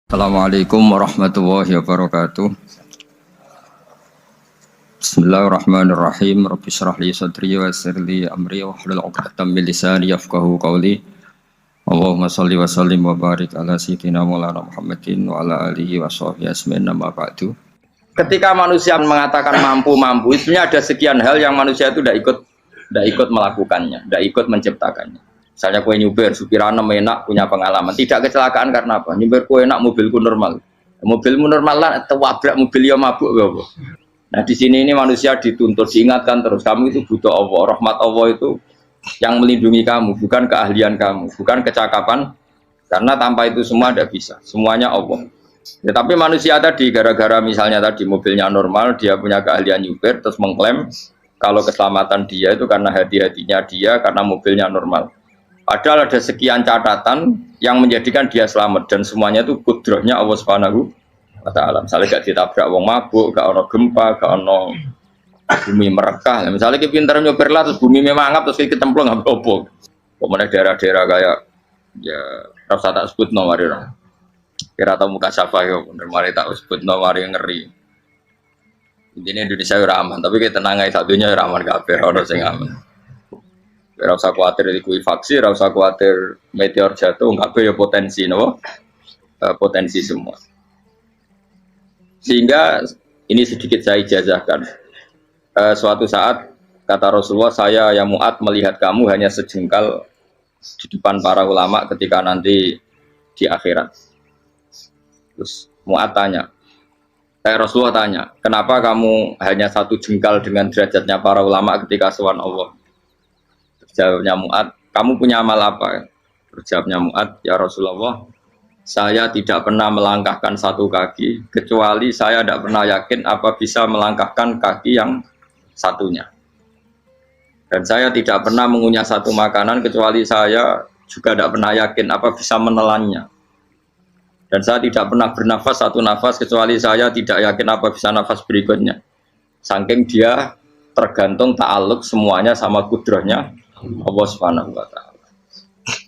Assalamualaikum warahmatullahi wabarakatuh. Bismillahirrahmanirrahim. Rabbi shrah li sadri wa yassir li amri wahlul 'uqdatam min lisani yafqahu qawli. Allahumma shalli wa sallim wa barik ala sayyidina Maulana Muhammadin wa ala alihi wa sahbihi ajmain amma ba'du. Ketika manusia mengatakan mampu, sebenarnya ada sekian hal yang manusia itu tidak ikut melakukannya, tidak ikut menciptakannya. Misalnya kue nyuber, supirana enak, punya pengalaman. Tidak kecelakaan karena apa? Nyuber kue enak, mobilku normal. Mobilmu normal lah, tewabrak mobil ya mabuk. Nah di sini ini manusia dituntut, diingatkan terus. Kamu itu butuh Allah, rahmat Allah itu yang melindungi kamu, bukan keahlian kamu, bukan kecakapan. Karena tanpa itu semua tidak bisa, semuanya Allah. Ya, tapi manusia tadi, gara-gara misalnya tadi mobilnya normal, dia punya keahlian nyuber, terus mengklaim kalau keselamatan dia itu karena hati-hatinya dia, karena mobilnya normal. Padahal ada sekian catatan yang menjadikan dia selamat dan semuanya itu kudrahnya Allah Subhanahu wa taala. Misalnya gak ditabrak wong mabuk, gak ono gempa, gak ono bumi merekah. Misalnya kita pintar nyopir lah terus bumi memangap terus kita kecemplung apa opo. Kemudian daerah-daerah kayak ya rasa tak sebut nomor orang. Kira tahu muka siapa yo bener mari tak sebut nomor yang ngeri. Intinya Indonesia ora aman, tapi kita tenang ae satunya ora aman kabeh ono sing aman. Ora usah kuwatir likuifaksi, ora usah kuwatir meteor jatuh, kabeh ya potensi no? Potensi semua. Sehingga ini sedikit saya ijazahkan. Suatu saat kata Rasulullah, saya yang Mu'ad melihat kamu hanya sejengkal di depan para ulama ketika nanti di akhirat. Terus Mu'ad tanya, Rasulullah tanya, kenapa kamu hanya satu jengkal dengan derajatnya para ulama ketika sowan Allah? Jawabnya Mu'ad, kamu punya amal apa? Jawabnya Mu'ad, ya Rasulullah, saya tidak pernah melangkahkan satu kaki, kecuali saya tidak pernah yakin apa bisa melangkahkan kaki yang satunya. Dan saya tidak pernah mengunyah satu makanan, kecuali saya juga tidak pernah yakin apa bisa menelannya. Dan saya tidak pernah bernafas satu nafas, kecuali saya tidak yakin apa bisa nafas berikutnya. Saking dia tergantung ta'aluk semuanya sama kudrahnya Allah Subhanahu wa taala.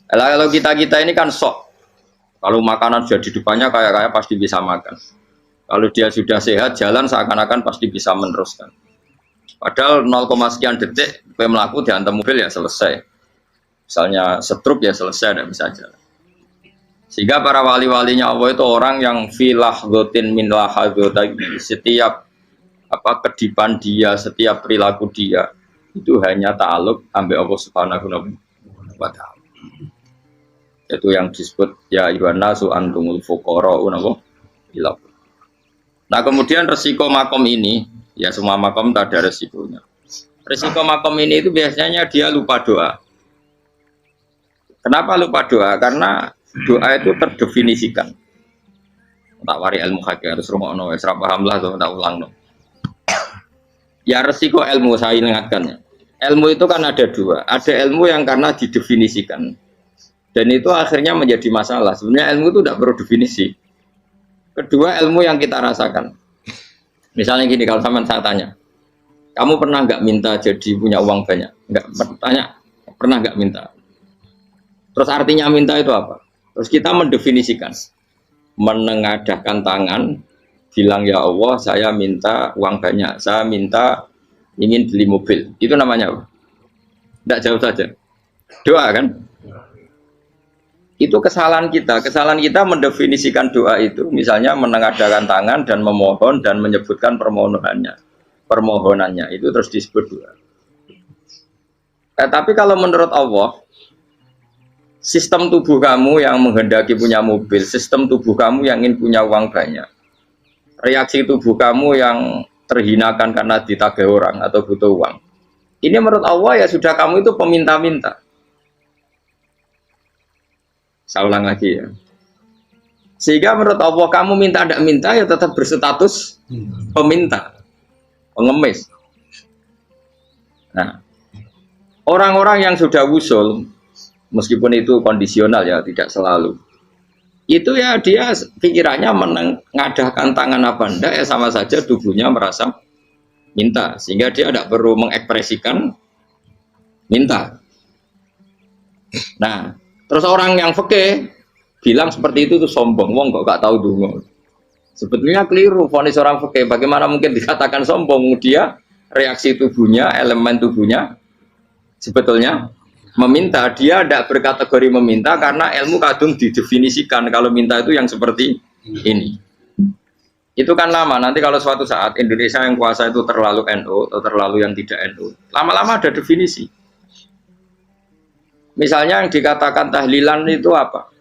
Kalau kita ini kan sok. Kalau makanan sudah di depannya kayak pasti bisa makan. Kalau dia sudah sehat jalan seakan-akan pasti bisa meneruskan. Padahal 0, sekian detik melaku dihantam mobil ya selesai. Misalnya stroke ya selesai tidak bisa jalan. Sehingga para wali-walinya Allah itu orang yang filah gotin min lahadzotai, setiap kedipan dia, setiap perilaku dia itu hanya ta'aluk ambil Allah Subhanahu wa ta'ala. Itu yang disebut ya ayyuhan nasu antumul fuqara'u ila. Nah, kemudian resiko makom ini, ya semua makom tak ada resikonya. Resiko makom ini itu biasanya dia lupa doa. Kenapa lupa doa? Karena doa itu terdefinisikan. Tak wari ilmu hakik harus rumono wis ra paham lah tak ulangno. Ya resiko ilmu saya ingatkan. Ilmu itu kan ada dua. Ada ilmu yang karena didefinisikan. Dan itu akhirnya menjadi masalah. Sebenarnya ilmu itu tidak perlu definisi. Kedua, ilmu yang kita rasakan. Misalnya gini, kalau sama saya tanya, kamu pernah nggak minta jadi punya uang banyak? Nggak tanya, pernah nggak minta? Terus artinya minta itu apa? Terus kita mendefinisikan. Menengadahkan tangan, bilang ya Allah, saya minta uang banyak. Saya minta ingin beli mobil, itu namanya apa? Tidak jauh saja, doa kan? Itu kesalahan kita mendefinisikan doa itu, misalnya menengadahkan tangan dan memohon dan menyebutkan permohonannya, itu terus disebut doa. Tapi kalau menurut Allah, sistem tubuh kamu yang menghendaki punya mobil, sistem tubuh kamu yang ingin punya uang banyak, reaksi tubuh kamu yang terhinakan karena ditagih orang atau butuh uang. Ini menurut Allah ya sudah kamu itu peminta-minta. Saya ulang lagi ya. Sehingga menurut Allah kamu minta tidak minta ya tetap berstatus peminta, pengemis. Nah, orang-orang yang sudah wusul, meskipun itu kondisional ya tidak selalu. Itu ya dia pikirannya menengadahkan tangan apa enggak ya sama saja tubuhnya merasa minta, sehingga dia tidak perlu mengekspresikan minta. Nah, terus orang yang fikih bilang seperti itu tuh sombong, wong kok gak tahu dungo. Sebetulnya keliru vonis orang fikih. Bagaimana mungkin dikatakan sombong? Dia reaksi tubuhnya, elemen tubuhnya sebetulnya meminta. Dia tidak berkategori meminta karena ilmu kadung didefinisikan kalau minta itu yang seperti ini. Itu kan lama. Nanti kalau suatu saat Indonesia yang kuasa itu terlalu NU atau terlalu yang tidak NU, lama-lama ada definisi. Misalnya yang dikatakan tahlilan itu apa?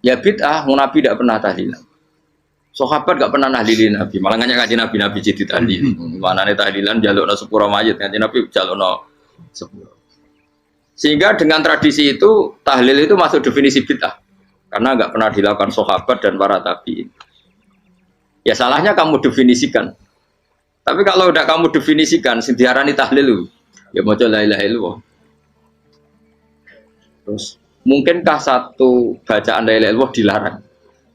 Ya bid'ah, Nabi tidak pernah tahlilan. Sahabat gak pernah nahlilin Nabi, malah ngaji Nabi jadi tahlil. Mana nih tahlilan jalukno sepuro mayit, ngaji Nabi jalukno sepuro. Sehingga dengan tradisi itu tahlil itu masuk definisi bid'ah, karena nggak pernah dilakukan sahabat dan para tabi'in. Ya salahnya kamu definisikan. Tapi kalau udah kamu definisikan, diarani tahlil, ya mau la ilaha illallah. Terus mungkinkah satu bacaan la ilaha illallah dilarang?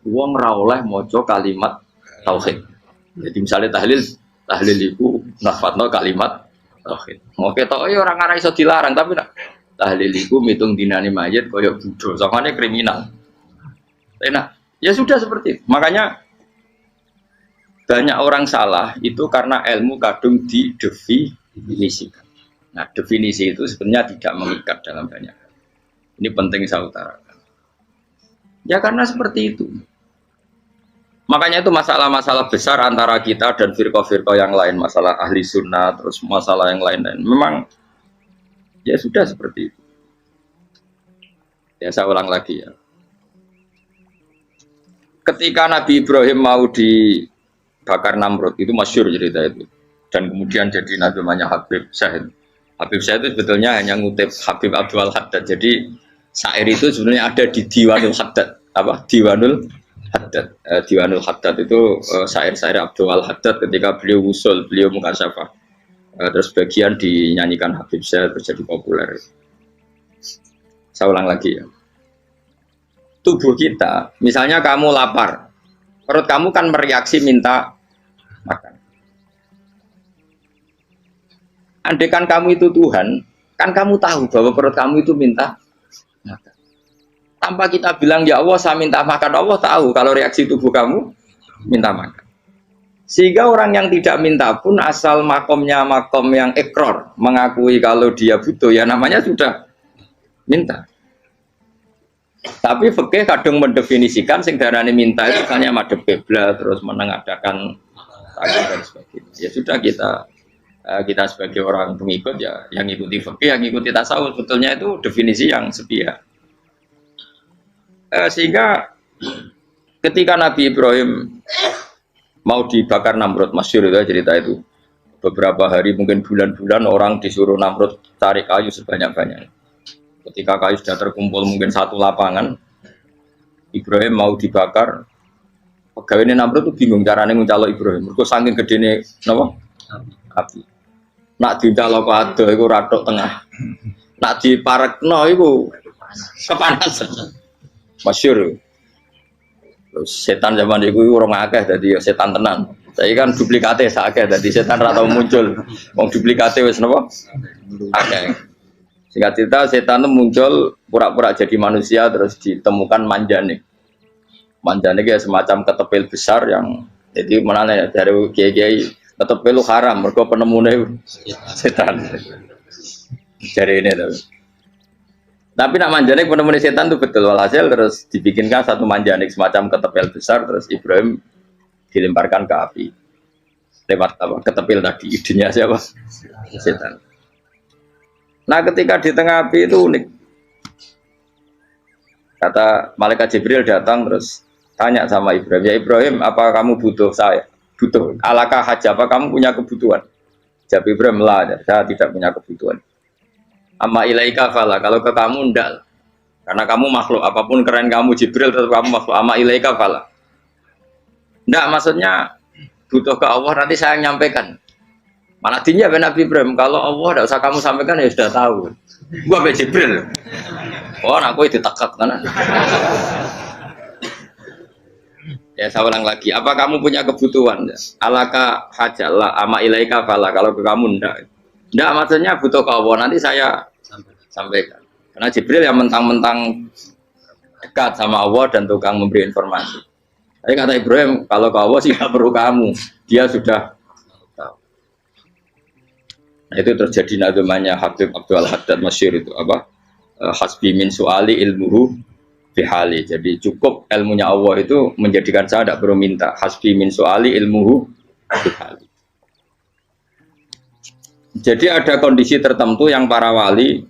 Wong ora oleh maca kalimat tauhid. Jadi misalnya tahlil itu nafadno kalimat tauhid. Oke tok ya orang ora iso dilarang tapi nak tahlil itu mitung dinane mayit kaya bodho. Sakjane kriminal. Enak. Ya sudah seperti itu. Makanya banyak orang salah itu karena ilmu kadung didefinisikan. Nah, definisi itu sebenarnya tidak mengikat dalam banyak hal. Ini penting saya utarakan. Ya karena seperti itu. Makanya itu masalah-masalah besar antara kita dan firqah-firqah yang lain, masalah ahli sunnah, terus masalah yang lain-lain. Memang ya sudah seperti itu. Ya saya ulang lagi ya. Ketika Nabi Ibrahim mau dibakar Namrud, itu masyhur cerita itu. Dan kemudian jadi Nabi namanya Habib Syahid. Habib Syahid itu sebetulnya hanya ngutip Habib Abdul Haddad. Jadi syair itu sebenarnya ada di Diwanul Haddad. Apa? Diwanul Haddad. Diwanul Haddad itu syair-syair Abdul Haddad ketika beliau usul, beliau mukasyafah. Terus bagian dinyanyikan Habib Syahid terjadi populer. Saya ulang lagi ya. Tubuh kita, misalnya kamu lapar, perut kamu kan mereaksi minta makan. Andaikan kamu itu Tuhan, kan kamu tahu bahwa perut kamu itu minta makan. Tanpa kita bilang, ya Allah saya minta makan, Allah tahu kalau reaksi tubuh kamu minta makan. Sehingga orang yang tidak minta pun asal makomnya makom yang ikror, mengakui kalau dia butuh, ya namanya sudah minta. Tapi fikih kadang mendefinisikan sing darane minta itu hanya madhep kiblat terus menengadakan tangan dan sebagainya. Ya sudah kita sebagai orang pengikut ya yang ikuti fikih, yang ikuti tasawuf sebetulnya itu definisi yang sepihak. Sehingga ketika Nabi Ibrahim mau dibakar Namrud, masyhur itu cerita itu. Beberapa hari mungkin bulan-bulan orang disuruh Namrud tarik kayu sebanyak-banyaknya. Ketika kayu sudah terkumpul mungkin satu lapangan, Ibrahim mau dibakar. Pegawai Namrud itu bingung caranya nguncalo Ibrahim. Mereka saking gedene napa? Api. Nak dincalok ado iku ratok tengah. Nak diparekno iku kepanasan. Masyhur. Terus setan zaman iku orang akeh dadi setan tenan. Saya kan duplikate sakeh dadi setan ra tau muncul. Wong duplikate wis napa? Akeh. Singkat cerita setan itu muncul pura-pura jadi manusia terus ditemukan manjane. Manjane kayak semacam ketepil besar yang jadi mana ya dari kiai-kiai ketepil haram mereka penemunya setan. Dari ini tuh. Tapi nak manjane penemunya setan itu betul walhasil terus dibikinkan satu manjane semacam ketepil besar terus Ibrahim dilemparkan ke api. Lewat apa? Ketepil tadi idenya siapa? Setan. Nah ketika di tengah api itu unik. Kata malaikat Jibril datang terus tanya sama Ibrahim, ya Ibrahim apa kamu butuh saya? Butuh, alakah haja, apa kamu punya kebutuhan? Jawab Ibrahim, lah, saya tidak punya kebutuhan. Amma ilaika fala, kalau ke kamu enggak. Karena kamu makhluk, apapun keren kamu Jibril tetap kamu makhluk. Amma ilaika fala. Enggak, maksudnya butuh ke Allah nanti saya nyampaikan. Malah dinya Nabi Ibrahim, kalau Allah tidak usah kamu sampaikan ya sudah tahu. Gua be Jibril. Oh, aku itu ditekak kan. Ya saya ulang lagi, apa kamu punya kebutuhan? Alaka hajalah ama ilaika fala, kalau ke kamu enggak. Enggak maksudnya butuh ke Allah nanti saya sampaikan. Karena Jibril yang mentang-mentang dekat sama Allah dan tukang memberi informasi. Tapi kata Ibrahim, kalau ke Allah sih nggak perlu kamu, dia sudah tahu. Nah, itu terjadi nadumanya Habib Abdul Haddad Masyhur itu apa? Hasbi min su'ali ilmuhu bihali. Jadi cukup ilmunya Allah itu menjadikan saya tidak perlu minta. Hasbi min su'ali ilmuhu bihali. Jadi ada kondisi tertentu yang para wali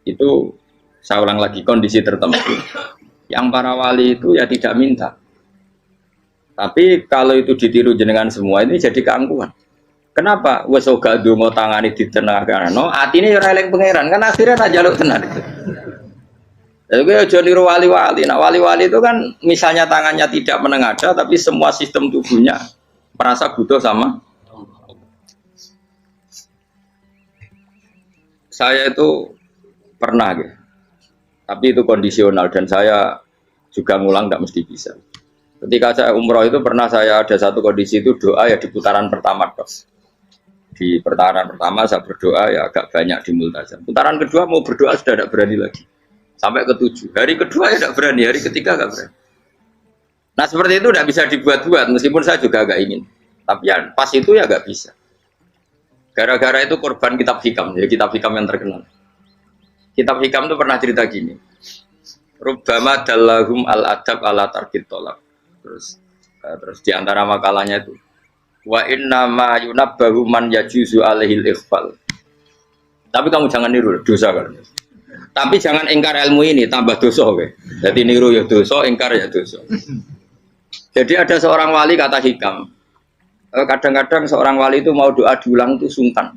itu, saya ulang lagi, kondisi tertentu yang para wali itu ya tidak minta. Tapi kalau itu ditiru jenengan semua ini jadi keangkuhan. Kenapa? Wes ora ndonga tangane ditenagakno, atine ora eling pangeran, kan akhirnya tak jaluk tenan. Jadi gue aja niru wali-wali. Nah wali-wali itu kan misalnya tangannya tidak menengadah, tapi semua sistem tubuhnya merasa butuh sama. Saya itu pernah, gitu. Tapi itu kondisional dan saya juga ngulang tidak mesti bisa. Ketika saya umroh itu pernah saya ada satu kondisi itu doa ya di putaran pertama terus. Di putaran pertama saya berdoa ya agak banyak di multazam. Putaran kedua mau berdoa sudah tidak berani lagi. Sampai ke-7. Hari kedua ya tidak berani, hari ketiga tidak berani. Nah seperti itu tidak bisa dibuat-buat meskipun saya juga agak ingin. Tapi ya pas itu ya nggak bisa. Gara-gara itu korban kitab hikam, jadi kitab hikam yang terkenal. Kitab hikam itu pernah cerita gini. Rubbama dallahum al-adab ala tarkit tolak. Terus di antara makalahnya itu wa inna ma yunabbahu man yajuzu alaihil ikhfal. Tapi kamu jangan niru dosa kan. Tapi jangan ingkar ilmu ini tambah dosa kowe. Jadi niru ya dosa, ingkar ya dosa. Jadi ada seorang wali kata hikam. Kadang-kadang seorang wali itu mau doa diulang itu sungkan.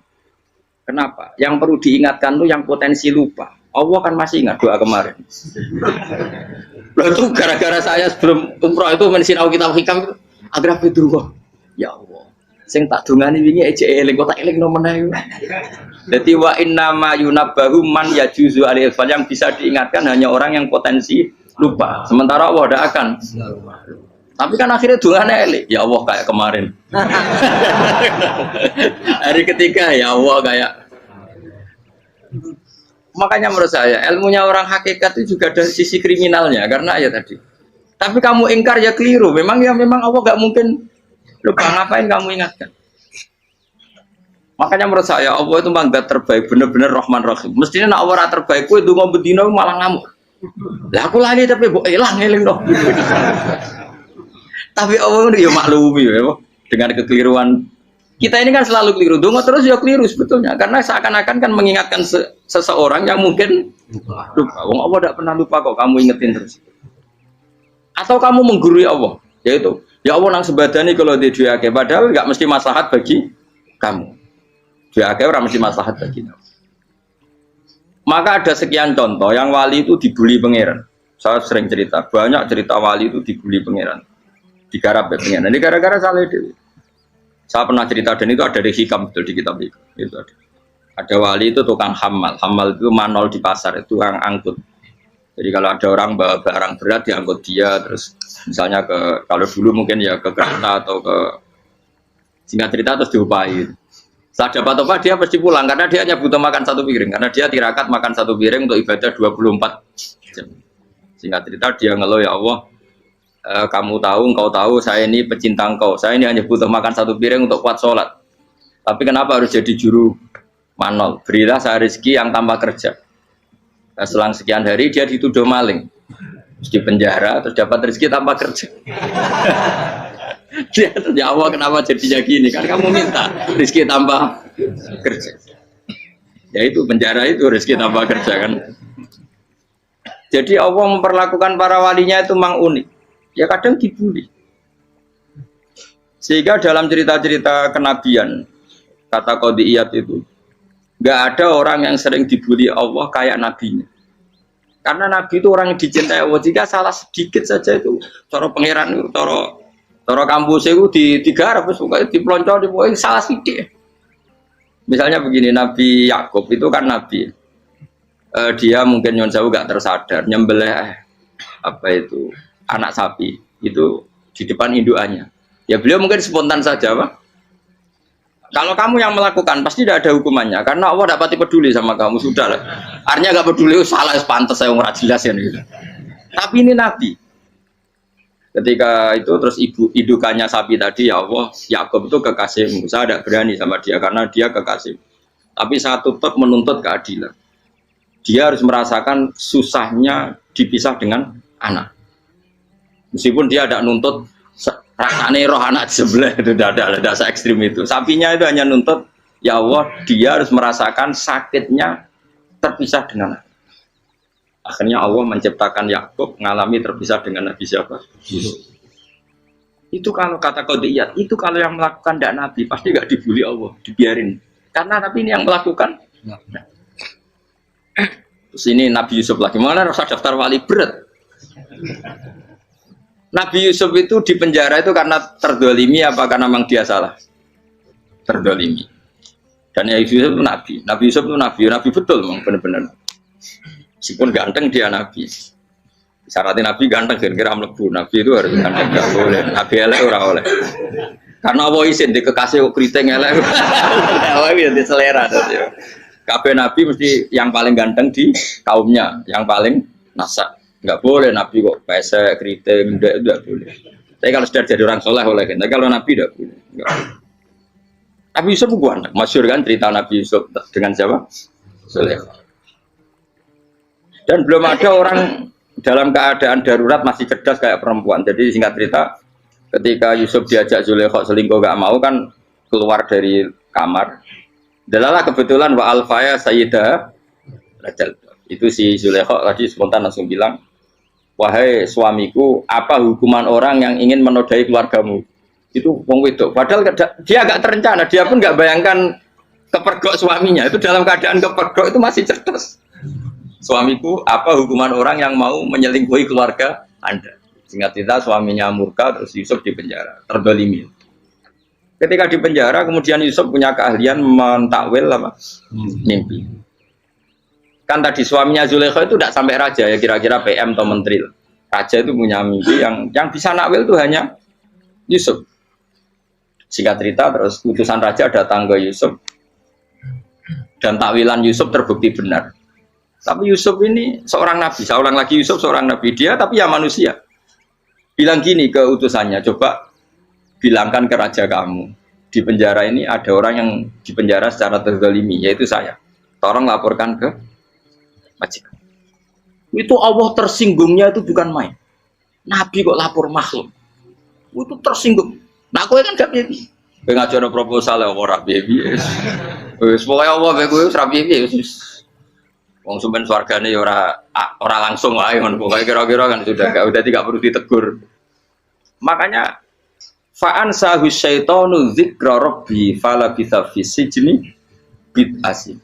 Kenapa? Yang perlu diingatkan tuh yang potensi lupa. Allah kan masih ingat doa kemarin. Lalu itu gara-gara saya sebelum umroh itu mensinau kitab hikam itu agar Fidrullah. Ya Allah, sing tak dungani wingi ejek eling kok tak eling nomene. Dadi wa inna ma yunabbahu man yajuzu alil fal, yang bisa diingatkan hanya orang yang potensi lupa. Sementara Allah tidak akan. Tapi kan akhirnya dungane eling. Ya Allah kayak kemarin. Hari ketiga ya Allah kayak. Makanya menurut saya ilmunya orang hakikat itu juga ada sisi kriminalnya karena ya tadi. Tapi kamu ingkar ya keliru. Memang Allah gak mungkin lupa, ngapain kamu ingatkan. Makanya menurut saya Allah itu manggat terbaik, bener-bener Rahman Rahim. Mestinya nak Allah terbaik, itu ngomong bedino malah ngamuk. Lah aku lali tapi mbok eling dong. Tapi Allah itu ya maklumi ya dengan kekeliruan. Kita ini kan selalu keliru, dongo terus ya keliru sebetulnya, karena seakan-akan kan mengingatkan seseorang yang mungkin lupa. Wong Allah tidak pernah lupa kok, kamu ingetin terus. Atau kamu menggurui Allah, yaitu ya Allah nang sebadani kalau di duake, padahal nggak mesti maslahat bagi kamu. Duake orang mesti maslahat bagi kamu. Maka ada sekian contoh yang wali itu dibully pangeran. Saya sering cerita, banyak cerita wali itu dibully pangeran, digarap ya pangeran. Ini gara-gara salah dewi. Saya pernah cerita dan itu ada di hikam betul di kitab hikam. Itu ada. Ada wali itu tukang hamal. Hamal itu manol di pasar, itu tukang angkut. Jadi kalau ada orang bawa barang berat diangkut dia, terus misalnya kalau dulu mungkin ya ke kereta atau ke singkat cerita terus diupahi. Setelah dapat apa dia pasti pulang karena dia hanya butuh makan satu piring, karena dia tirakat makan satu piring untuk ibadah 24 jam. Singkat cerita dia ngeluh, ya Allah, kamu tahu, engkau tahu saya ini pecinta engkau, saya ini hanya butuh makan satu piring untuk kuat sholat, tapi kenapa harus jadi juru manol? Berilah saya rezeki yang tanpa kerja. Nah, selang sekian hari dia dituduh maling, terus di penjara, terus dapat rezeki tanpa kerja. Dia ya Allah kenapa jadinya gini, kan kamu minta rezeki tanpa kerja. Ya itu penjara itu rezeki tanpa kerja kan. Jadi Allah memperlakukan para walinya itu memang unik. Ya kadang dibully. Sehingga dalam cerita-cerita kenabian, kata Qadiyat itu, nggak ada orang yang sering dibully Allah kayak nabinya. Karena nabi itu orang yang dicintai Allah. Jika salah sedikit saja itu, cara pangeran itu, cara kampus itu digarap, dipelonco, salah sedikit. Misalnya begini, Nabi Yakub itu kan nabi. Dia mungkin nyon jauh nggak tersadar, nyembelih apa itu anak sapi itu di depan indukannya. Ya beliau mungkin spontan saja, Pak. Kalau kamu yang melakukan pasti tidak ada hukumannya karena Allah tidak pati peduli sama kamu, sudah lah. Artinya nggak peduli, salah pantas saya nggak jelas ya. Tapi ini Nabi. Ketika itu terus idukannya sapi tadi, ya Allah, Yakub itu kekasihmu. Saya tidak berani sama dia karena dia kekasih. Tapi saya tetap menuntut keadilan. Dia harus merasakan susahnya dipisah dengan anak. Meskipun dia tidak nuntut rasanya roh anak sebelah, itu tidak ada se-ekstrim itu. Sapinya itu hanya nuntut, ya Allah, dia harus merasakan sakitnya terpisah dengan anak. Akhirnya Allah menciptakan Yakub mengalami terpisah dengan Nabi siapa? Yusuf. Itu kalau kata qadiyat, itu kalau yang melakukan tidak Nabi pasti nggak dibully Allah, dibiarin. Karena Nabi ini yang melakukan. Nah. Terus ini Nabi Yusuf lagi, mana rasa daftar wali berat. Nabi Yusuf itu di penjara itu karena terdolimi apa karena memang dia salah? Terdolimi. Dan ya Yusuf itu Nabi. Nabi Yusuf itu Nabi betul memang benar-benar. Meskipun ganteng dia Nabi. Syaratnya Nabi ganteng kira-kira mlebu. Nabi itu harus ganteng, enggak boleh. Nabi elek ora oleh. Karena Allah izin di kekasih kok kriting elek. Allah ya di selera dadi. Kabeh Nabi mesti yang paling ganteng di kaumnya, yang paling nasak. Enggak boleh Nabi kok pesek, kriting, enggak boleh. Tapi kalau sudah jadi orang soleh oleh kan. Tapi kalau Nabi enggak boleh. Enggak. Nabi Yusuf ganteng. Masyhur kan cerita Nabi Yusuf dengan siapa? Zulaikha. Dan belum ada orang dalam keadaan darurat masih cerdas kayak perempuan. Jadi singkat cerita, ketika Yusuf diajak Zulaikha selingkuh gak mau kan keluar dari kamar. Dalalah kebetulan wa alfaya sayyidah Rajal. Itu si Zulaikha tadi spontan langsung bilang, wahai suamiku, apa hukuman orang yang ingin menodai keluargamu? Itu wong wedok. Padahal dia agak terencana, dia pun gak bayangkan kepergok suaminya. Itu dalam keadaan kepergok itu masih cerdas. Suamiku, apa hukuman orang yang mau menyelingkuhi keluarga Anda? Singkat cerita, suaminya murka, terus Yusuf di penjara, terdolimi. Ketika di penjara, kemudian Yusuf punya keahlian mentakwil apa? Mimpi. Kan tadi suaminya Zulaikha itu tidak sampai raja, ya kira-kira PM atau menteri. Raja itu punya mimpi yang bisa nakwil itu hanya Yusuf. Singkat cerita, terus utusan raja datang ke Yusuf, dan takwilan Yusuf terbukti benar. Tapi Yusuf ini seorang nabi, saya ulang lagi Yusuf seorang nabi, dia tapi ya manusia. Bilang gini ke utusannya, coba bilangkan ke raja kamu, di penjara ini ada orang yang di penjara secara terzalimi, yaitu saya. Tolong laporkan ke majikan. Itu Allah tersinggungnya itu bukan main. Nabi kok lapor makhluk. Itu tersinggung. Nah, kowe kan gak piye. Kowe ngajono proposal ya ora piye. Wis pokoke Allah kowe wis ra piye wis. Wong sumpen swargane ya ora langsung wae ngono pokoke kira-kira kan sudah tidak perlu ditegur. Makanya fa'an sahu syaitanu dzikra rabbi fala bitha fi sijni bid'asi.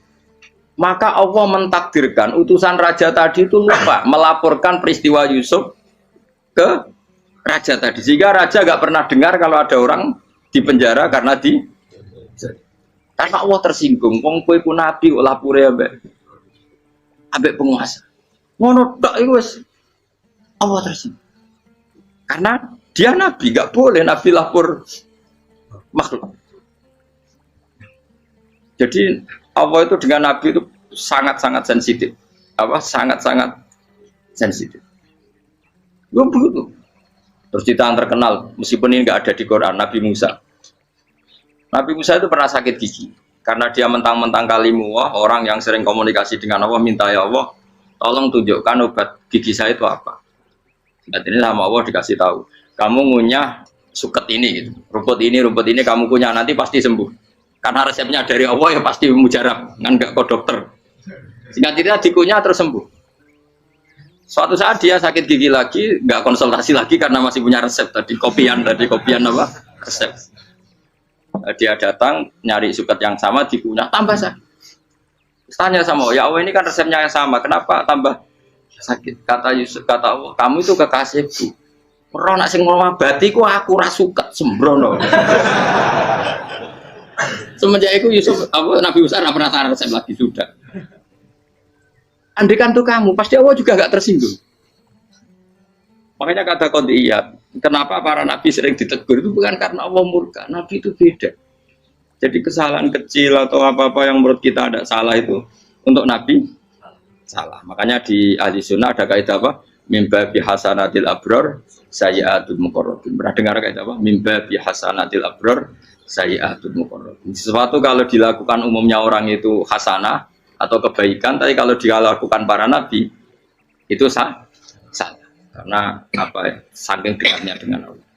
Maka Allah mentakdirkan utusan raja tadi itu lupa melaporkan peristiwa Yusuf ke raja tadi. Sehingga raja gak pernah dengar kalau ada orang di penjara karena Allah tersinggung. Wong kowe ku nabi kok lapure ambek penguasa. Ngono tok iku wis Allah tersinggung. Karena dia nabi, gak boleh nabi lapor makhluk. Jadi Allah itu dengan nabi itu sangat-sangat sensitif. Sangat-sangat sensitif. Begitu. Terus cerita yang terkenal, meskipun ini nggak ada di Quran, Nabi Musa. Nabi Musa itu pernah sakit gigi. Karena dia mentang-mentang kalimullah, orang yang sering komunikasi dengan Allah, minta ya Allah, tolong tunjukkan obat gigi saya itu apa. Dan ini sama Allah dikasih tahu, kamu ngunyah suket ini, gitu. rumput ini kamu kunyah, nanti pasti sembuh. Karena resepnya dari Allah ya pasti mujarab, kan nggak ke dokter. Singkat cerita dikunyah terus sembuh. Suatu saat dia sakit gigi lagi, nggak konsultasi lagi karena masih punya resep tadi kopian apa resep. Dia datang nyari suket yang sama dikunyah tambah sakit. Tanya sama ya Allah ini kan resepnya yang sama, kenapa tambah sakit? Kata Yusuf, kata Allah, kamu itu kekasihku. Ora nak sing ngobati ku aku ra suket sembrono. Semenjak itu Yusuf Nabi Musa ora pernah tahu resep lagi sudah. Andai kan tuh kamu, pasti Allah juga gak tersinggung. Makanya kata qadiyat, kenapa para nabi sering ditegur itu bukan karena Allah murka, nabi itu beda. Jadi kesalahan kecil atau apa-apa yang menurut kita ada salah itu untuk nabi salah. Makanya di ahli sunnah ada kaidah apa? mimba bi hasanatil abror sayyi'atul muqarrabin. Pernah dengar kayak apa? Mimba bi hasanatil abror sayyi'atul muqarrabin. Sesuatu kalau dilakukan umumnya orang itu hasanah atau kebaikan, tapi kalau dilakukan para nabi itu salah. Karena apa ya? Saking dekatnya dengan Allah.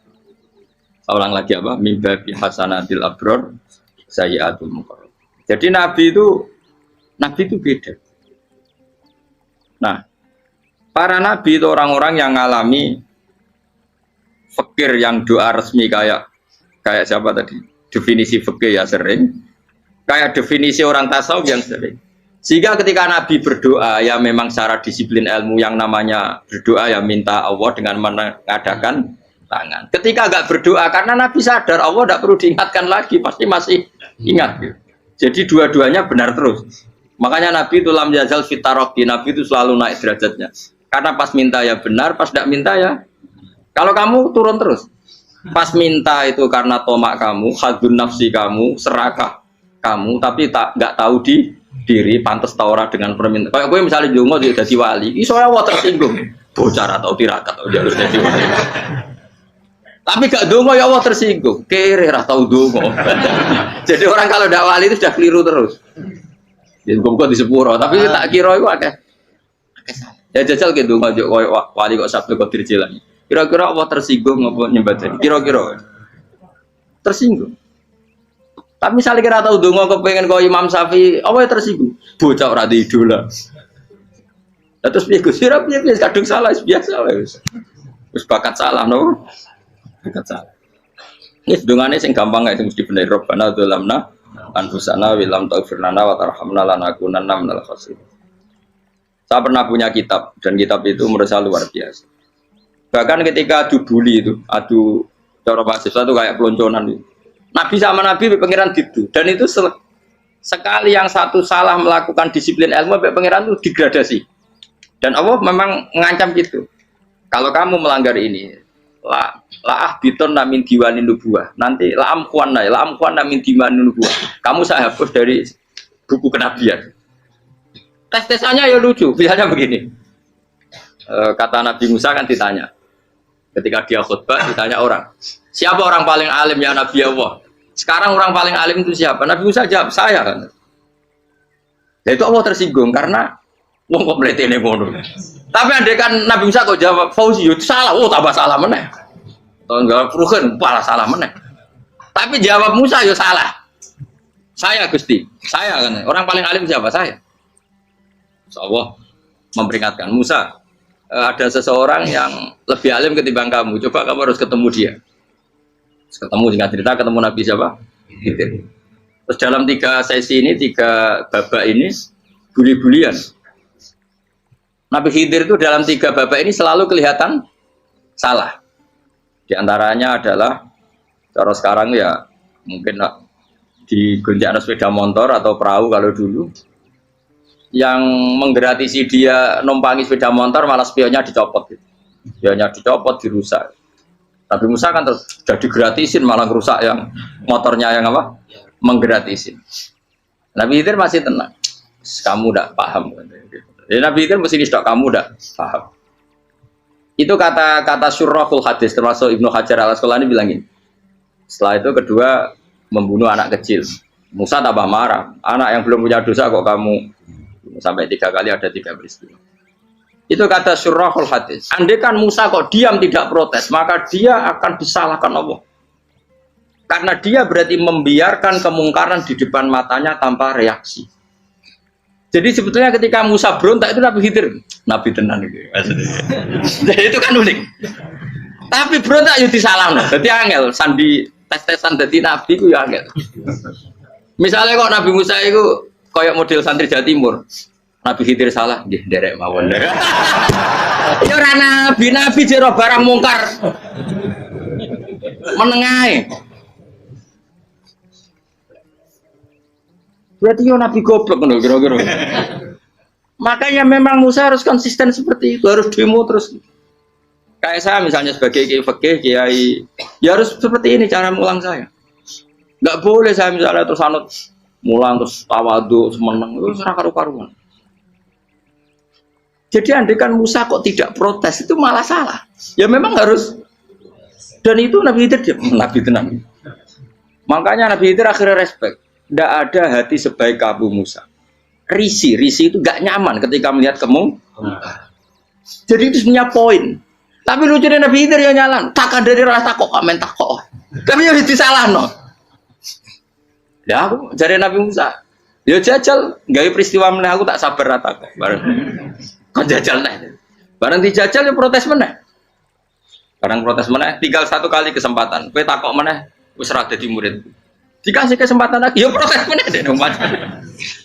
Saya ulang lagi apa? Mimba bi hasanatil abror sayyi'atul muqarrabin. Jadi nabi itu beda. Nah, para nabi itu orang-orang yang ngalami fikir yang doa resmi kayak siapa tadi? Definisi fikir ya sering. Kayak definisi orang tasawuf yang sering. Sehingga ketika nabi berdoa ya memang secara disiplin ilmu yang namanya berdoa ya minta Allah dengan mengadakan tangan. Ketika enggak berdoa karena nabi sadar Allah tidak perlu diingatkan lagi, pasti masih ingat. Jadi dua-duanya benar terus. Makanya nabi itu lam yazal fitaroki, nabi itu selalu naik derajatnya. Karena pas minta ya benar, pas tidak minta ya. Kalau kamu turun terus. Pas minta itu karena tomak kamu, hadun nafsi kamu, serakah kamu, tapi nggak tahu diri, pantas tahu dengan permintaan. Kayak gue misalnya jongo jadi wali, iso Allah tersinggung, bocor atau tirakat atau jalur jadi wali. Tapi gak dongo ya Allah tersinggung, kere atau dongo. Jadi orang kalau tidak wali itu sudah keliru terus. Jadi gue di sepuro, tapi tak kira itu akeh. Ya jajal gitu ngajak wali kok sabtu kok dirjelang. Kira-kira Allah tersinggung apa nyembah tadi? Kira-kira tersinggung. Tapi misalnya kira tahu dongo kepengen kau Imam Syafi'i, apa yang tersinggung? Bocah ora di idola. Terus piye Gus? Piye kadung salah biasa wis. Wis bakat salah no. Bakat salah. Ini dongane sing gampang ae sing mesti bener Rabbana dzalamna anfusana wa lam taghfir lana wa tarhamna lanakunanna minal khasirin. Saya pernah punya kitab dan kitab itu menurut saya luar biasa. Bahkan ketika adu bully itu, adu cara mahasiswa itu kayak pelonconan itu. Nabi sama Nabi pengiran gitu dan itu sekali yang satu salah melakukan disiplin ilmu pengiran itu degradasi. Dan Allah memang mengancam gitu. Kalau kamu melanggar ini, la biton namin diwanin nubuah. Nanti la amkuan namin diwanin nubuah. Kamu saya hapus dari buku kenabian. Tes-tesannya ya lucu, misalnya begini. Kata Nabi Musa kan ditanya. Ketika dia khutbah ditanya orang, siapa orang paling alim ya Nabi Allah? Sekarang orang paling alim itu siapa? Nabi Musa jawab, saya kan. Ya itu Allah tersinggung karena wong kok mletene ngono. Tapi andai kan Nabi Musa kok jawab Fauzi itu salah, oh tambah salah meneh. Atau enggak Ruhen, malah salah meneh. Tapi jawab Musa ya salah. Saya Gusti, saya kan. Orang paling alim siapa? Saya. Allah memperingatkan Musa, ada seseorang yang lebih alim ketimbang kamu. Coba kamu harus ketemu dia. Ketemu singkat cerita ketemu Nabi siapa? Khidir. Terus dalam 3 sesi ini, 3 babak ini buli-bulian. Nabi Khidir itu dalam 3 babak ini selalu kelihatan salah. Di antaranya adalah cara sekarang ya mungkin di gonjak sepeda motor atau perahu kalau dulu yang menggratisi dia numpangi sepeda motor malah spionnya dicopot gitu. Spionnya dicopot, dirusak. Tapi Musa kan sudah digratisin malah rusak yang motornya yang apa? Menggratisin. Nabi Khidir masih tenang. Kamu tidak paham. Jadi Nabi Khidir mesti tidak kamu tidak paham. Itu kata syurrahul hadis termasuk Ibnu Hajar al-Asqalani bilang ini. Setelah itu kedua membunuh anak kecil. Musa tambah marah. Anak yang belum punya dosa kok kamu sampai 3 kali ada 3 peristiwa. Itu kata syurrahul hadis. Andai kan Musa kok diam tidak protes, maka dia akan disalahkan Allah. Karena dia berarti membiarkan kemungkaran di depan matanya tanpa reaksi. Jadi sebetulnya ketika Musa berontak itu Nabi Khidir, Nabi tenan gitu. Jadi itu kan unik. Tapi berontak itu disalahno. Jadi angel sandi tes-tesan dadi nabi ku ya angel. Misalnya kok Nabi Musa itu kayak model santri Jawa Timur. Nabi Khidir salah, nggih nderek mawon. Ya ora nabi jero barang mungkar. Menengae. Berarti yo nabi goblok ngono kira-kira. Makanya memang Musa harus konsisten seperti itu, harus demo terus. Kayak saya misalnya sebagai kiai fikih, kiai ya harus seperti ini cara mulang saya. Enggak boleh saya misalnya terus anut mulang terus tawadhu semeneng itu ora karu-karuan. Jadi andaikan Musa kok tidak protes itu malah salah. Ya memang harus. Dan itu Nabi Khidir Nabi tenang. Makanya Nabi Khidir akhirnya respect. Tidak ada hati sebaik Abu Musa. Risi itu gak nyaman ketika melihat jadi itu sebenarnya poin. Tapi lucunya Nabi Khidir yang nyalan. Takkan dari rasa kok kamen takok. Tapi harus disalah no. Ya aku cari Nabi Musa. Ya jajal, gawe peristiwa meneh aku tak sabar rata kok. Bareng. Kok jajal neh. Bareng dijajal ya protes meneh. Bareng protes meneh, tinggal satu kali kesempatan. Kowe takok meneh wis ora dadi murid. Dikasih kesempatan lagi, ya protes meneh deh.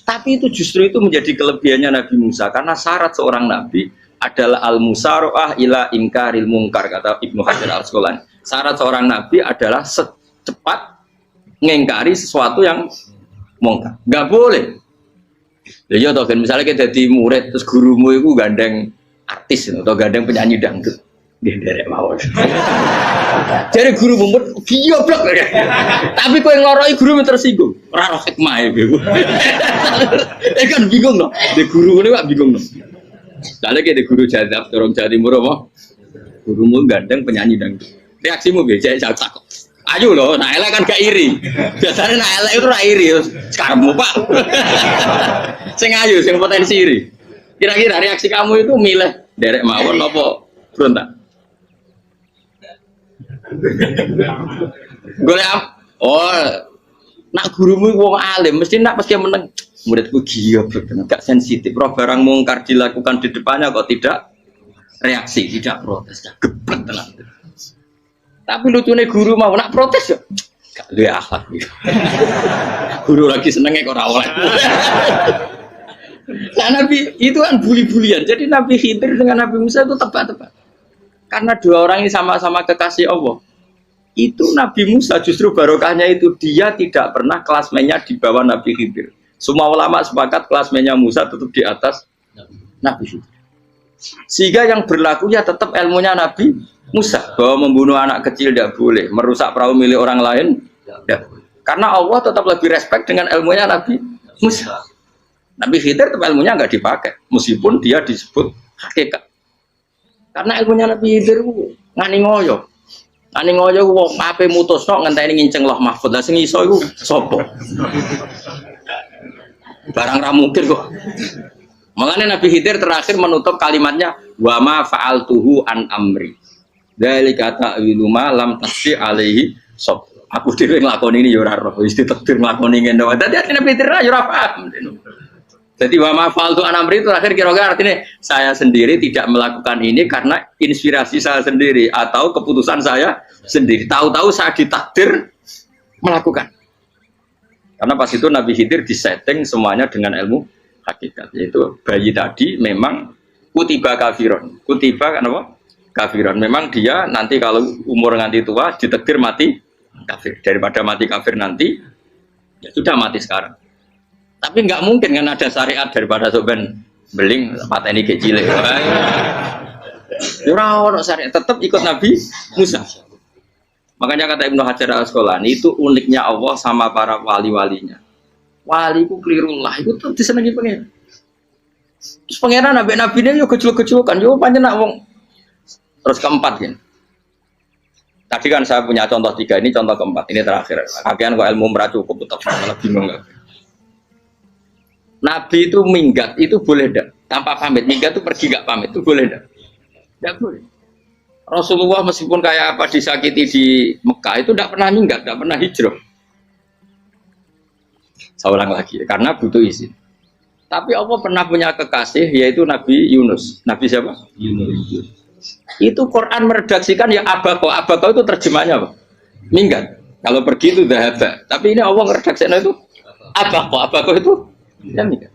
Tapi itu justru itu menjadi kelebihannya Nabi Musa karena syarat seorang nabi adalah al-musara'ah ila inkaril munkar kata Ibnu Hajar Al-Asqalani. Syarat seorang nabi adalah secepat ngengkari sesuatu yang mungkar. Enggak boleh. Ya iya toh kan misalnya kita jadi murid terus gurumu itu gandeng artis atau gandeng penyanyi dangdut. Dia derek mawon. Jadi guru mumet goblok. Tapi kowe ngloroi guru tersinggung. Ora ora hikmah iku. Kan bingung loh. De guru ngene kok bingung loh. Soale ki de guru jadab dorong Jawa Timur apa? Gurumu gandeng penyanyi dangdut. Reaksimu piye? Jek takok. Ayo loh, nah elek kan gak iri. Biasanya nah elek itu ora iri. Sekarang Pak. Sing ayu, sing potensi iri. Kira-kira reaksi kamu itu milih derek mawon apa berontak? Golek nak gurumu wong alim mesti nak pasti meneng. Muridku goblok tenan, gak sensitif. Roh barang mungkar dilakukan di depannya kok tidak reaksi, tidak protes, geblek tenan. Tapi lucunya guru mau nak protes ya, gak duwe akhlak. Guru lagi senengnya kok ora oleh. Nah Nabi itu kan bully-bulian. Jadi Nabi Khidir dengan Nabi Musa itu tepat-tepat. Karena dua orang ini sama-sama kekasih Allah. Itu Nabi Musa justru barokahnya itu dia tidak pernah kelasmennya di bawah Nabi Khidir. Semua ulama sepakat kelasmennya Musa tetap di atas Nabi Khidir. Sehingga yang berlaku ya tetap ilmunya Nabi Musa bahwa membunuh anak kecil tidak boleh, merusak perahu milik orang lain tidak boleh. Karena Allah tetap lebih respect dengan ilmunya Nabi Musa. Nabi Khidir tetap ilmunya nggak dipakai, meskipun dia disebut hakikat. Karena ilmunya Nabi Khidir ngani ngoyo wong ape mutusno ngenteni nginceng loh mahfud. Lah sing iso iku sapa? Barang ra mungkin kok. Makanya Nabi Khidir terakhir menutup kalimatnya wa ma fa'altuhu an amri. Dzalika ta'wilu ma lam tasbi alaihi sob. Aku dhewe nglakoni ini ya ora roh, wis ditakdir nglakoni ngene wae. Dadi Nabi Khidir ya ora paham. Jadi wa ma fa'altu an amri itu terakhir kira-kira artinya saya sendiri tidak melakukan ini karena inspirasi saya sendiri atau keputusan saya sendiri. Tahu-tahu saya ditakdir melakukan. Karena pas itu Nabi Khidir disetting semuanya dengan ilmu hakikat. Yaitu bayi tadi memang kutiba kafiron. Kutiba kan apa? Kafiron. Memang dia nanti kalau umur nganti tua ditakdir mati kafir. Daripada mati kafir nanti ya sudah mati sekarang. Tapi nggak mungkin kan ada syariat daripada soben beling pateni kecil. Ora ono syariat, tetap ikut Nabi Musa. Makanya kata Ibnu Hajar Al-Asqalani itu uniknya Allah sama para wali-walinya. Wali ku klirullah itu tuh disenengi pengen. Terus pangeran nabi-nabi ini yo kecil-kecilan, yo pancen nak wong. Terus keempat gini. Tadi kan saya punya contoh 3, ini contoh keempat, ini terakhir. Kakean kok ilmu meracu cukup tetap malah bingung. Nabi itu minggat, itu boleh enggak? Tanpa pamit, minggat itu pergi enggak pamit, itu boleh enggak? Enggak boleh. Rasulullah meskipun kayak apa disakiti di Mekah, itu enggak pernah minggat, enggak pernah hijrah. Saya ulang lagi, karena butuh izin. Tapi Allah pernah punya kekasih, yaitu Nabi Yunus. Nabi siapa? Yunus. Itu Quran meredaksikan ya abako. Abako itu terjemahnya apa? Minggat. Kalau pergi itu dahaba. Tapi ini Allah meredaksikan itu abako. Abako itu ya minggat.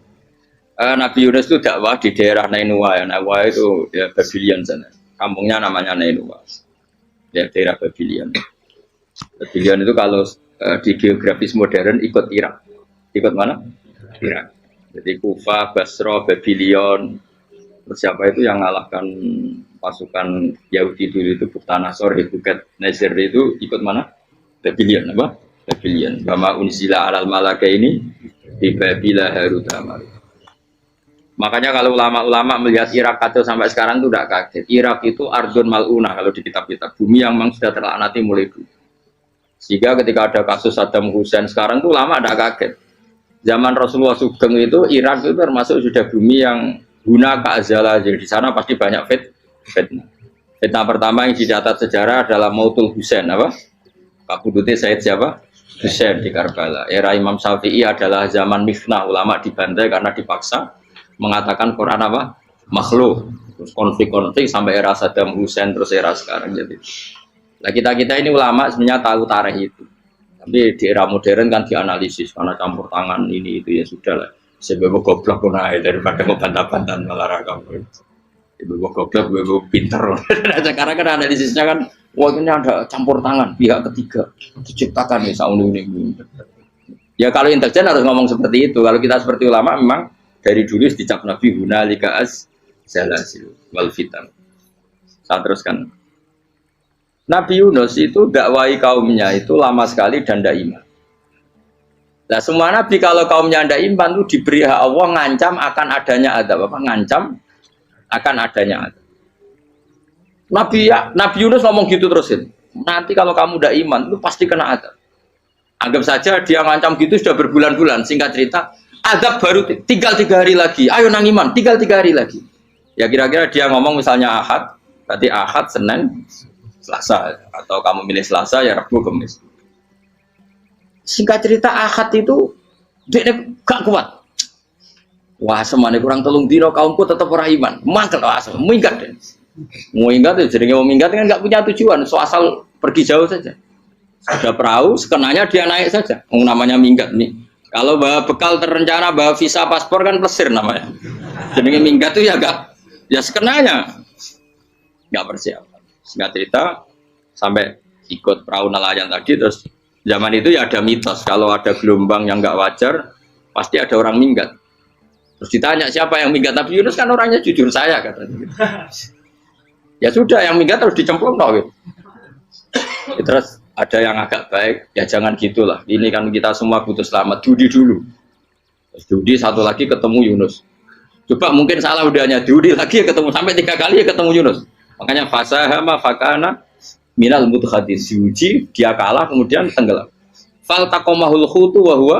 Nabi Yunus itu dakwah di daerah Nainua. Ya. Nainua itu ya Babilian sana. Kampungnya namanya Nainua. Ya, daerah Babilian. Babilian itu kalau di geografis modern ikut Irak. Ikut mana? Irak. Jadi Kufa, Basra, Babilion. Terus siapa itu yang mengalahkan pasukan Yahudi dulu itu Buktanasor, Hebuket, Nazir itu ikut mana? Babilion apa? Babilion. Bama unzila alal malaka ini di Babila Harut Amar. Makanya kalau ulama-ulama melihat Irak kacau sampai sekarang itu tidak kaget. Irak itu ardun mal'unah kalau di kitab-kitab. Bumi yang memang sudah terlaknati mulai dulu. Sehingga ketika ada kasus Saddam Hussein sekarang itu ulama tidak kaget. Zaman Rasulullah Sugeng itu Irak itu termasuk sudah bumi yang guna keazala. Jadi di sana pasti banyak fitnah. Fitnah pertama yang dicatat sejarah adalah Mautul Husain apa? Kabudutnya Said siapa? Husain di Karbala. Era Imam Syafi'i adalah zaman mifnah, ulama dibantai karena dipaksa mengatakan Quran apa? Makhluk. Terus konflik-konflik sampai era Saddam Hussein terus era sekarang jadi. Nah kita ini ulama sebenarnya tahu tarikh itu. Tapi di era modern kan dianalisis karena campur tangan ini itu ya sudah lah. Sebab goblok pun aja daripada ngebantah-bantahan olahraga. Ibu goblok, ibu pinter. Sekarang kan analisisnya kan, wah ini ada campur tangan pihak ketiga diciptakan nih sauni ini. Ya kalau intelijen harus ngomong seperti itu. Kalau kita seperti ulama memang dari dulu dicap Nabi hunalika az-zalasil wal fitan. Saya teruskan. Nabi Yunus itu dakwai kaumnya itu lama sekali dan tidak iman. Nah semua nabi kalau kaumnya tidak iman itu diberi hak Allah ngancam akan adanya azab apa? Ngancam akan adanya azab. Nabi Yunus ngomong gitu terusin. Nanti kalau kamu tidak iman itu pasti kena azab. Anggap saja dia ngancam gitu sudah berbulan-bulan. Singkat cerita, azab baru tinggal 3 hari lagi. Ayo nang iman, tinggal 3 hari lagi. Ya kira-kira dia ngomong misalnya Ahad, berarti Ahad, Senin, Selasa, atau kamu milih Selasa ya Rabu, Kamis. Singkat cerita Ahad itu dia gak kuat. Wah semuanya kurang telung dino kaumku tetap orang iman. Mangkel asal, minggat deh. Minggat itu jadinya minggat kan nggak punya tujuan, so asal pergi jauh saja. Ada perahu, sekenanya dia naik saja. Namanya minggat nih. Kalau bawa bekal terencana, bawa visa paspor kan plesir namanya. Jadinya minggat itu ya gak, ya sekenanya nggak persiapan. Singkat cerita sampai ikut perahu nelayan tadi terus zaman itu ya ada mitos kalau ada gelombang yang nggak wajar pasti ada orang minggat. Terus ditanya siapa yang minggat, Nabi Yunus kan orangnya jujur saya katanya. Ya sudah yang minggat harus dicemplung no. Ya, terus ada yang agak baik ya jangan gitulah. Ini kan kita semua butuh selamat. Dudi dulu. Terus Dudi satu lagi ketemu Yunus. Coba mungkin salah udahnya Dudi lagi ketemu sampai 3 kali ya ketemu Yunus. Makanya fasahama fakana minal mudhadis diuji dia kalah kemudian tenggelam. Fal taqamahul khutu wa huwa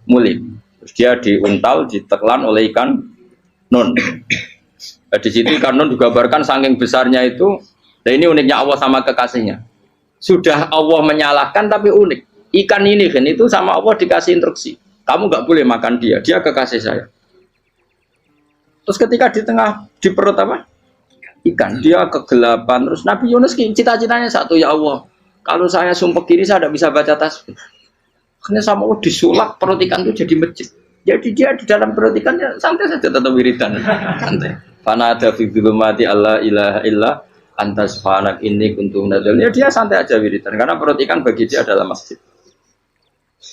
mulim. Terus dia diuntal ditelan oleh ikan nun. Nah, di situ ikan nun digambarkan saking besarnya itu. Dan ini uniknya Allah sama kekasihnya. Sudah Allah menyalahkan tapi unik. Ikan ini kan itu sama Allah dikasih instruksi. Kamu nggak boleh makan dia. Dia kekasih saya. Terus ketika di tengah di perut apa? Ikan dia kegelapan terus Nabi Yunus cita-citanya satu ya Allah kalau saya sumpah kiri saya tidak bisa baca tasbih karena sama Allah disulap perut ikan itu jadi masjid jadi dia di dalam perut ikannya santai saja tetap wiridan santai fana ada fi dzulumati alla ilaha illa anta subhanak inni kuntu minadz ya dia santai aja wiridan karena perut ikan bagi dia adalah masjid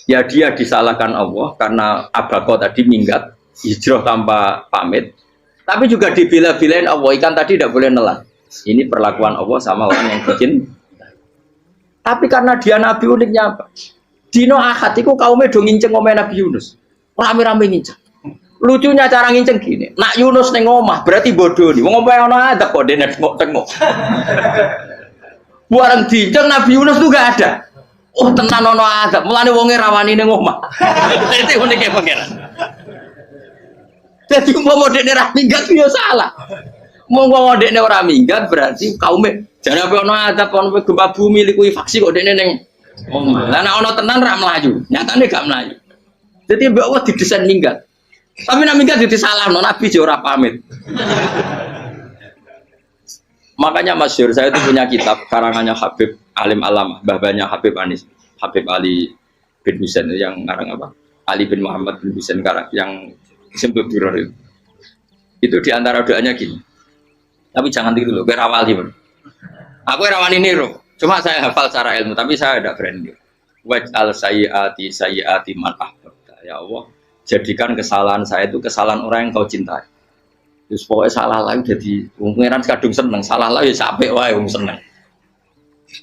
ya dia disalahkan Allah karena abako tadi minggat hijrah tanpa pamit. Tapi juga dibela-belain Allah, ikan tadi tidak boleh nelan. Ini perlakuan Allah sama orang yang bikin. Tapi karena dia Nabi uniknya apa? Dino Ahad itu kaumnya do nginceng ngomel Nabi Yunus. Rame-rame nginceng. Lucunya cara nginceng gini. Nak Yunus neng omah berarti bodoh nih. Ngomel ono ada kok dene tengok. Buarang dinceng Nabi Yunus tuh gak ada. Oh tenan ono ada. Mulane wonge rawani neng omah. Itu uniknya pangeran. Jadi umpama dekne ora minggat ya salah. Umpama dekne ora minggat berarti kaume jane apa ono adab ono gempa bumi liku faksi kok dekne ning omah. Lah nek ono tenan ra mlayu, nyatane gak mlayu. Jadi mbok Allah didesain minggat. Tapi nek minggat jadi salahno Nabi yo ora pamit. Makanya masyhur saya itu punya kitab karangannya Habib Alim Alam, mbah-mbahnya Habib Anis, Habib Ali bin Husain yang ngarang apa? Ali bin Muhammad bin Husain karang yang simpul duror itu diantara doanya gini tapi jangan tiru loh, biar awal gimana aku rawani niru, cuma saya hafal secara ilmu tapi saya tidak berani waj'al sayyiati man ahbabta ya Allah jadikan kesalahan saya itu kesalahan orang yang kau cintai terus pokoknya salah lagi jadi pengiran kadung seneng salah lagi sampai wae seneng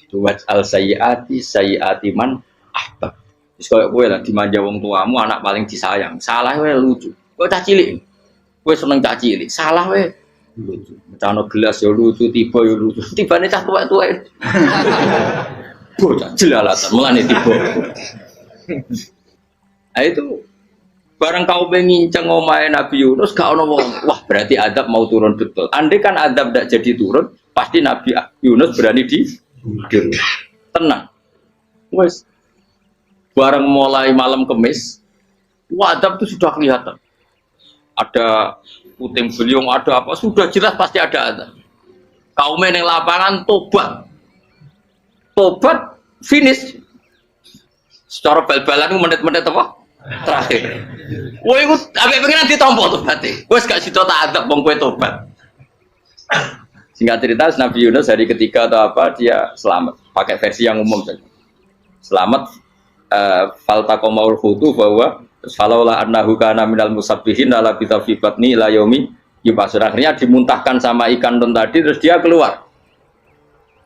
waj'al sayyiati man ahbab terus kalau gue lah dimanja wong tuamu anak paling disayang salah gue lucu kok cah cilik Kowe seneng caci cilik, salah we. Lucu. Cano gelas ya lucu, tiba ya lucu. Tibane cah tuwek-tuwek. Bocah jelalatan mulane tiba. Nah itu barang kau menginceng omahe Nabi Yunus gak ono wong. Wah, berarti adab mau turun betul. Andai kan adab tidak jadi turun, pasti Nabi Yunus berani di tenang. Wes. Barang mulai malam Kamis, adab itu sudah kelihatan. Ada puting beliung, ada apa, sudah jelas pasti ada adab. Kaum yang lapangan tobat. Tobat finish. Secara bal-balan menit-menit apa? Terakhir. Wah, itu agak pengen ditompo tobatnya. Wes gak sido tak adab bang kue tobat. Singkat cerita Nabi Yunus hari ketiga atau apa dia selamat. Pakai versi yang umum saja. Selamat. Faltaqamaul hutu bahwa falaulah annahu kana minal musabbihin la bi tafiqatni ila yaumi yub'atsun. Akhirnya dimuntahkan sama ikan ton tadi terus dia keluar.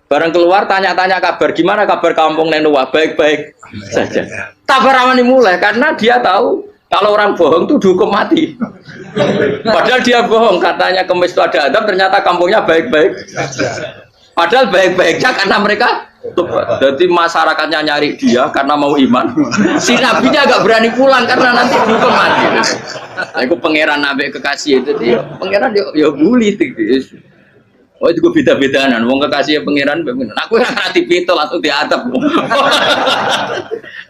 Bareng keluar tanya-tanya kabar gimana kabar kampung Nenua, baik-baik saja. Kabar awani mulai karena dia tahu kalau orang bohong itu dihukum mati. Padahal dia bohong katanya Kemis itu ada adab, ternyata kampungnya baik-baik. Padahal baik-baiknya karena mereka jadi masyarakatnya nyari dia karena mau iman. Si nabinya agak berani pulang karena nanti dihukum mati. Aku pangeran nabi kekasih itu dia. Pangeran ya bully itu. Oh itu beda-bedaan, wong kekasih pangeran, aku yang hati pintu langsung diatap.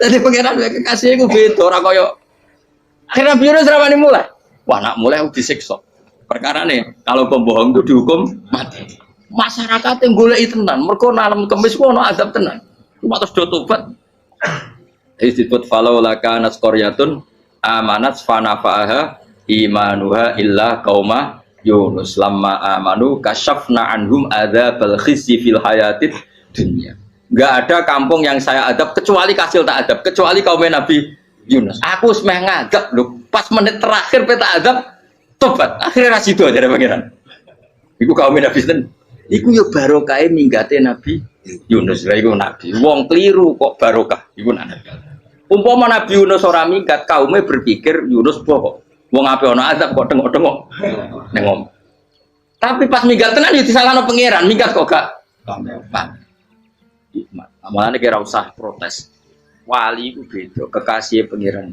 Jadi pangeran kekasih aku beda, orang koyo. Akhirnya biru seramani mulai. Wah nak mulai aku disiksa. Perkara nih, kalau pembohong itu dihukum mati. Masyarakat yang golek tenan, mergo malam Kamis ku ono azab tenan. Cuma terus do tobat. Disebut falau laka nasqaryatun amanat fanafa'aha imanuha illa qauma Yunus lamma amanu kasyafna anhum adzabal khizyi fil hayatid dunya. Enggak ada kampung yang saya adab kecuali kasil tak adab, kecuali kaum Nabi Yunus. Aku semeh ngadab lho, pas menit terakhir peta adab tobat. Akhirnya ra sido jare pangeran. Iku kaum Nabi sinten? Iku yo barokah minggate Nabi Yunus. Lah iku nabi. Wong kliru kok barokah. Iku nabi. Umpama Nabi Yunus ora minggat, kaume berpikir Yunus bohong. Wong ape ana azab kok tengok-tengok ning ngomong. Tapi pas minggat tenan yo disalahno pangeran, minggat kok gak paham. Hikmat. Amalane kira usah protes. Wali itu beda, kekasih pangeran.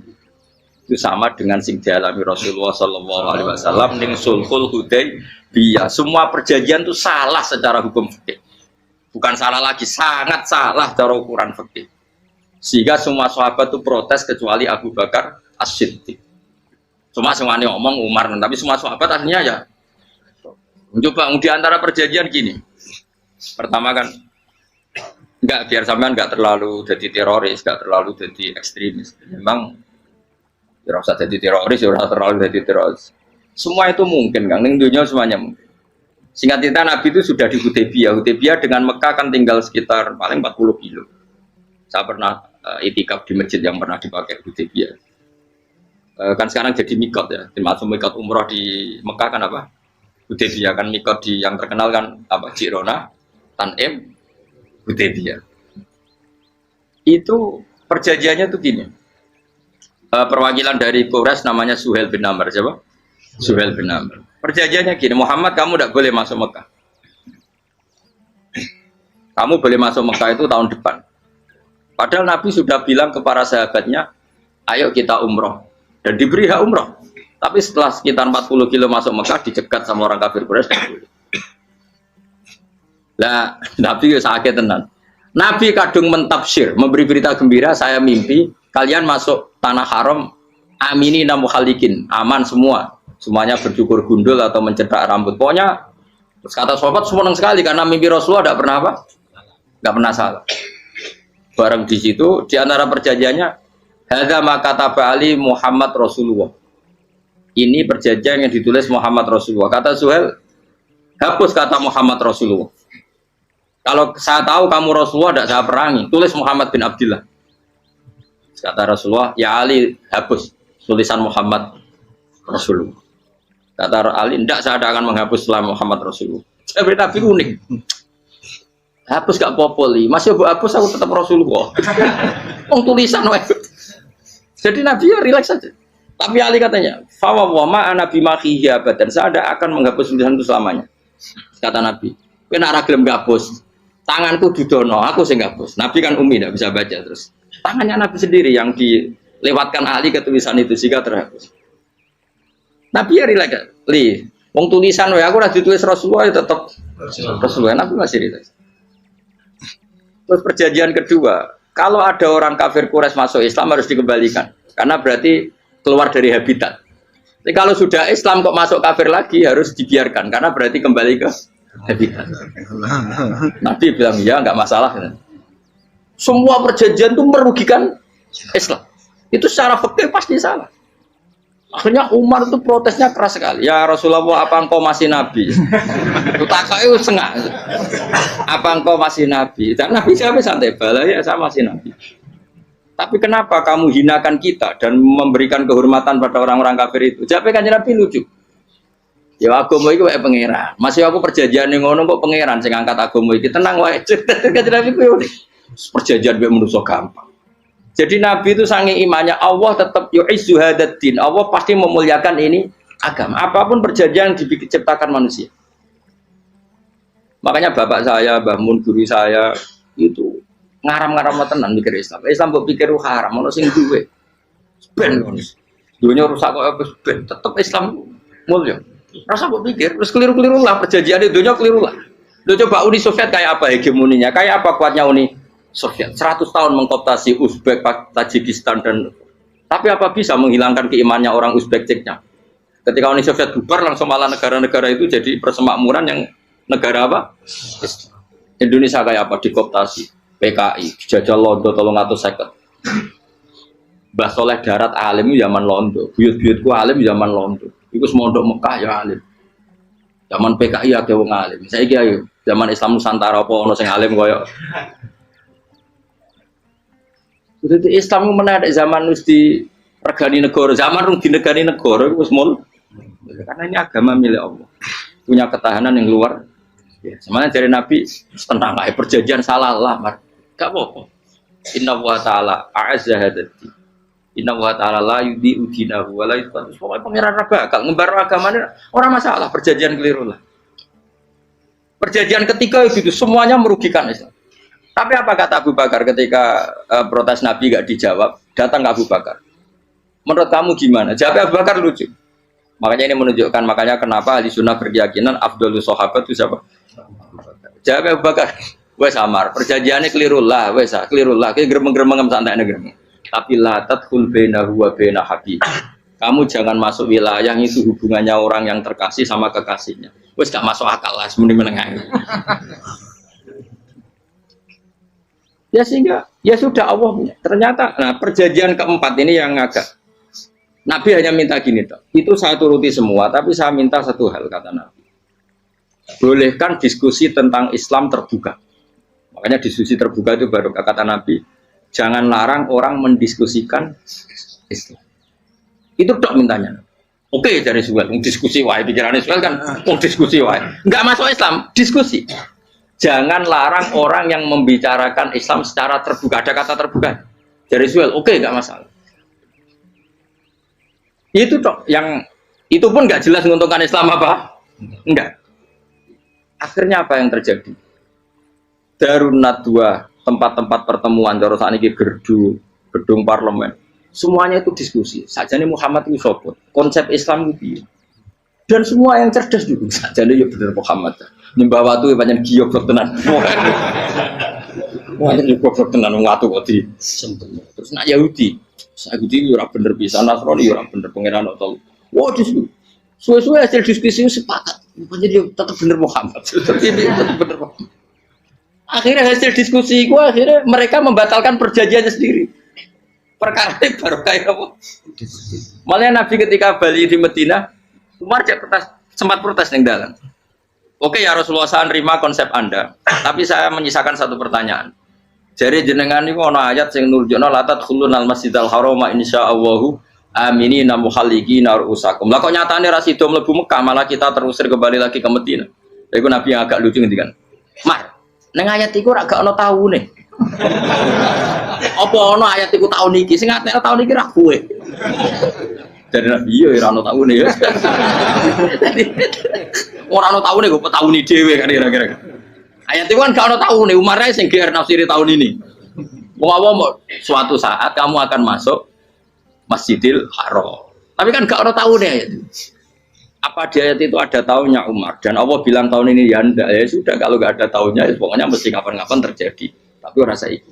Itu sama dengan sing dialami Rasulullah sallallahu alaihi wasallam ning Sulhul Hudaybiyah. Semua perjanjian itu salah secara hukum fikih. Bukan salah lagi, sangat salah cara ukuran fikih. Sehingga semua sahabat itu protes kecuali Abu Bakar As-Siddiq. Cuma semuanya ngomong Umar, tapi semua sahabat akhirnya ya coba di antara perjanjian gini. Pertama kan enggak biar sampean enggak terlalu jadi teroris, enggak terlalu jadi ekstremis. Memang ya usah jadi teroris, ya terlalu jadi teroris. Semua itu mungkin, Kang. Ning dunia semuanya mungkin. Singkat cerita Nabi itu sudah di Hudaybiyah. Hudaybiyah dengan Mekah kan tinggal sekitar paling 40 kilo. Saya pernah itikaf di masjid yang pernah dipakai Hudaybiyah. Kan sekarang jadi mikot ya, termasuk mikot umroh di Mekah kan apa? Hudaybiyah kan mikot di yang terkenal kan apa? Jirona, Tanim, Hudaybiyah. Itu perjanjiannya tuh gini. Perwakilan dari Quraisy namanya Suhail bin Amr, siapa? Suhail bin Amr. Perjanjiannya gini, Muhammad kamu tidak boleh masuk Mekah. Kamu boleh masuk Mekah itu tahun depan. Padahal Nabi sudah bilang ke para sahabatnya, ayo kita umroh. Dan diberi hak umroh. Tapi setelah sekitar 40 kilo masuk Mekah, dicegat sama orang kafir Quraisy. Nah, Nabi sakit tenan. Nabi kadung mentafsir, memberi berita gembira, saya mimpi, kalian masuk tanah haram, amini namu khalikin, aman semua. Semuanya bercukur gundul atau mencetak rambut. Pokoknya, terus kata sahabat senang sekali, karena mimpi Rasulullah tidak pernah apa? Tidak pernah salah. Bareng di situ, di antara perjanjiannya, hadza ma kataba ali Muhammad Rasulullah. Ini perjanjian yang ditulis Muhammad Rasulullah. Kata Suhail, hapus kata Muhammad Rasulullah. Kalau saya tahu kamu Rasulullah tidak saya perangi, tulis Muhammad bin Abdullah. Kata Rasulullah, ya Ali hapus tulisan Muhammad Rasulullah. Kata Ali, tidak saya akan menghapus setelah Muhammad Rasulullah. Saya beritahu unik. Hapus gak popoli, masih hapus aku tetap Rasulullah. Tulisan wae. Jadi Nabi ya relax saja. Tapi Ali katanya, "Fa wa ma ana bimakhihi abadan." Saya tidak akan menghapus tulisan itu selamanya. Kata Nabi, "Kowe nek ora gelem ngapus, tanganku didono, aku sing ngapus." Nabi kan umi tidak bisa baca terus. Tangannya Nabi sendiri yang dilewatkan Ali ke tulisan itu sehingga terhapus. Nabi ya rileks, li, wong tulisan wae aku ora ditulis Rasulullah ya tetep Rasulullah. Nabi masih rileks. Terus perjanjian kedua, kalau ada orang kafir Quraisy masuk Islam harus dikembalikan karena berarti keluar dari habitat. Jadi kalau sudah Islam kok masuk kafir lagi harus dibiarkan karena berarti kembali ke habitat. Nabi bilang ya nggak masalah. Semua perjanjian itu merugikan Islam. Itu secara fikih pasti salah. Akhirnya Umar itu protesnya keras sekali. Ya Rasulullah, apa engkau masih Nabi? Takutnya sengak. Apa engkau masih Nabi? Dan Nabi siapa santai bala ya saya masih Nabi. Tapi kenapa kamu hinakan kita dan memberikan kehormatan pada orang-orang kafir itu? Jawabnya kan Nabi lucu. Ya agama itu kayak pangeran. Masih aku perjanjian yang ngono kok pangeran sing angkat agama iki tenang wae. Kan Nabi kuwi perjanjian mek manusa gampang. Jadi Nabi itu saking imannya Allah tetap yu'izzu hadaddin. Allah pasti memuliakan ini agama. Apapun perjanjian yang diciptakan manusia. Makanya bapak saya, Mbah Mun guru saya itu ngaram-ngaram tenan mikir Islam. Islam mbok pikir haram, ono sing duwe. Ben dunya rusak kok ben tetep Islam mulya. Rasa mbok pikir terus keliru-keliru lah perjanjian dunya keliru lah. Lo coba Uni Soviet kayak apa hegemoninya? Kayak apa kuatnya Uni Soviet? 100 tahun mengkooptasi Uzbek, Tajikistan dan tapi apa bisa menghilangkan keimannya orang Uzbek Ceknya? Ketika Uni Soviet bubar langsung malah negara-negara itu jadi persemakmuran yang negara apa? Indonesia kayak apa dikooptasi? PKI, dijajah Londo tolong atau seket. Mbah Soleh Darat alim zaman Londo, buyut-buyutku alim zaman Londo. Iku semondok Mekah ya alim. Zaman PKI ya wong alim. Saiki ayo, zaman Islam Nusantara apa ono sing alim koyo. Jadi Islam menarik zaman wis di regani negara, zaman rung dinegani negara iku wis mul. Karena ini agama milik Allah. Punya ketahanan yang luar. Ya, semuanya dari Nabi tentang perjanjian salah lah, gak apa-apa. Inna wa ta'ala a'azza hadati. Inna wa ta'ala la yudhi'u dinahu wa la yudhi'u. Pokoknya pengiran bakal ngembar agamanya orang masalah, perjanjian keliru lah. Perjanjian ketiga itu semuanya merugikan Islam. Tapi apa kata Abu Bakar ketika protes Nabi gak dijawab, datang ke Abu Bakar. Menurut kamu gimana? Jawab Abu Bakar lucu. Makanya ini menunjukkan makanya kenapa ahli sunnah berkeyakinan Afdhalus Sahabat itu siapa? Jawab Abu Bakar. Wes samar, perjanjiannya keliru lah, wes keliru lah. Kita geremeng-geremeng santai geremeng. Tapi la tadkhul bainahu wa baina habib. Kamu jangan masuk wilayah itu hubungannya orang yang terkasih sama kekasihnya. Wes gak masuk akal lah, semuanya menengah. Ya sehingga ya sudah Allah punya. Ternyata nah perjanjian keempat ini yang agak Nabi hanya minta gini toh. Itu saya turuti semua, tapi saya minta satu hal kata Nabi. Bolehkan diskusi tentang Islam terbuka. Makanya diskusi terbuka itu baru kata Nabi. Jangan larang orang mendiskusikan Islam. Itu dok mintanya. Oke dari Suel, diskusi wae pikirannya Suel kan, diskusi wae. Enggak masuk Islam, diskusi. Jangan larang orang yang membicarakan Islam secara terbuka. Ada kata terbuka. Dari Suel, oke enggak masalah. Itu toh yang itu pun nggak jelas menguntungkan Islam apa? Enggak. Akhirnya apa yang terjadi? Darun Nadwa, tempat-tempat pertemuan, cara saat ini gerdu, gedung parlemen, semuanya itu diskusi. Sajane Muhammad itu sopot, konsep Islam itu. Dan semua yang cerdas juga. Sajane ya bener Muhammad. Nyembah watu banyak giok tenan. Wah ini goblok tenan watu kok di. Terus nak Yahudi. Yahudi ora bener bisa, Nasrani ora bener pangeran atau. Wah diskusi. Suwe-suwe hasil diskusi sepakat. Jadi tetap bener Muhammad. Tetap bener Muhammad. Akhirnya hasil diskusi itu akhirnya mereka membatalkan perjanjiannya sendiri. Perkara ini baru kayak apa? Malah Nabi ketika Bali di Medina, Umar sempat protes yang dalam. Oke ya Rasulullah, saya nerima konsep Anda, tapi saya menyisakan satu pertanyaan. Jadi jenengan ini ana ayat sing nurjana la tadkhulunal masjidal harama insyaallahu aminina muhalliqina ru'usakum. Lah kok nyatane ra sida mlebu Mekah, malah kita terusir kembali lagi ke Medina. Iku Nabi yang agak lucu ngendikan. Mar, neng ayat iku ora gak ana taune. Apa ana ayat iku taun iki? Sing ngatene taun iki ra kowe. Dari Nabi ya ora ono taune ya. Ora ono taune kok taune dhewe kan kira-kira. Ayat itu kan gak ono taune, Umar ae sing geer nafsiri tahun ini. Mau suatu saat kamu akan masuk Masjidil Haram. Tapi kan gak ono taune ayat itu. Apa di ayat itu ada tahunnya Umar dan Allah bilang tahun ini ya enggak ya sudah kalau gak ada tahunnya ya pokoknya mesti kapan-kapan terjadi. Tapi ora saiki.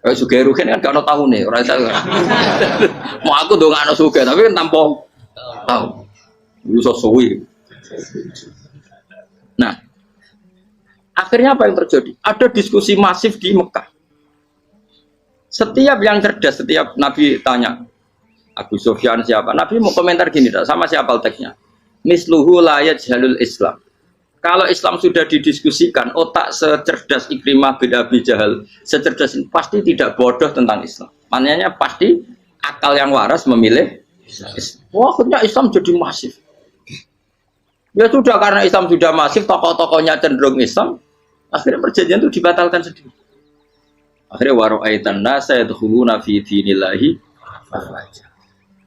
Kayak sugih rugen kan gak ono tahune, ora tahu. Mau aku ndongakno sugih tapi kan tanpa tahu. Lu suwi. Nah, akhirnya apa yang terjadi? Ada diskusi masif di Mekah. Setiap yang cerdas, setiap Nabi tanya, Abu Sufyan siapa? Nabi mau komentar gini, sama siapa teksnya? Misluhu la yajhalul Islam. Kalau Islam sudah didiskusikan, otak secerdas Ikrimah bin Abi Jahal, secerdas ini pasti tidak bodoh tentang Islam. Maknanya pasti akal yang waras memilih Islam. Wah, akhirnya Islam jadi masif. Ya sudah, karena Islam sudah masif, tokoh-tokohnya cenderung Islam, akhirnya perjanjian itu dibatalkan sendiri. Akhirnya waro'aitan nasa yadkhuluna fi dinillahi afwaja.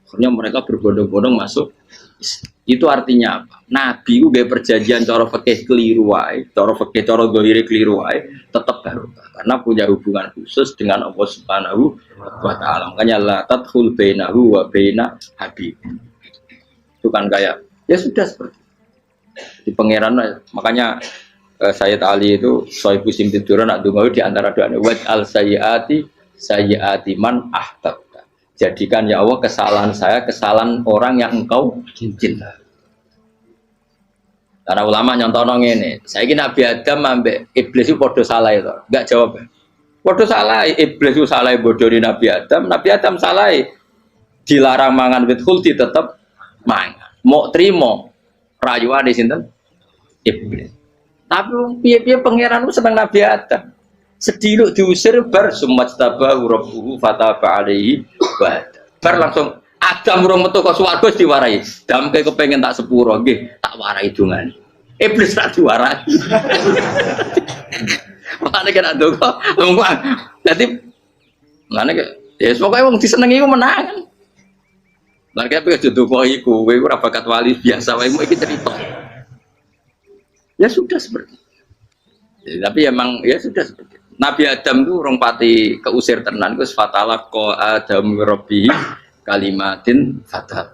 Akhirnya mereka berbondong-bondong masuk Islam. Itu artinya apa? Nabi itu gaya perjanjian cara fikih keliru wae, cara fikih cara zahire keliru wae, tetap barokah karena punya hubungan khusus dengan Allah Subhanahu wa taala. Makanya la tadkhul bainahu wa baina habib. Itu kan kayak ya sudah seperti di pangeran. Makanya Sayyid Ali itu sohibu sim tiduran nak donga di antara doanya waj al sayyiati man ahbab. Jadikan ya Allah kesalahan saya kesalahan orang yang engkau cinta. Karena ulama nyontono ngene, saiki Nabi Adam ambek iblis itu padha salah itu. Enggak jawab. Padha salah, iblis itu salah bodoni Nabi Adam salah dilarang mangan wit khuldi tetep mangan. Mau trimo rayuane sinten? Iblis. Tapi piye-piye pangeran itu seneng Nabi Adam. Sediluk diusir bar sumastabahu rabbuhu fataba alaihi bar langsung Adam urung metu kok swarga diwarai. Damke kepengin tak sepuro nggih, tak warai dongane. Iblis tak diwarai. Makane kena ndonga. Dadi ngene ya pokoke wong disenengi iku menang. Lah kaya pengen ndonga iku, kowe ora bakat wali biasa wae iki cerita. Ya sudah seperti. Ya, tapi emang ya sudah seperti. Nabi Adam itu orang pati keusir tenan itu fatala ko Adam Rabbi kalimatin fatah.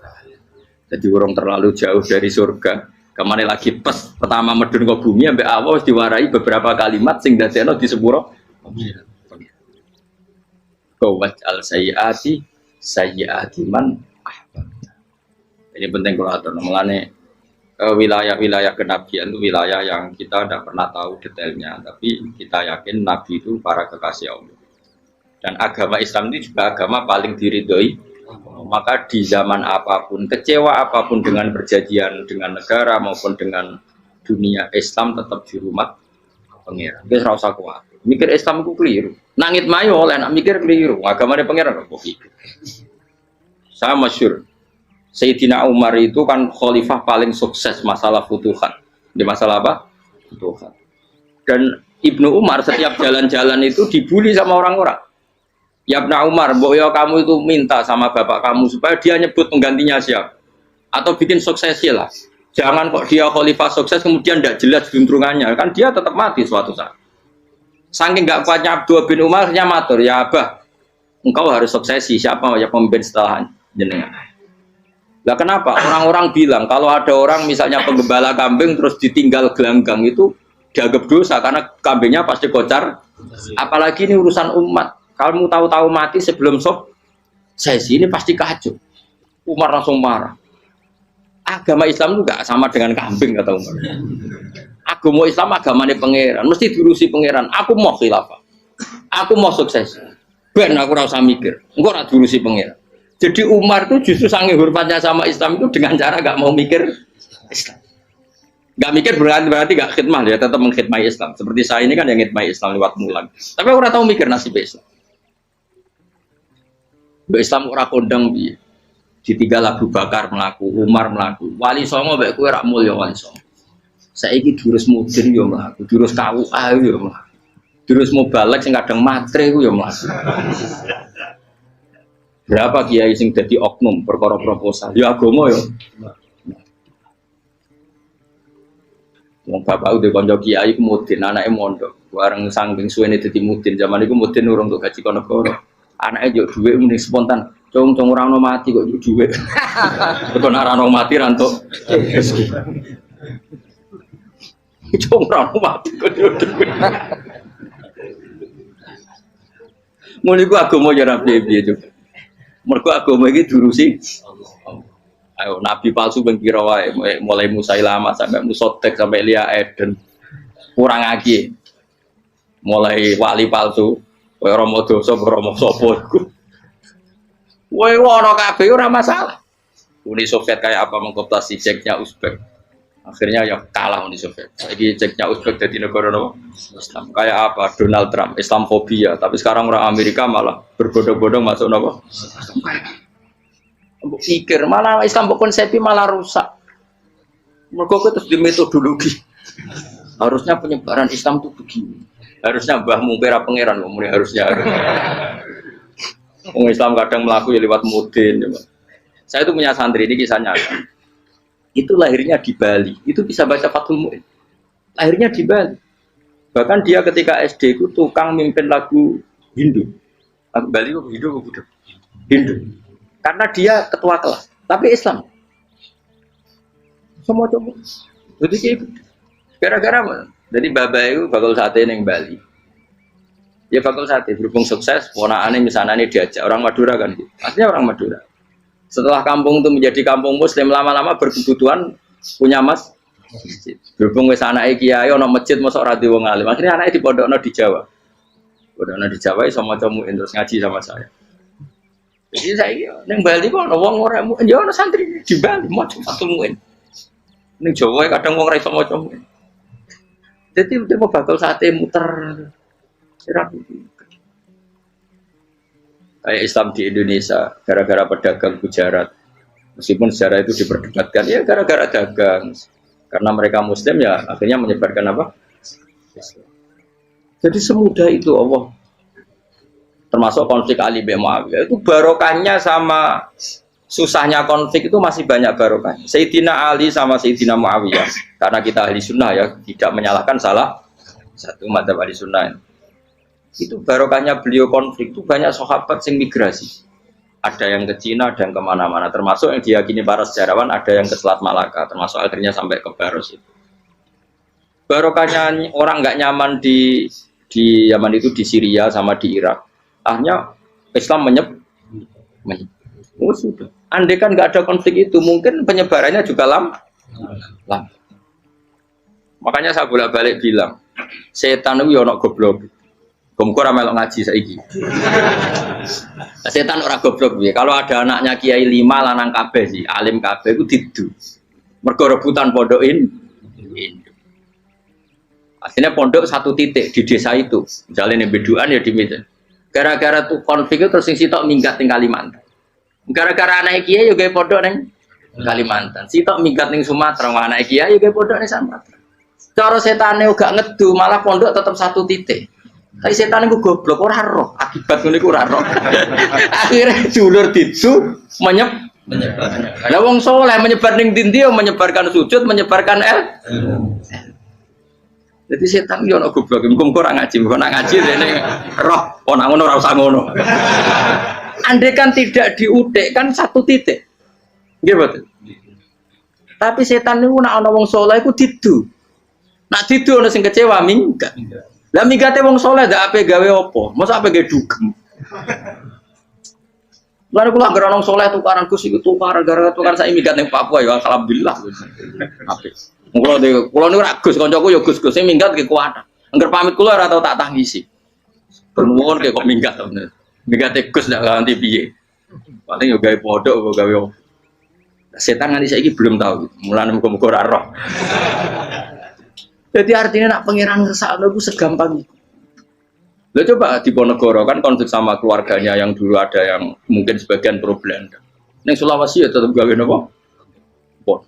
Jadi orang terlalu jauh dari surga. Kemana lagi pas pertama medun ke bumi sampai awal diwarai beberapa kalimat sing dadekno di sepuro. Kawat al sayyiati man ahbab. Ini penting kalau atur mengenai wilayah-wilayah kenabian itu wilayah yang kita tidak pernah tahu detailnya, tapi kita yakin Nabi itu para kekasih Allah. Dan agama Islam ini juga agama paling diridhoi. Maka di zaman apapun, kecewa apapun dengan perjanjian dengan negara maupun dengan dunia, Islam tetap di rumah pangeran. Wis ora usah kuwatir. Mikir Islam itu keliru. Nangit mayo oleh nak mikir keliru. Agamanya pangeran kok iki. Saya masyhur Sayyidina Umar itu kan khalifah paling sukses masalah futuhat. Di masalah apa? Futuhat. Dan Ibnu Umar setiap jalan-jalan itu dibully sama orang-orang. Ya Ibnu Umar, mbok yo kamu itu minta sama bapak kamu supaya dia nyebut penggantinya siapa. Atau bikin suksesi lah. Jangan kok dia khalifah sukses kemudian tidak jelas juntrungannya. Kan dia tetap mati suatu saat. Saking gak kuatnya Abdul bin Umar, matur, ya Abah, engkau harus suksesi. Siapa ya pemimpin setelah jenengan? Lah kenapa? Orang-orang bilang kalau ada orang misalnya penggembala kambing terus ditinggal gelanggang itu dianggap dosa karena kambingnya pasti kocar. Apalagi ini urusan umat. Kamu tahu-tahu mati sebelum sesi ini pasti kacau. Umar langsung marah. Agama Islam itu gak sama dengan kambing kata Umar. Agama Islam agamanya pangeran, mesti diurusi pangeran. Aku mau khilafah. Aku mau sukses. Ben aku ora usah mikir. Engko ora diurusi pangeran. Jadi Umar itu justru sangat hormatnya sama Islam itu dengan cara gak mau mikir Islam. Gak mikir berarti gak khidmah, dia tetap mengkhidmati Islam. Seperti saya ini kan yang khidmati Islam lewat mulan. Tapi aku ora tahu mikir nasib Islam. Islam ora kondang piye. Ditinggal Abu Bakar melaku, Umar melaku. Wali songo mek kowe rak mulya wali songo. Saiki durus mudin yo mlaku, durus KUA yo mlaku. Durus mau balik sing kadang matre ku yo mlaku. Berapa kiai sing dadi oknum perkara proposal? Ya agama ya. Wong bapak udah konco kiai ku mudin, anake mondok. Bareng saking suwene dadi mudin, zaman iku mudin urung untuk gaji negara. Anake yo dhuwit muni spontan. Cung ora ono mati kok dhuwit. Kok ora ono mati ra entuk rezeki. Cung ora ono mati kok dhuwit. Muni ku agama ya ra piye-piye juga. Mergo agama iki diurusi ayo nabi palsu ben kira wae mulai Musailama sampai Musotek sampai Lia Eden kurang lagi mulai wali palsu koyo Romo dosa Romo sapa iku wae ono kabeh ora masalah. Uni Soviet kayak apa mengkooptasi Ceknya Uzbek akhirnya ya kalah Uni Soviet. Saiki Ceknya Uzbek jadi negara Islam kayak apa Donald Trump Islamfobia tapi sekarang orang Amerika malah berbondong-bondong masuk nopo pikir malah Islam konsepi malah rusak. Mergo terus di metodologi. Harusnya penyebaran Islam itu begini. Harusnya Mbah Mumpera pangeran harusnya. Wong Islam kadang melaku ya lewat mudin. Saya itu punya santri ini kisahnya. Itu lahirnya di Bali. Itu bisa baca Fathul Mu'in. Lahirnya di Bali. Bahkan dia ketika SD itu tukang mimpin lagu Hindu. Lagu Bali itu Hindu apa Buddha? Hindu. Karena dia ketua kelas, tapi Islam. Semua coba. Jadi kayak gara-gara apa? Jadi bapak itu bakal sate neng Bali. Ya bakal sate berhubung sukses, ponakane misalnya diajak orang Madura kan, artinya orang Madura. Setelah kampung itu menjadi kampung Muslim lama-lama berkebutuhan punya masjid. Berhubung wis anake kiai ana masjid mosok ora wong alim. Akhirnya anake dipondokno di Jawa. Pondokno di Jawa iso maca muin terus ngaji sama saya. Jadi saya neng Bali kok ana wong ora muin, ya ana santri di Bali maca satu muin. Neng Jawa kadang wong ora iso maca muin. Jadi dia mau bakal sate muter. Kayak Islam di Indonesia gara-gara pedagang Gujarat. Meskipun sejarah itu diperdebatkan ya gara-gara dagang. Karena mereka Muslim ya akhirnya menyebarkan apa? Islam. Jadi semudah itu Allah. Termasuk konflik Ali bin Muawiyah itu barokahnya sama susahnya konflik itu masih banyak barokahnya. Sayyidina Ali sama Sayyidina Muawiyah karena kita ahli sunnah ya tidak menyalahkan salah satu madzhab ahli sunnah. Itu barokahnya beliau konflik itu banyak sahabat yang migrasi. Ada yang ke Cina, ada yang kemana-mana. Termasuk yang diyakini para sejarawan ada yang ke Selat Malaka. Termasuk akhirnya sampai ke Baros itu. Barokahnya orang nggak nyaman di Yaman itu di Syria sama di Irak. Akhirnya Islam oh sudah. Andai kan nggak ada konflik itu, mungkin penyebarannya juga lama. Makanya saya bolak-balik bilang, setan itu ono goblok. Gomkor melok ngaji saiki. Setan ora goblok piye. Kalau ada anaknya kiai 5 lanang kabeh sih, alim kabeh iku didu. Mergo rebutan pondokin. Akhirnya pondok satu titik di desa itu. Misalnya ning Beduan ya di Medan. Gara-gara tuh konflik itu terus sing sitok minggat ning Kalimantan. Gara-gara anak kiai yo gawe pondok ning Kalimantan. Sitok minggat ning Sumatera, anak kiai yo gawe pondok ning Sumatera. Cara setane gak ngedu, malah pondok tetap satu titik. Tapi setan itu goblok ora roh, akibat ngene iku ora roh. Akhirnya dulur didu menyebar. Lah wong saleh menyebar ning ndi menyebarkan sujud, menyebarkan Jadi setan yo ono goblok, muga ora ngaji, muga nak ngaji rene roh, ana ngono ora usah ngono. Andai kan tidak diudik kan satu titik. Nggih betul. Tapi setan niku nek ana wong saleh iku didu. Nak didu ana sing kecewa minggat. Lah mingate wong saleh ndak ape gawe apa? Mosok ape gawe dugem. Lalu kula anggere wong saleh tukaran Gus iku tukaran gara-gara tukar sak minggat ning Papua ya alhamdulillah. Apik. Kula niku ora Gus, kancaku ya Gus-gus sing minggat ki kuat. Angger pamit kula ora tau tak tangisi. Bernuwun kok minggat to. Mingate Gus ndak ganti piye. Paling yo gawe podok kok gawe opo. Setan nganti saiki belum tahu. Mulane muga-muga ora roh. Jadi artinya nak pangeran ngersakno iku segampang itu. Lah coba di Ponegoro kan konflik sama keluarganya yang dulu ada yang mungkin sebagian problem. Ning Sulawesi ya tetep gawe napa? Pon.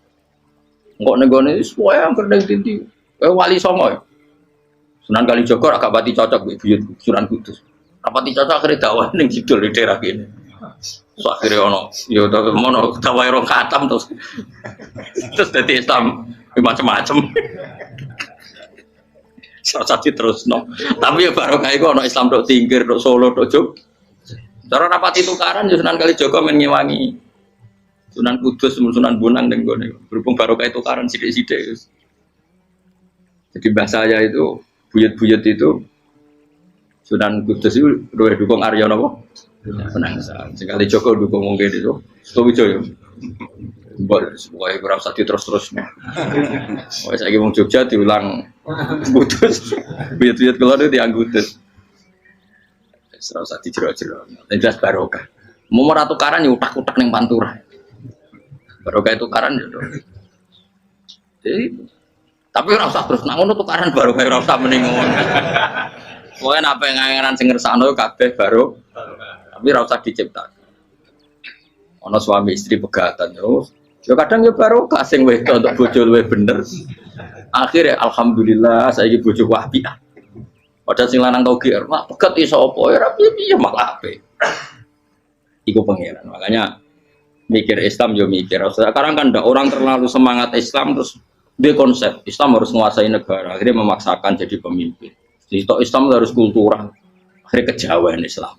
Engko ning gone wis wae angker ning tinti. Wali Songo ya. Sunan Kalijaga agak pati cocok mbek buyut Sunan Kudus. Rapati cocok akhire dakwah ning Kidul di daerah kene. So akhirnya ono, yo mono tawai rong khatam terus jadi Islam macam-macam. Saat terus no. Tapi ya barokah iku ono Islam tok Tingkir, tok Solo, tok Jog. Cara rapati tukaran yo Sunan Kalijaga men ngewangi. Sunan Kudus, Sunan Bonang dan gone. Berhubung barokah tukaran sithik-sithik. Jadi bahasa saya itu buyut-buyut itu Sunan Kudus itu luwih dukung Arya napa? Penangsa. Sing Kalijaga dukung mungkin itu. Sutowijoyo. Pokoknya kurang usah terus-terusnya. Pokoknya saya ngomong Jogja diulang Kudus. Buyut-buyut keluar itu yang Kudus. Serau usah dijero-jero. Yang jelas barokah. Mau meratukaran ya utak-utak yang Pantura. Barokah tukaran ya. Jadi, tapi ora usah terus nang ngono tukaran barokah ora usah mending ngono. Pokoknya apa yang ngangeran sing ngersakno kabeh baru. Tapi ora usah diciptakan. Ono suami istri pegatan terus. Ya kadang ya barokah sing wedok untuk bojo luwih bener. Akhirnya alhamdulillah saiki bojo wapiah. Padahal sing lanang tau GR, mak pegat iso apa ya piye malah apik. Iku pangeran. Makanya mikir Islam yo mikir. Sekarang kan ndak orang terlalu semangat Islam terus dia konsep Islam harus menguasai negara, akhirnya memaksakan jadi pemimpin. Jadi Islam harus kultural, akhirnya kejauhan Islam.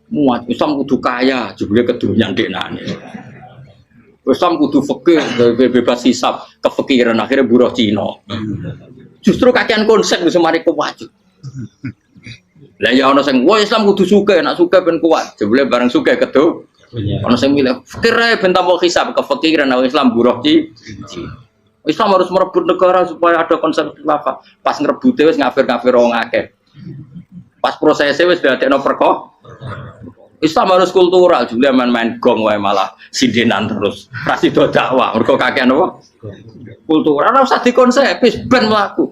Muat Islam kudu kaya, jebule kedunyan deknane. Islam kudu fikih, bebas hisab, kefikiran akhirnya buruh Cina. Justru kakean konsep wis mari kuwajib. Lah ya ana sing wah Islam kudu sugih, nek sugih ben kuat. Jebule bareng sugih kedu. Ana sing milih fikir ae ben tambah hisab, kefikiran Islam buruh Cina. Islam harus merebut negara supaya ada konsep khilafah. Pas ngerebute wis ngafir-ngafir wong akeh. Pas prosesnya wis dadekno perkara. Islam harus kultural, juga main-main gong wae malah sindinan terus. Rasido dakwah, mergo kakean apa? Kultural ora usah dikonsepis ben mlaku.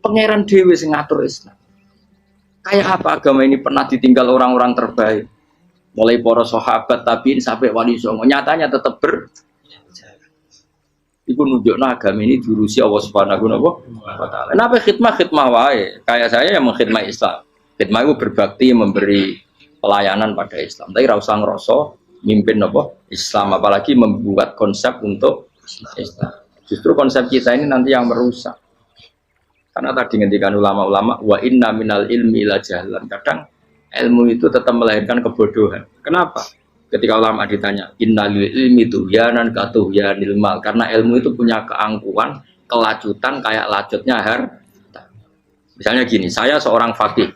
Pangeran dhewe sing ngatur Islam. Kayak apa agama ini pernah ditinggal orang-orang terbaik? Mulai para sahabat tabiin sampai wali songo, nyatanya tetap iku nunjukno agama ini diurusi Allah Subhanahu wa taala. Kenapa khidmah wae? Kayak saya yang mengkhidmati Islam. Khidmah itu berbakti memberi pelayanan pada Islam. Tapi ra usah ngrasa mimpin apa? Islam, apalagi membuat konsep untuk Islam. Justru konsep kita ini nanti yang merusak. Karena tadi ngendikan ulama-ulama wa inna minal ilmi la jahlan. Kadang ilmu itu tetap melahirkan kebodohan. Kenapa? Ketika ulama ditanya, innalil ilmi tuhyanan katuhyanil mal, karena ilmu itu punya keangkuhan, kelajutan kayak lacutnya harta. Misalnya gini, saya seorang faqih.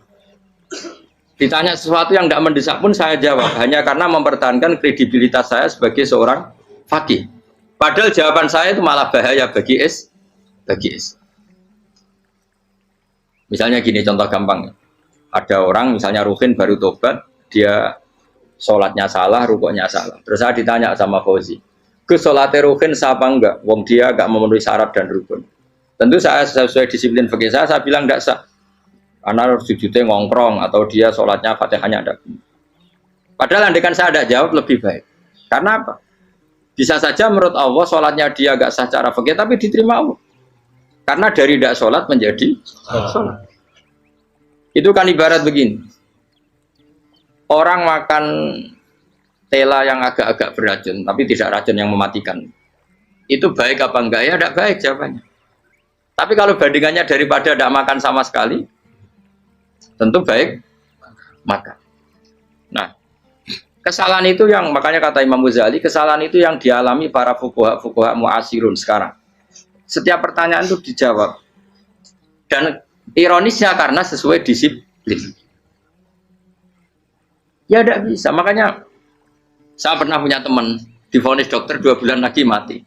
Ditanya sesuatu yang tidak mendesak pun saya jawab, hanya karena mempertahankan kredibilitas saya sebagai seorang faqih. Padahal jawaban saya itu malah bahaya bagi Misalnya gini, contoh gampang. Ada orang misalnya Ruhin baru tobat, dia sholatnya salah, rukuknya salah. Terus saya ditanya sama Fauzi, ke sholatnya Ruhin sah apa enggak? Wong dia enggak memenuhi syarat dan rukun. Tentu saya sesuai disiplin fikih saya bilang enggak sah. Karena sujudnya ngongkrong atau dia sholatnya fatihahnya ada. Padahal andaikan saya ada jawab lebih baik. Karena apa? Bisa saja menurut Allah sholatnya dia enggak sah secara fikih tapi diterima Allah. Karena dari tidak sholat menjadi sholat. Itu kan ibarat begini. Orang makan tela yang agak-agak beracun, tapi tidak racun yang mematikan. Itu baik apa enggak? Ya tidak baik jawabannya. Tapi kalau bandingannya daripada tidak makan sama sekali, tentu baik makan. Nah, kesalahan itu yang, makanya kata Imam Ghazali, kesalahan itu yang dialami para fuqaha mu'asirun sekarang. Setiap pertanyaan itu dijawab. Dan ironisnya karena sesuai disiplin. Ya tidak bisa, makanya saya pernah punya teman divonis dokter 2 bulan lagi mati.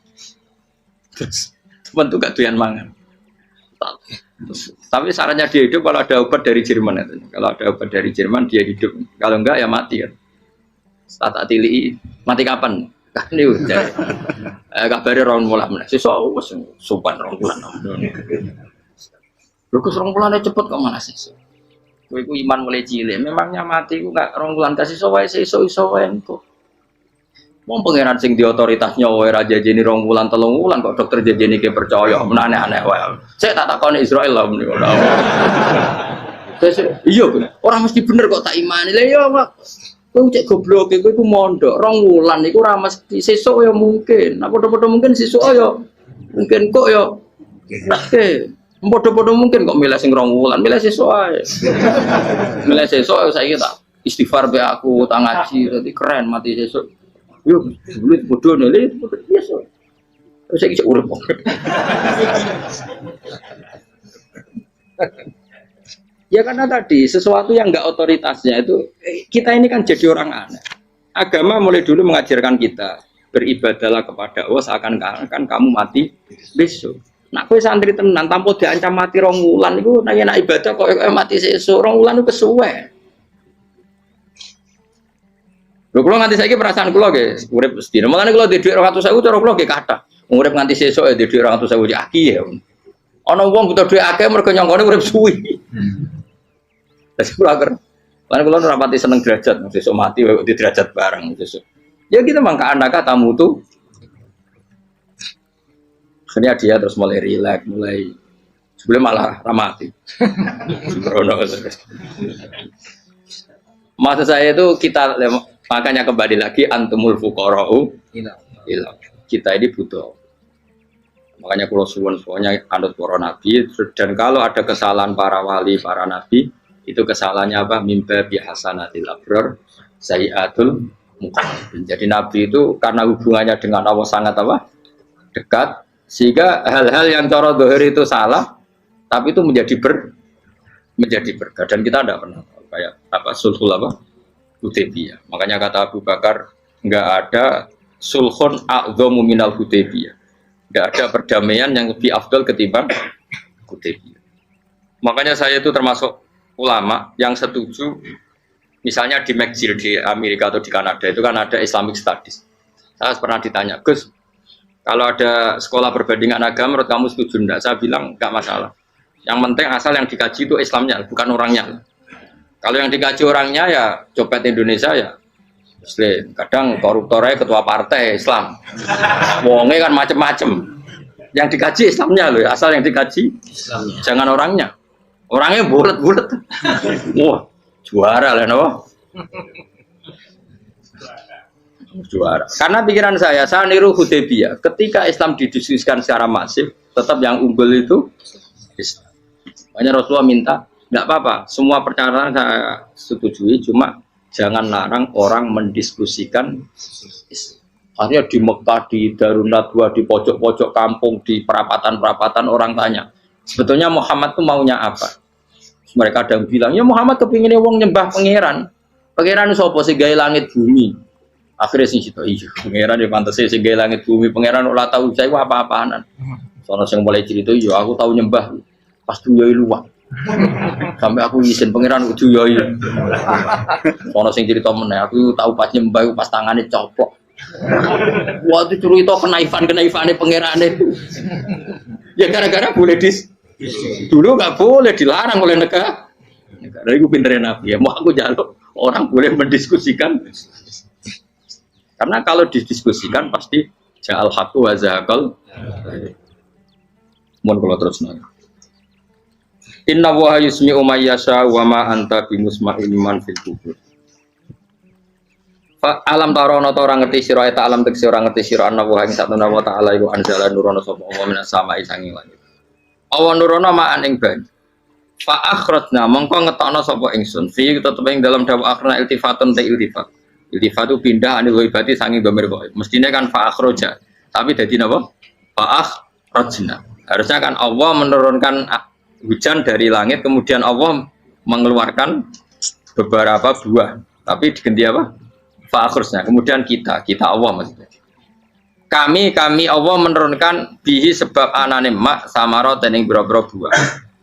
Terus teman itu gak doyan mangan. Tapi sarannya dia hidup kalau ada obat dari Jerman itu. Kalau ada obat dari Jerman dia hidup. Kalau enggak ya mati kan. Tak tili mati kapan? Kan niku jare. Kabare rong mulah meneh. Sesuk wis sopan rong bulan. Lho kok rong bulane cepet kok malah sesuk. Kowe iku iman mulai cilik, memangnya mati ku gak rong bulan kasih wae iso wae engko. Wong pangeran sing di otoritasnya wae ra jajeni rong bulan 3 bulan kok dokter jajeni ke percaya aneh-aneh wae. Saya tak takoni Israel lah menika. Iya, orang mesti bener kok tak imani. Lah iya, Pak. Kowe cek goblok kowe iku mondok 2 wulan iku ora mesti sesuk ya mungkin. Nah padha-padha mungkin sesuk ya mungkin kok ya oke. Padha-padha mungkin kok milih sing 2 wulan, milih sesuk ae. Milih sesuk saiki tak istighfar be aku, tak ngaji dadi keren mati sesuk. Yo dulu bodoh nele biasa. Terus saiki urip kok. Ya karena tadi sesuatu yang enggak otoritasnya itu kita ini kan jadi orang aneh. Agama mulai dulu mengajarkan kita beribadahlah kepada Allah seakan-akan kamu mati besok. Nak kowe santri tenan tanpa diancam mati 2 wulan iku nek ibadah kok mati sesuk 2 wulan itu kesuwe. Lho kula nganti saiki perasaan kula nggih urip sedina. Mulane kula di dhuwit 200.000 cara kula nggih kathah. Urip nganti sesuk di dhuwit 200.000 aki ya. Ana wong butuh dhuwit akeh mergo nyongkone urip suwi. Terus kula agar, karena kula ora pati seneng derajat, sesuk mati kok di derajat bareng sesuk. Ya kita mangka anak tamu tuh. Akhirnya dia terus mulai rileks, mulai sebelum malah ramati. Sembrono. Maksud saya itu kita makanya kembali lagi antumul fuqara'u ila. Kita ini butuh. Makanya kalau suwun semuanya anut para nabi dan kalau ada kesalahan para wali, para nabi itu kesalahannya apa? Mimba bihasanatil abrar sayyiatul muqarrabin. Jadi nabi itu karena hubungannya dengan Allah sangat apa? Dekat sehingga hal-hal yang cara zahir itu salah tapi itu menjadi berkah dan kita tidak pernah kayak apa sulhul apa? Hudaybiyah. Makanya kata Abu Bakar enggak ada sulhun a'dhamu minal Hudaybiyah. Enggak ada perdamaian yang lebih afdal ketimbang Hudaybiyah. Makanya saya itu termasuk ulama yang setuju misalnya di McGill di Amerika atau di Kanada itu kan ada Islamic Studies. Saya pernah ditanya, Gus, kalau ada sekolah perbandingan agama menurut kamu setuju enggak? Saya bilang enggak masalah. Yang penting asal yang dikaji itu Islamnya, bukan orangnya. Kalau yang dikaji orangnya ya copet Indonesia ya Muslim. Kadang koruptornya ketua partai Islam. Wonge kan macem-macem. Yang dikaji Islamnya loh, asal yang dikaji Islamnya. Jangan orangnya. Orangnya bulet-bulet. Wah, juara lah no. Juara. Karena pikiran saya niru Hudaybiyah. Ketika Islam didiskusikan secara masif, tetap yang unggul itu Islam. Makanya Rasulullah minta, enggak apa-apa, semua perkara saya setujui, cuma jangan larang orang mendiskusikan Islam. Akhirnya di Mekah, di Darun Nadwa, di pojok-pojok kampung, di perapatan-perapatan orang tanya, sebetulnya Muhammad itu maunya apa? Mereka ada yang bilang, ya Muhammad kepinginnya wong nyembah pangeran. Pangeran sapa sing gawe langit bumi. Akhirnya sing cita, iya, pangeran ya pantes sing gawe langit bumi. Pangeran ora tahu saya apa-apaanan. Sono sing mulai cerita, iya aku tahu nyembah. Pas duyoi luwak. Sampai aku izin pangeran kudu yoi. Sono sing cerita meneh, aku tahu pas nyembah pas tangane coplok. Waktu cerita kenaifan-kenaifane pangeran itu. Ya gara-gara boleh dulu nggak boleh dilarang oleh negara. Dari gue pinterin Nabi ya, mau aku jaluk orang boleh mendiskusikan. Karena kalau didiskusikan pasti ja'al haqqu wa zahaqal. Mohon kalau terus nanya. Inna wa yusmi'u may yasha wa ma anta bimusma'in man fil qubur. Fa alam tarono ta ora ngerti sira ta alam tekse ora ngerti sira ana wa ing satuna wa ta'ala iku anzala nurono sapa Allah minas sama'i sanging langit. Awan nurono ma'an ing banyu. Fa akhrajna mongko ngetokno sapa ingsun. Fi tetep ing dalam dawa akhirna iltifatun ta iltifat. Iltifat itu pindah anil ghaibati sanging dhamir ghaib. Mestine kan fa akhraja. Tapi dadi napa? Fa akhrajna. Harusnya kan Allah menurunkan hujan dari langit kemudian Allah mengeluarkan beberapa buah. Tapi diganti apa? Fa akhrajna. Kemudian kita Allah maksudnya. Kami Allah menurunkan bihi sebab anane mak samarot dan ing biro-biro buah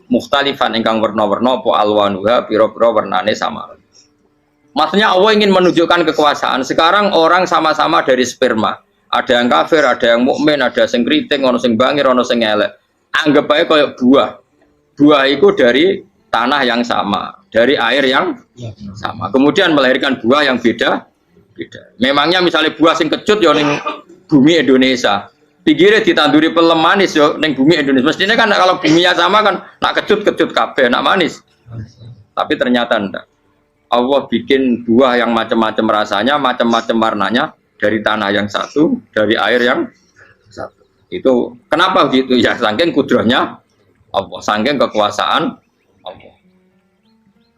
mukhtalifan ingkang warna-warna apa alwanuha biro-biro warnane samarot. Maksudnya Allah ingin menunjukkan kekuasaan. Sekarang orang sama-sama dari sperma. Ada yang kafir, ada yang mukmin, ada sing kriting, ono sing bangir, ono sing elek. Anggap aja kayak buah. Buah itu dari tanah yang sama, dari air yang sama. Kemudian melahirkan buah yang beda. Memangnya misalnya buah sing kecut ya ning bumi Indonesia, pinggirnya ditanduri pelem manis yo neng bumi Indonesia. Mestinya kan kalau buminya sama kan nak kecut kabeh, nak manis. Tapi ternyata enggak. Allah bikin buah yang macam-macam rasanya, macam-macam warnanya dari tanah yang satu, dari air yang satu. Itu kenapa gitu? Ya saking kudrahnya Allah, saking kekuasaan Allah.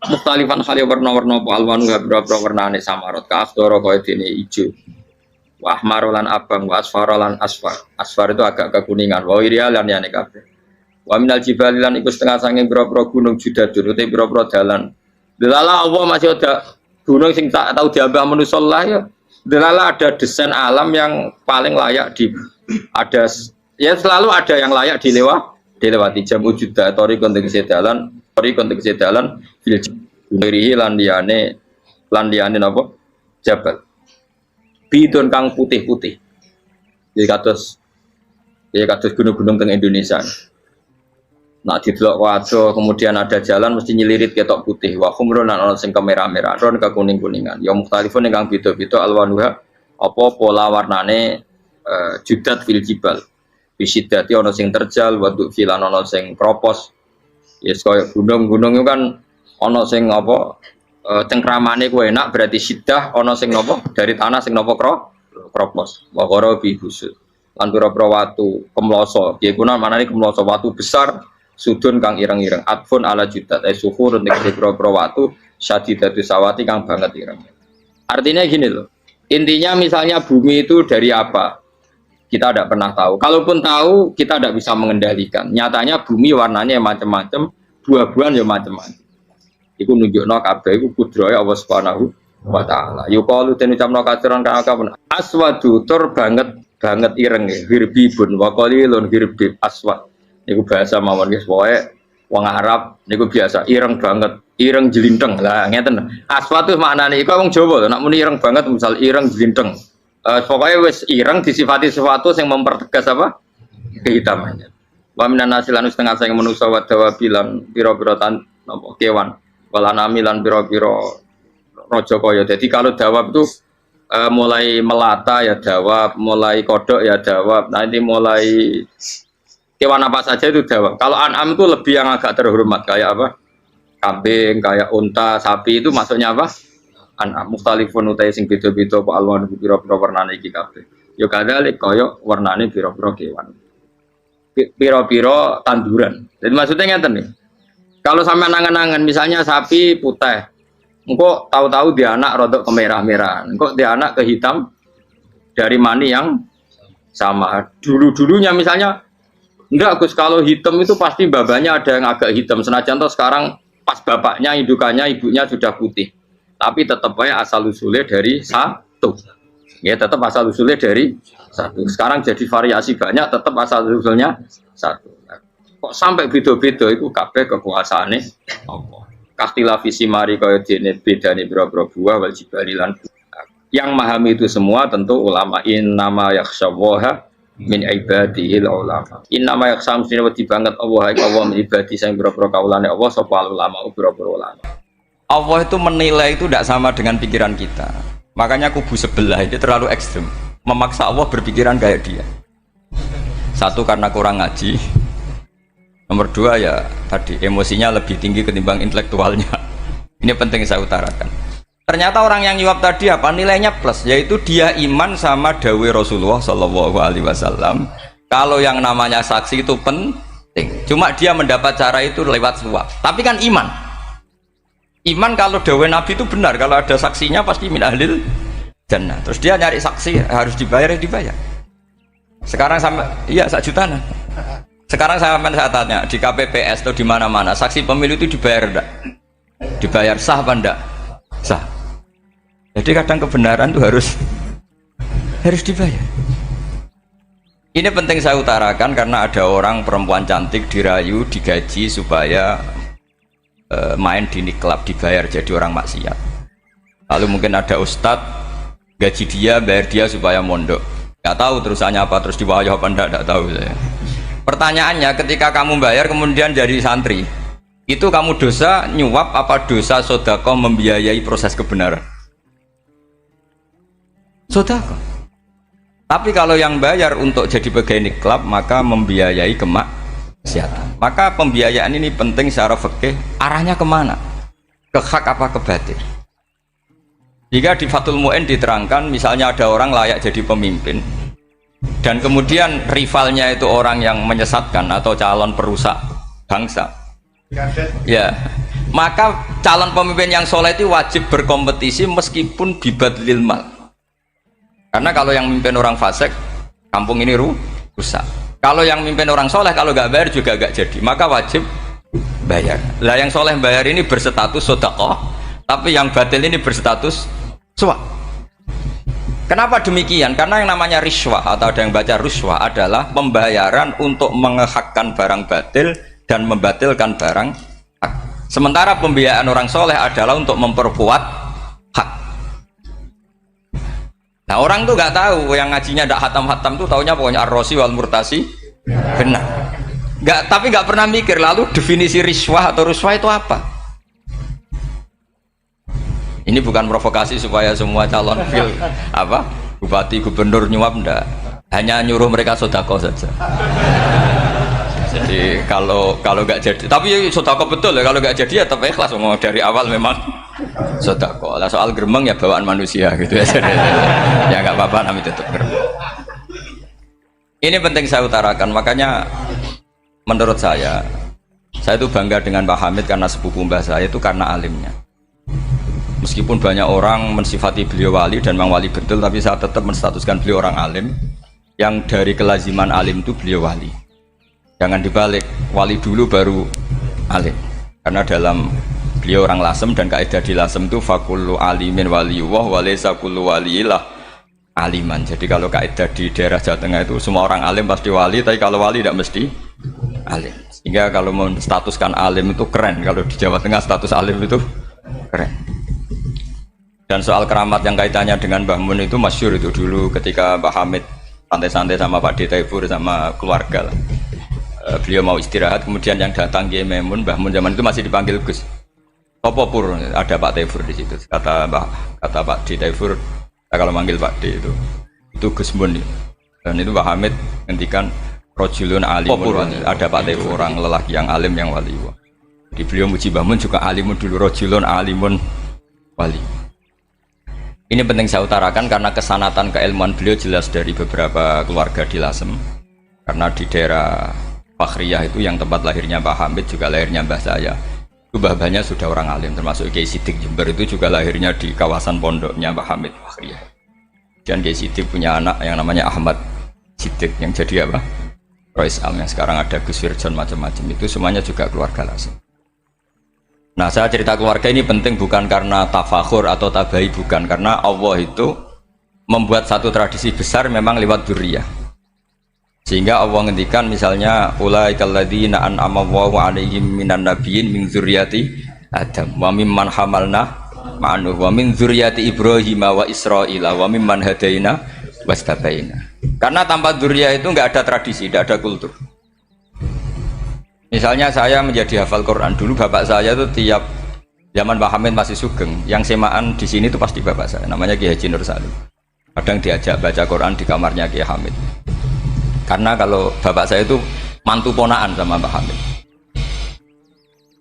Mukhtalifan khali warna-warna alwanu berapa warnane samarot ka asdoro kaya dene ijo. Wa ahmarolan abang, wa asfarolan asfar. Asfar itu agak kekuningan. Wa irialan yani kabeh. Wa minal jibali lan iku setengah saking pira-pira gunung judadun uti pira-pira dalan. Delala Allah masih ada gunung sing tak tahu diambah manusa lah ya. Delala ada desain alam yang paling layak ada ya selalu ada yang layak dilewati jam wujuda tori konteks dalan fil gunirihi lan liyane napa jabal. Bidon kang putih-putih. Jadi kados gunung-gunung teng Indonesia. Nah didelok wajo kemudian ada jalan mesti nyelirit ketok putih. Wa khumrun ana sing kemerah-merah, ron ke kuning-kuningan. Ya mukhtalifun ingkang beda-beda alwanuha apa pola warnane judat fil jibal. Bisidati ana sing terjal, waduk filan ana sing kropos. Yes kaya gunung-gunung itu kan ana sing apa cengkramane ku enak berarti sidah ana sing napa dari tanah sing napa kropos wa qara bi husud lan pira-pira watu kemloso piye guna manane kemloso watu besar sudun kang ireng-ireng atfun ala judat suhur nek pira-pira watu syadidatu sawati kang banget ireng. Artinya gini loh, intinya misalnya bumi itu dari apa kita tidak pernah tahu, kalaupun tahu kita tidak bisa mengendalikan. Nyatanya bumi warnanya macam-macam, buah-buahan ya macam-macam. Iku nunjukno kabeh iku kudrahe Allah Subhanahu wa taala. Yuqalu den ucapno kaciran kang aswadu tur banget ireng hirbibun wa qalilun hirbib aswad. Niku bahasa mawon guys, pokoke wong Arab niku biasa ireng banget, ireng jlinteng. Lah ngeten. Aswad itu maknane iku wong Jawa lho, nek muni ireng banget misal ireng jlinteng. Pokoknya wis ireng disifati sesuatu yang mempertegas apa? Kehitamannya. Wa minan nasilan setengah sing manusa wa dawabilan pira-pira kewan. Walanami lan biro-biro rojo koyo. Jadi kalau dawab itu mulai melata ya dawab, mulai kodok ya dawab. Nanti mulai kewan apa saja itu dawab. Kalau an'am itu lebih yang agak terhormat kayak apa? Kambing, kayak unta, sapi itu masuknya apa? An'am. Mukhtalifun utai sing beda-beda apa alwan biro-biro warnane iki kabeh. Yo kadalik koyo warnane biro-biro kewan. Biro-biro tanduran. Jadi maksudnya ngeten nih. Kalau sama nangan-nangan, misalnya sapi putih, engkau tahu-tahu dia anak rodok kemerah-merahan, engkau dia anak ke hitam dari mani yang sama. Dulu-dulunya misalnya, enggak Gus, kalau hitam itu pasti babanya ada yang agak hitam. Senajan toh sekarang pas bapaknya, indukannya, ibunya sudah putih, tapi tetap aja asal usulnya dari satu. Ya tetap asal usulnya dari satu. Sekarang jadi variasi banyak, tetap asal usulnya satu. Kok sampai beda-beda itu kabeh kekuasaane Allah. Kakhtilafi simari kaya dene bedane pira-pira buah wal jibali lan yang memahami itu semua tentu ulama. Innama yakhshawaha min ibadihil ulama. Innama yakhsham sine wedi banget Allah min ibadi sing pira-pira kaulane Allah sapa ulama pira-pira ulama. Allah itu menilai itu tidak sama dengan pikiran kita. Makanya kubu sebelah ini terlalu ekstrim. Memaksa Allah berpikiran kayak dia. Satu karena kurang ngaji. Nomor dua ya tadi emosinya lebih tinggi ketimbang intelektualnya. Ini penting saya utarakan. Ternyata orang yang jawab tadi apa nilainya plus, yaitu dia iman sama dawai Rasulullah Shallallahu Alaihi Wasallam. Kalau yang namanya saksi itu penting. Cuma dia mendapat cara itu lewat suap. Tapi kan iman. Iman kalau dawai Nabi itu benar. Kalau ada saksinya pasti min ahlil jannah. Terus dia nyari saksi harus dibayar ya dibayar. Sekarang sama iya 1 juta nah. Sekarang saya tanya di KPPS atau di mana-mana saksi pemilu itu dibayar enggak? Dibayar sah apa enggak? Sah. Jadi kadang kebenaran itu harus dibayar. Ini penting saya utarakan karena ada orang perempuan cantik dirayu, digaji supaya main di klub dibayar jadi orang maksiat. Lalu mungkin ada ustadz gaji dia, bayar dia supaya mondok. Nggak tahu terusannya apa, terus dibayar apa enggak tahu saya. Pertanyaannya ketika kamu bayar kemudian jadi santri, itu kamu dosa nyuap apa dosa sodako membiayai proses kebenaran? Sodako. Tapi kalau yang bayar untuk jadi pegawai klub maka membiayai kemaksiatan. Maka pembiayaan ini penting secara fikih, arahnya kemana? Ke hak apa ke batil? Jika di Fathul Mu'in diterangkan misalnya ada orang layak jadi pemimpin dan kemudian rivalnya itu orang yang menyesatkan atau calon perusak bangsa, ya maka calon pemimpin yang soleh itu wajib berkompetisi meskipun bibadlil mal. Karena kalau yang mimpin orang fasik, kampung ini rusak. Kalau yang mimpin orang soleh, kalau nggak bayar juga nggak jadi, maka wajib bayar. Lah yang soleh bayar ini berstatus sedekah, tapi yang batil ini berstatus suap. Kenapa demikian? Karena yang namanya riswah atau ada yang baca ruswah adalah pembayaran untuk mengehakkan barang batil dan membatilkan barang hak. Sementara pembiayaan orang soleh adalah untuk memperkuat hak. Nah orang tuh nggak tahu, yang ngajinya tidak hatam-hatam tuh taunya pokoknya ar-rosi wal murtasi benar. Tapi nggak pernah mikir lalu definisi riswah atau ruswah itu apa. Ini bukan provokasi supaya semua calon bupati gubernur nyuap, ndak, hanya nyuruh mereka sodako saja. Jadi kalau nggak jadi, tapi sodako betul ya, kalau nggak jadi ya tetap ikhlas, ngomong dari awal memang sodako. Lah soal gremeng ya bawaan manusia gitu ya. Ya nggak apa-apa, namanya tetap gremeng. Ini penting saya utarakan, makanya menurut saya itu bangga dengan Pak Hamid karena sepupu mbah saya itu karena alimnya. Meskipun banyak orang mensifati beliau wali dan memang wali betul, tapi saya tetap menstatuskan beliau orang alim yang dari kelaziman alim itu beliau wali. Jangan dibalik, wali dulu baru alim. Karena dalam beliau orang Lasem dan kaidah di Lasem itu fakullu alimin waliyullah walaysa kullu waliillah aliman. Jadi kalau kaidah di daerah Jawa Tengah itu semua orang alim pasti wali, tapi kalau wali tidak mesti alim. Sehingga kalau menstatuskan alim itu keren, kalau di Jawa Tengah status alim itu keren. Dan soal keramat yang kaitannya dengan Mbah Mun itu masyhur itu dulu ketika Mbah Hamid santai-santai sama Pak D. Taifur sama keluarga lah. Beliau mau istirahat, kemudian yang datang Kiai Maimun, Mbah Mun zaman itu masih dipanggil Gus. Apa pur, ada Pak Taifur di situ. Kata Pak D. Taifur, kalau manggil Pak D itu Gus Mun. Dan itu Mbah Hamid ngendikan rojulun alimun, ada Pak Taifur, orang lelaki yang alim yang wali. Di beliau muji Mbah Mun juga alimun dulu, rojulun alimun wali. Ini penting saya utarakan karena kesanatan keilmuan beliau jelas dari beberapa keluarga di Lasem. Karena di daerah Fakhriyah itu yang tempat lahirnya Pak Hamid juga lahirnya mbah saya. Itu mbah-mbahnya sudah orang alim, termasuk Kiai Sidik Jember itu juga lahirnya di kawasan pondoknya Pak Hamid Fakhriyah. Dan Kiai Sidik punya anak yang namanya Ahmad Sidik yang jadi Rois Am, yang sekarang ada Gus Firjon macam-macam, itu semuanya juga keluarga Lasem. Nah saya cerita keluarga ini penting bukan karena tafakhur atau tabai, bukan, karena Allah itu membuat satu tradisi besar memang lewat dzurriyyah. Sehingga Allah ngendikan misalnya ulaikal ladzina an'ama Allahu 'alaihim minan nabiyyin min dzurriyyati Adam wa mimman hamalna ma'anuh wa min dzurriyyati Ibrahim wa Israila wa mimman hadaina wastabaina. Karena tanpa dzurriyyah itu enggak ada tradisi, enggak ada kultur. Misalnya saya menjadi hafal Quran, dulu bapak saya itu tiap zaman Pak Hamid masih sugeng, yang semaan di sini itu pasti bapak saya, namanya Kiai Haji Nur Salim. Kadang diajak baca Quran di kamarnya Kiai Hamid. Karena kalau bapak saya itu mantu ponaan sama Pak Hamid.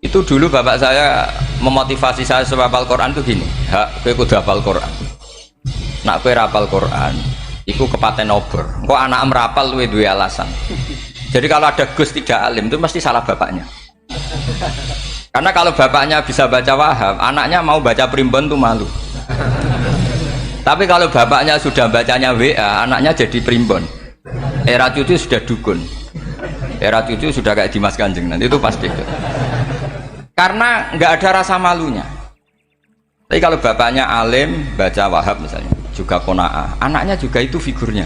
Itu dulu bapak saya memotivasi saya supaya hafal Quran itu gini, kowe kudu hafal Quran. Nak kowe rapal Quran, iku kepaten obor. Kok anak merapal luwe duwe alasan. Jadi kalau ada Gus tidak alim itu mesti salah bapaknya. Karena kalau bapaknya bisa baca Wahab, anaknya mau baca primbon tuh malu. Tapi kalau bapaknya sudah bacanya WA, anaknya jadi primbon. Era cucu sudah dukun. Era cucu sudah kayak Dimas Kanjeng, nanti itu pasti. Karena nggak ada rasa malunya. Tapi kalau bapaknya alim, baca Wahab misalnya, juga qanaah, anaknya juga itu figurnya.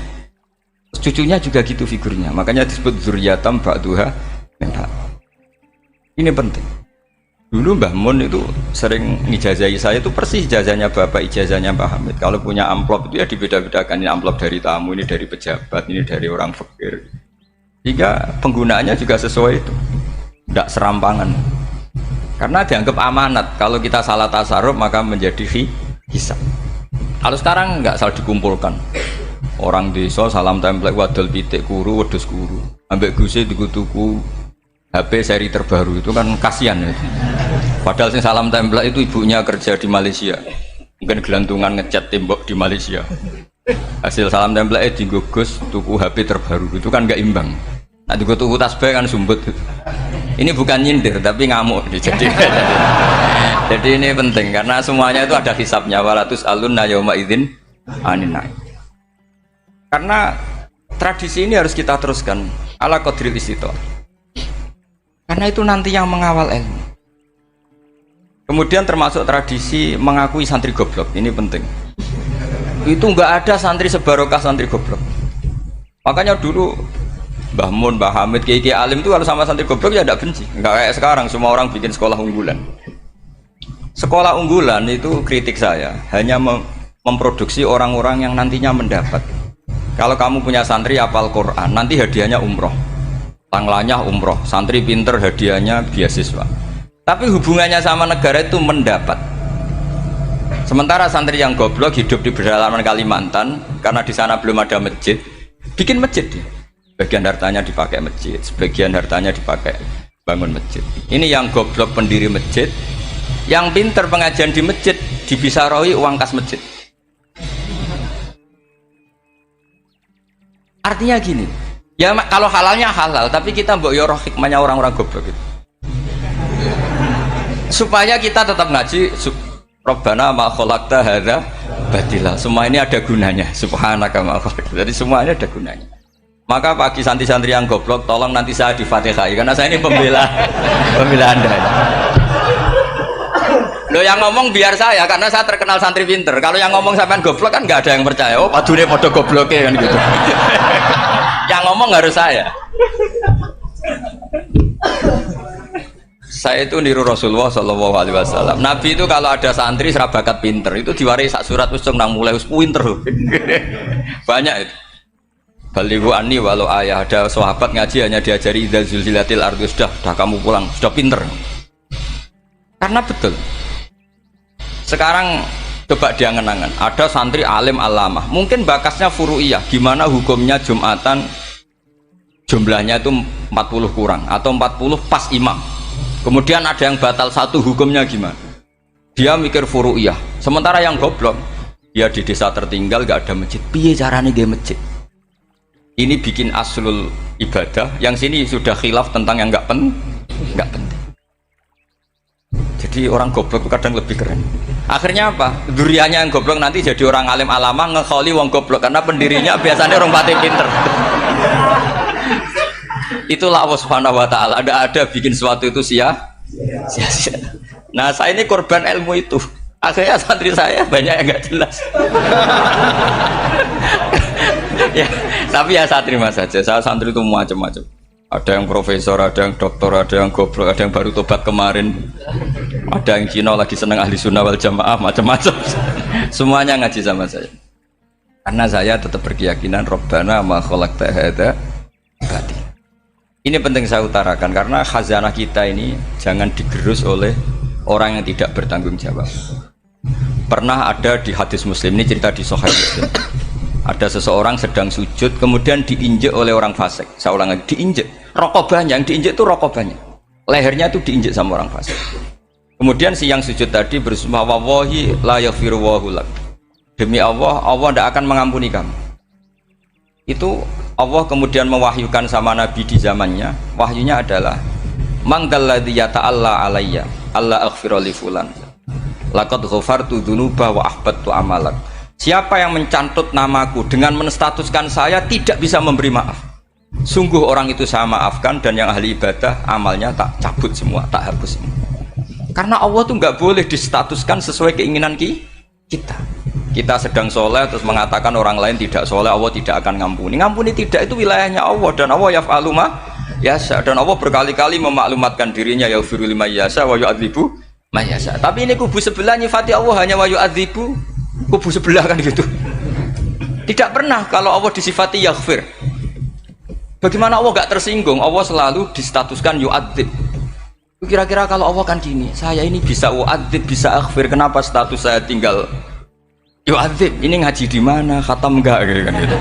Cucunya juga gitu figurnya, makanya disebut dzurriyyatam ba'duha min ba'd. Ini penting. Dulu Mbah Mun itu sering ngijazahi saya, itu persis ijazahnya bapak, ijazahnya Pak Hamid. Kalau punya amplop itu ya dibeda-bedakan, ini amplop dari tamu, ini dari pejabat, ini dari orang fakir. Jika penggunaannya juga sesuai itu, tidak serampangan. Karena dianggap amanat, kalau kita salah tasarruf maka menjadi hisab. Kalau sekarang nggak salah dikumpulkan. Orang desa salam template wadol pitik kuru wedhus kuru ambek guse tuku HP seri terbaru itu kan kasihan ya. Padahal sing salam template itu ibunya kerja di Malaysia, Mungkin gelantungan ngecat tembok di Malaysia. Hasil salam tempel digugus tuku HP terbaru itu kan nggak imbang. Nah tuku tasbih kan sumbut. Ini bukan nyindir tapi ngamuk. Jadi ini penting karena semuanya itu ada hisabnya. Walatus alunna yauma idzin anin naim. Karena tradisi ini harus kita teruskan ala qadril istithaq. Karena itu nanti yang mengawal ilmu. Kemudian termasuk tradisi mengakui santri goblok, ini penting. Itu nggak ada santri sebarokah santri goblok. Makanya dulu Mbah Mun, Mbah Hamid, Kiai Alim itu kalau sama santri goblok ya tidak benci. Nggak kayak sekarang semua orang bikin sekolah unggulan. Sekolah unggulan itu kritik saya hanya memproduksi orang-orang yang nantinya mendapat. Kalau kamu punya santri hafal Quran, nanti hadiahnya umroh, tanglanya umroh, santri pinter hadiahnya beasiswa. Tapi hubungannya sama negara itu mendapat. Sementara santri yang goblok hidup di pedalaman Kalimantan karena di sana belum ada masjid, bikin masjid dia. Sebagian hartanya dipakai masjid, sebagian hartanya dipakai bangun masjid. Ini yang goblok pendiri masjid, yang pinter pengajian di masjid dibisarohi uang kas masjid. Artinya gini, ya kalau halalnya halal, tapi kita mbok yoroh hikmahnya orang-orang goblok itu. Supaya kita tetap ngaji Rabbana ma khalaqta hadza batila. Semua ini ada gunanya. Subhanaka ma khalaqta. Jadi semuanya ada gunanya. Maka bagi santri-santri yang goblok tolong nanti saya di Fatihah karena saya ini pembela Anda. Loh yang ngomong biar saya karena saya terkenal santri pinter. Kalau yang ngomong sampean goblok kan nggak ada yang percaya. Oh, padune padha gobloke kan gitu. Yang ngomong harus saya. Saya itu niru Rasulullah Shallallahu Alaihi Wasallam. Nabi itu kalau ada santri serabakat pinter itu diwaris sak surat usung nang mulai pinter. Banyak itu. Balighu anni walau ayah, ada sahabat ngaji hanya diajari idza zulzilatil ardu, sudah kamu pulang, sudah pinter. Karena betul. Sekarang coba diangan-angan, ada santri alim alamah, mungkin bakasnya furu'iyah, gimana hukumnya Jumatan jumlahnya itu 40 kurang atau 40 pas imam. Kemudian ada yang batal satu, hukumnya gimana? Dia mikir furu'iyah. Sementara yang goblok, dia di desa tertinggal gak ada masjid. Piye caranya dia masjid? Ini bikin aslul ibadah. Yang sini sudah khilaf tentang yang gak penting. Jadi orang goblok kadang lebih keren. Akhirnya apa? Duriannya yang goblok nanti jadi orang alim alama ngekholi wong goblok karena pendirinya biasanya orang pati pinter. Itulah Allah Subhanahu wa taala. Ada bikin sesuatu itu sia-sia. Nah, saya ini korban ilmu itu. Akhirnya santri saya banyak yang nggak jelas. Ya, tapi ya saya terima saja. Saya santri itu macam-macam. Ada yang profesor, ada yang doktor, ada yang goblok, ada yang baru tobat kemarin. Ada yang Cina lagi seneng ahli sunnah wal jamaah, macam-macam. Semuanya ngaji sama saya. Karena saya tetap berkeyakinan Rabbana ma khalaqta hadza batil. Ini penting saya utarakan karena khazanah kita ini jangan digerus oleh orang yang tidak bertanggung jawab. Pernah ada di hadis Muslim, ini cerita di Sahih Muslim. Ada seseorang sedang sujud kemudian diinjek oleh orang fasik. Saya ulang lagi, diinjek. Rokobahnya, yang diinjek itu rokobahnya. Lehernya itu diinjek sama orang fasik. Kemudian si yang sujud tadi bersumpah wallahi la yaghfiru wallahu lak. Demi Allah, Allah tidak akan mengampuni kamu. Itu Allah kemudian mewahyukan sama Nabi di zamannya. Wahyunya adalah manggalladzi yata'alla alayya alla aghfira li fulan laqad ghafartu dzunuba wa ahbattu amalak. Siapa yang mencantut namaku dengan menstatuskan saya tidak bisa memberi maaf, sungguh orang itu saya maafkan dan yang ahli ibadah amalnya tak cabut semua, tak hapus semua. Karena Allah tuh nggak boleh distatuskan sesuai keinginan kita. Kita sedang soleh terus mengatakan orang lain tidak soleh, Allah tidak akan ngampuni. Ngampuni tidak, itu wilayahnya Allah dan Allah yaf'alu ma yasha. Dan Allah berkali-kali memaklumatkan dirinya yaghfiru liman yasha wa yu'adzibu man yasha. Tapi ini kubu sebelah nyifati Allah hanya wa yu'adzibu, kubu sebelah kan gitu. Tidak pernah kalau Allah disifati yaghfir. Bagaimana Allah gak tersinggung? Allah selalu distatuskan yu'adzib. Kira-kira kalau Allah kan gini, saya ini bisa u'adzib, bisa aghfir, kenapa status saya tinggal yu'adzib? Ini ngaji di mana? Khatam enggak kan gitu.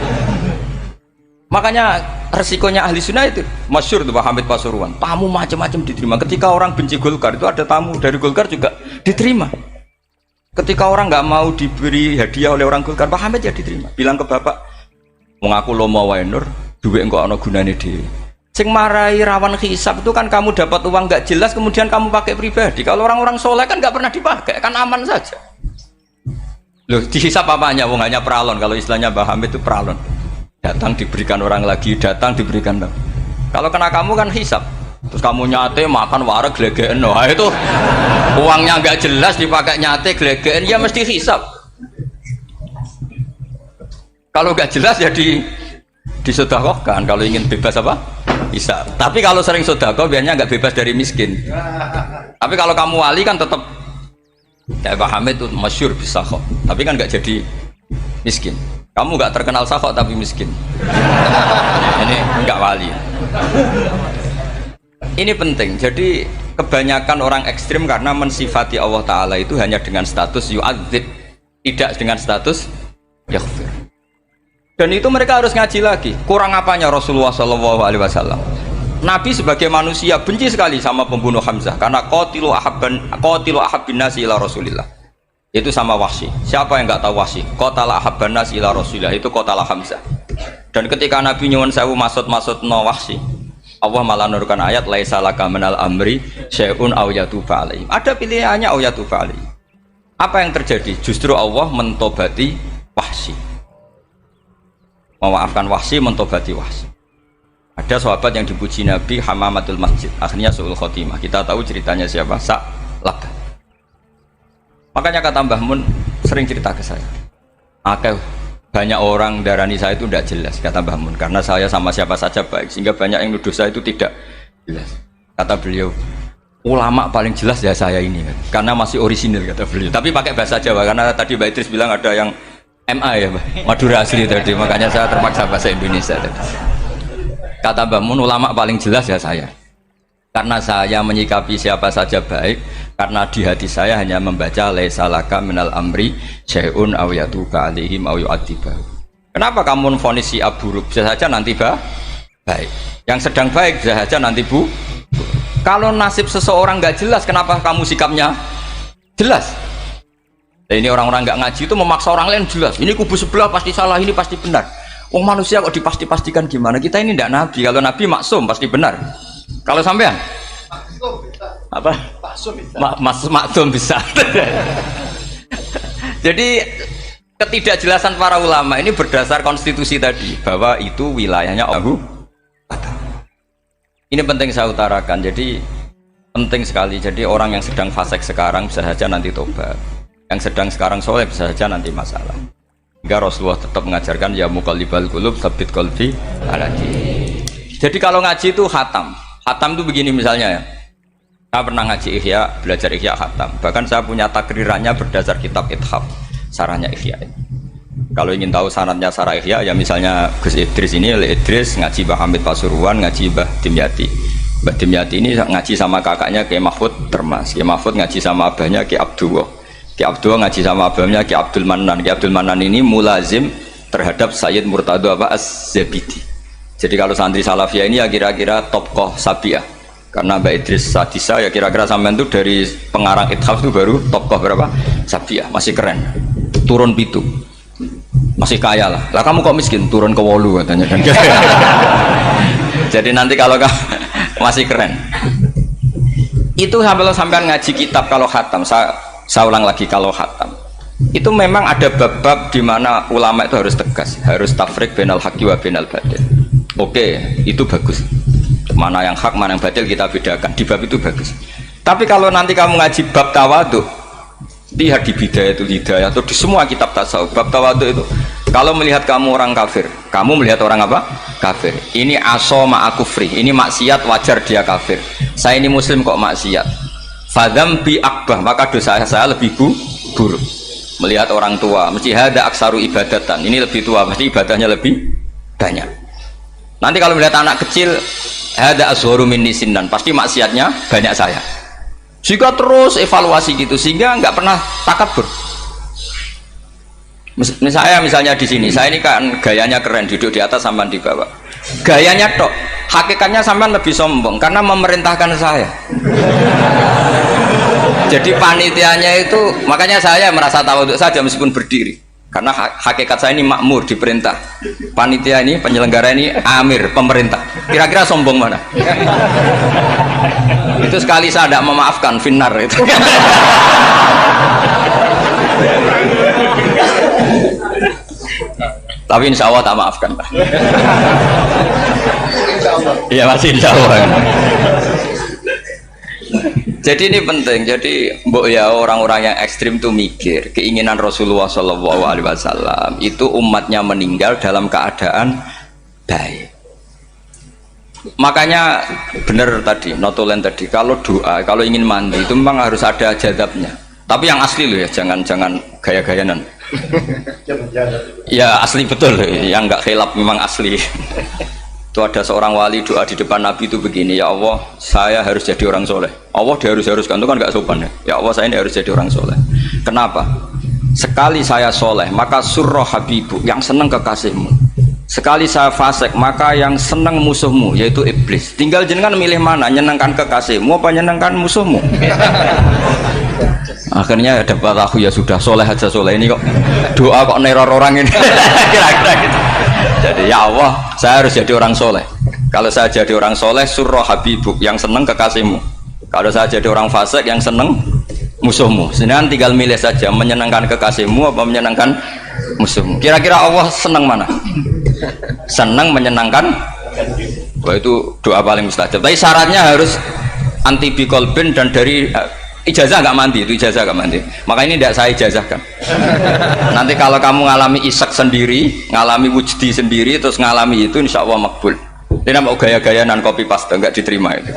Makanya resikonya ahli sunnah itu masyhur tuh Pak Hamid Pasuruan. Tamu macam-macam diterima. Ketika orang benci Golkar itu ada tamu dari Golkar juga diterima. Ketika orang nggak mau diberi hadiah oleh orang Golkar, Pak Hamid ya diterima. Bilang ke bapak, mengaku lomo wae Nur, duit enggak ana gunane dhewe. Sing marai rawan hisab itu kan kamu dapat uang nggak jelas kemudian kamu pakai pribadi. Kalau orang-orang soleh kan nggak pernah dipakai, kan aman saja. Loh, dihisab apanya? Wong hanya pralon. Kalau istilahnya Mbah Hamid itu pralon. Datang diberikan orang lagi, datang diberikan lagi. Kalau kena kamu kan hisab. Terus kamu nyate makan wareg glegeken, wah itu uangnya nggak jelas dipakai nyate glegeken, ya mesti hisab. Kalau nggak jelas ya disedekahkan. Kalau ingin bebas apa? Hisab. Tapi kalau sering sedekah biasanya nggak bebas dari miskin. Tapi kalau kamu wali kan tetap kayak Pak Hamid itu masyhur bisa kok. Tapi kan nggak jadi miskin. Kamu nggak terkenal sakok tapi miskin. Ini nggak wali. Ini penting. Jadi kebanyakan orang ekstrim karena mensifati Allah Ta'ala itu hanya dengan status yu'adzib, tidak dengan status yaghfir. Dan itu mereka harus ngaji lagi. Kurang apanya Rasulullah SAW? Nabi sebagai manusia benci sekali sama pembunuh Hamzah karena qatilu ahabbin nasi ila Rasulillah. Itu sama Wahsy. Siapa yang nggak tahu Wahsy? Qatala ahabban nasi ila Rasulillah, itu qatala Hamzah. Dan ketika Nabi nyuwun sewu maksud no Wahsy, Allah malah nurkan ayat laisa laka minal amri syai'un aw yatuba alaihim. Ada pilihannya aw yatuba alaihim. Apa yang terjadi? Justru Allah mentobati Wahsy. Memaafkan Wahsy, mentobati Wahsy. Ada sahabat yang dipuji Nabi Hamamatul Masjid, akhirnya su'ul khotimah. Kita tahu ceritanya siapa? Sa'labah. Makanya kata Mbah Mun sering cerita ke saya. Banyak orang darani saya itu tidak jelas, kata Mbah Mun, karena saya sama siapa saja baik, sehingga banyak yang nuduh saya itu tidak jelas. Kata beliau, ulama paling jelas ya saya ini, karena masih orisinil, kata beliau. Tapi pakai bahasa Jawa, karena tadi Mbak Idris bilang ada yang MA ya, Mbak, Madura asli tadi, makanya saya terpaksa bahasa Indonesia tadi. Kata Mbah Mun, ulama paling jelas ya saya, karena saya menyikapi siapa saja baik, karena di hati saya hanya membaca laisa laka minal amri syai'un aw yatuba alaihim aw yu'adzibahu. Kenapa kamu vonis si buruk? Bisa saja nanti baik. Yang sedang baik bisa saja nanti bu. Kalau nasib seseorang nggak jelas, kenapa kamu sikapnya jelas? Nah, ini orang-orang nggak ngaji itu memaksa orang lain jelas. Ini kubu sebelah pasti salah, ini pasti benar. Manusia kok dipasti-pastikan gimana? Kita ini tidak nabi. Kalau nabi maksum pasti benar. Kalau sampean apa? Maksum bisa. Jadi ketidakjelasan para ulama ini berdasar konstitusi tadi, bahwa itu wilayahnya Allah. Ini penting saya utarakan. Jadi penting sekali. Jadi orang yang sedang fasik sekarang bisa saja nanti tobat. Yang sedang sekarang soleh bisa saja nanti masalah. Hingga Rasulullah tetap mengajarkan ya muqallibal qulub tsabbit qalbi ala dinik. Jadi kalau ngaji itu khatam. Khatam itu begini misalnya ya. Saya pernah ngaji Ihya, belajar Ihya khatam. Bahkan saya punya takrirannya berdasar kitab Ithaf, sarahnya Ihya. Kalau ingin tahu sanadnya sarah Ihya, ya misalnya Gus Idris ini, oleh Idris ngaji Mbah Hamid Pasuruan, ngaji Mbah Dimyati. Mbah Dimyati ini ngaji sama kakaknya Kiai Mahfud Termas. Kiai Mahfud ngaji sama abahnya Kiai Abdullah. Kiai Abdullah ngaji sama abahnya Kiai Abdul Manan. Kiai Abdul Manan ini mulazim terhadap Sayyid Murtado Az-Zabidi. Jadi kalau santri Salafiyah ini ya kira-kira topkoh Sabiah. Karena Mbak Idris Sadisa ya kira-kira sampean itu dari pengarang Ithaf itu baru topkoh berapa? Sabiah, masih keren. Turun pitu. Masih kaya lah. Lah kamu kok miskin? Turun ke wolu katanya kan. Jadi nanti kalau masih keren. Itu sampean ngaji kitab kalau khatam, saya ulang lagi kalau khatam. Itu memang ada bab-bab di mana ulama itu harus tegas, harus tafrik bainal haqqi wa bainal batil. Oke, itu bagus. Mana yang hak, mana yang batil kita bedakan. Di bab itu bagus. Tapi kalau nanti kamu ngaji bab tawadhu, lihat di Bidayatul Hidayah atau di semua kitab tasawuf, bab tawadhu itu, kalau melihat kamu orang kafir, kamu melihat orang apa? Kafir. Ini aso ma'akufri, ini maksiat wajar dia kafir. Saya ini muslim kok maksiat. Fadham bi akbah, maka dosa saya lebih buruk. Melihat orang tua, mesti hada aksaru ibadatan, ini lebih tua, pasti ibadahnya lebih banyak. Nanti kalau melihat anak kecil, hada azharu minni sinnan, pasti maksiatnya banyak saya. Jika terus evaluasi gitu, sehingga nggak pernah takabur. Misalnya di sini, saya ini kan gayanya keren, duduk di atas sampai di bawah. Gayanya tok, hakikatnya sampai lebih sombong karena memerintahkan saya. Jadi panitianya itu, makanya saya merasa tawadhu saja meskipun berdiri. Karena hakikat saya ini makmur, diperintah. Panitia ini, penyelenggara ini amir, pemerintah. Kira-kira sombong mana? Itu sekali saya tidak memaafkan, finnar itu. Tapi insya Allah tak maafkan. Iya masih insya Allah. Jadi ini penting. Jadi mbok ya orang-orang yang ekstrim tuh mikir keinginan Rasulullah SAW itu umatnya meninggal dalam keadaan baik. Makanya benar tadi, notulen tadi, kalau doa, kalau ingin mandi itu memang harus ada jadabnya. Tapi yang asli loh ya, jangan gaya-gayanan. Ya asli betul, yang nggak khilaf memang asli. Itu ada seorang wali doa di depan Nabi itu begini, ya Allah saya harus jadi orang soleh. Allah diharuskan itu kan nggak sopan ya. Ya Allah saya ini harus jadi orang soleh. Kenapa? Sekali saya soleh maka surroh habibu, yang senang kekasihmu. Sekali saya fasik maka yang senang musuhmu, yaitu iblis. Tinggal jenengan milih mana, nyenangkan kekasihmu apa nyenangkan musuhmu. Akhirnya dapat aku ya sudah soleh aja soleh, ini kok doa kok neror orang ini. Kira-kira gitu. Jadi ya Allah saya harus jadi orang soleh. Kalau saya jadi orang soleh surroh habibuk, yang seneng kekasihmu. Kalau saya jadi orang fasik yang seneng musuhmu. Sedangkan tinggal milih saja, menyenangkan kekasihmu apa menyenangkan musuhmu. Kira-kira Allah seneng mana? Seneng menyenangkan. Wah itu doa paling mustajab. Tapi syaratnya harus anti bikolbin dan dari ijazah nggak mandi, itu ijazah nggak mandi. Maka ini tidak saya ijazahkan. Nanti kalau kamu ngalami isak sendiri, ngalami wujdi sendiri, terus ngalami itu, insya Allah makbul. Ini mau gaya-gayanan copy paste nggak diterima itu.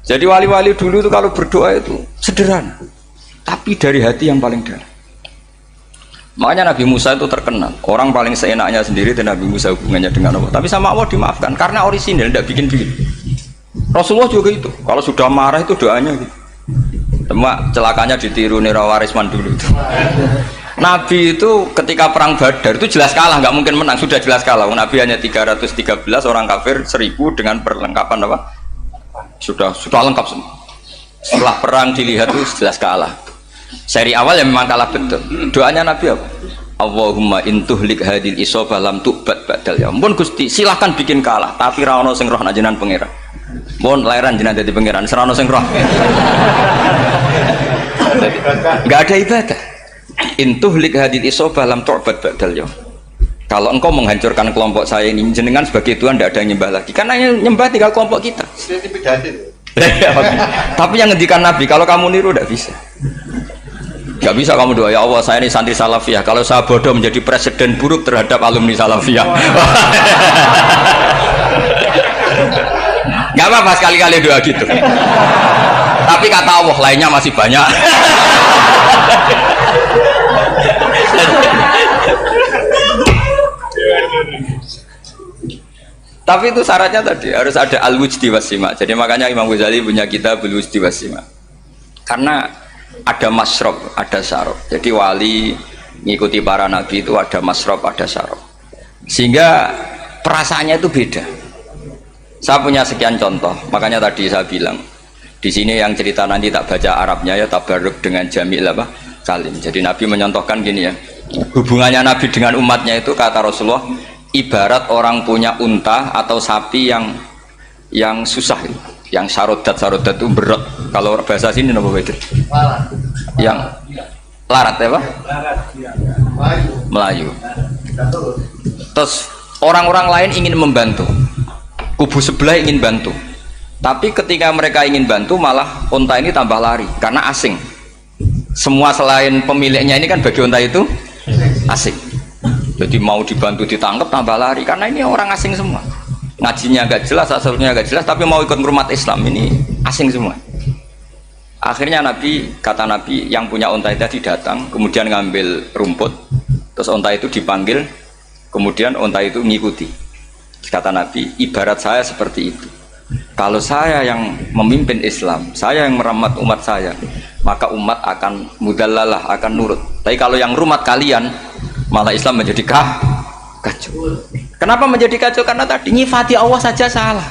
Jadi wali-wali dulu itu kalau berdoa itu sederhana, tapi dari hati yang paling dalam. Makanya Nabi Musa itu terkenal. Orang paling seenaknya sendiri dan Nabi Musa hubungannya dengan Allah. Tapi sama Allah dimaafkan karena orisinil, tidak bikin-bikin. Rasulullah juga itu, kalau sudah marah itu doanya gitu. Cuma celakanya ditiru Nira Warisman dulu itu. Nabi itu ketika perang Badar itu jelas kalah, nggak mungkin menang, sudah jelas kalah. Nabi hanya 313, orang kafir 1000 dengan perlengkapan apa? Sudah lengkap semua. Setelah perang dilihat itu jelas kalah. Seri awal yang memang kalah betul. Doanya Nabi apa? Allahumma intuhlik hadil isobah lam tu'bad badal ya. Ampun Gusti, silahkan bikin kalah, tapi ra ono sing roh najenan pangeran. Mohon lahiran jenazah di pangeran, serano sing roh. Enggak ada ibadah. Intuhlik hadil isobah lam tu'bad badal ya. Kalau engkau menghancurkan kelompok saya ini, jenengan sebagai Tuhan tidak ada yang nyembah lagi. Karena yang nyembah tinggal kelompok kita. Tapi yang ngendikan Nabi, kalau kamu niru tidak bisa. Gak bisa kamu doa, ya Allah saya ini santri salafiyah, kalau saya bodoh menjadi presiden buruk terhadap alumni salafiyah. Gak apa-apa sekali-kali doa gitu. Tapi kata Allah lainnya masih banyak. Tapi itu syaratnya tadi harus ada al-wujdi wasima. Jadi makanya Imam Ghazali punya kitab al-wujdi wasima. Karena ada masrob, ada syarab. Jadi wali ngikuti para nabi itu ada masrob, ada syarab. Sehingga perasaannya itu beda. Saya punya sekian contoh. Makanya tadi saya bilang di sini yang cerita nanti tak baca Arabnya ya tabarruk dengan jamil apa salim. Jadi Nabi menyontohkan gini ya. Hubungannya Nabi dengan umatnya itu kata Rasulullah ibarat orang punya unta atau sapi yang susah, yang sarodat itu berat. Kalau bahasa sini apa betul? Yang larat ya Pak? Melayu. Terus orang-orang lain ingin membantu, kubu sebelah ingin bantu, tapi ketika mereka ingin bantu malah unta ini tambah lari karena asing. Semua selain pemiliknya ini kan bagi unta itu asing. Jadi mau dibantu ditangkap tambah lari karena ini orang asing semua. Ngajinya agak jelas, asalnya agak jelas, tapi mau ikut rumah Islam ini asing semua. Akhirnya kata Nabi yang punya unta tadi datang, kemudian ngambil rumput, terus unta itu dipanggil, kemudian unta itu ngikuti. Kata Nabi, ibarat saya seperti itu. Kalau saya yang memimpin Islam, saya yang merawat umat saya, maka umat akan mudallalah, akan nurut. Tapi kalau yang rumat kalian, malah Islam menjadi kacau. Kenapa menjadi kacau? Karena tadi nyifati Allah saja salah.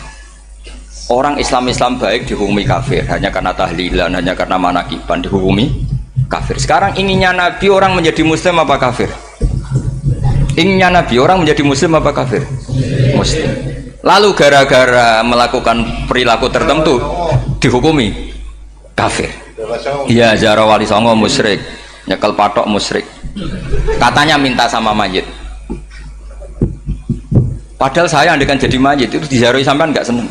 Orang Islam baik dihukumi kafir hanya karena tahlilan, hanya karena manakiban dihukumi kafir. Sekarang inginnya Nabi orang menjadi Muslim apa kafir? Inginnya Nabi orang menjadi Muslim apa kafir? Muslim. Lalu gara-gara melakukan perilaku tertentu dihukumi kafir. Iya, ziarah wali songo musyrik, nyekel patok musyrik. Katanya minta sama mayit. Padahal saya andekan jadi mayit itu diziarahi sampean nggak seneng.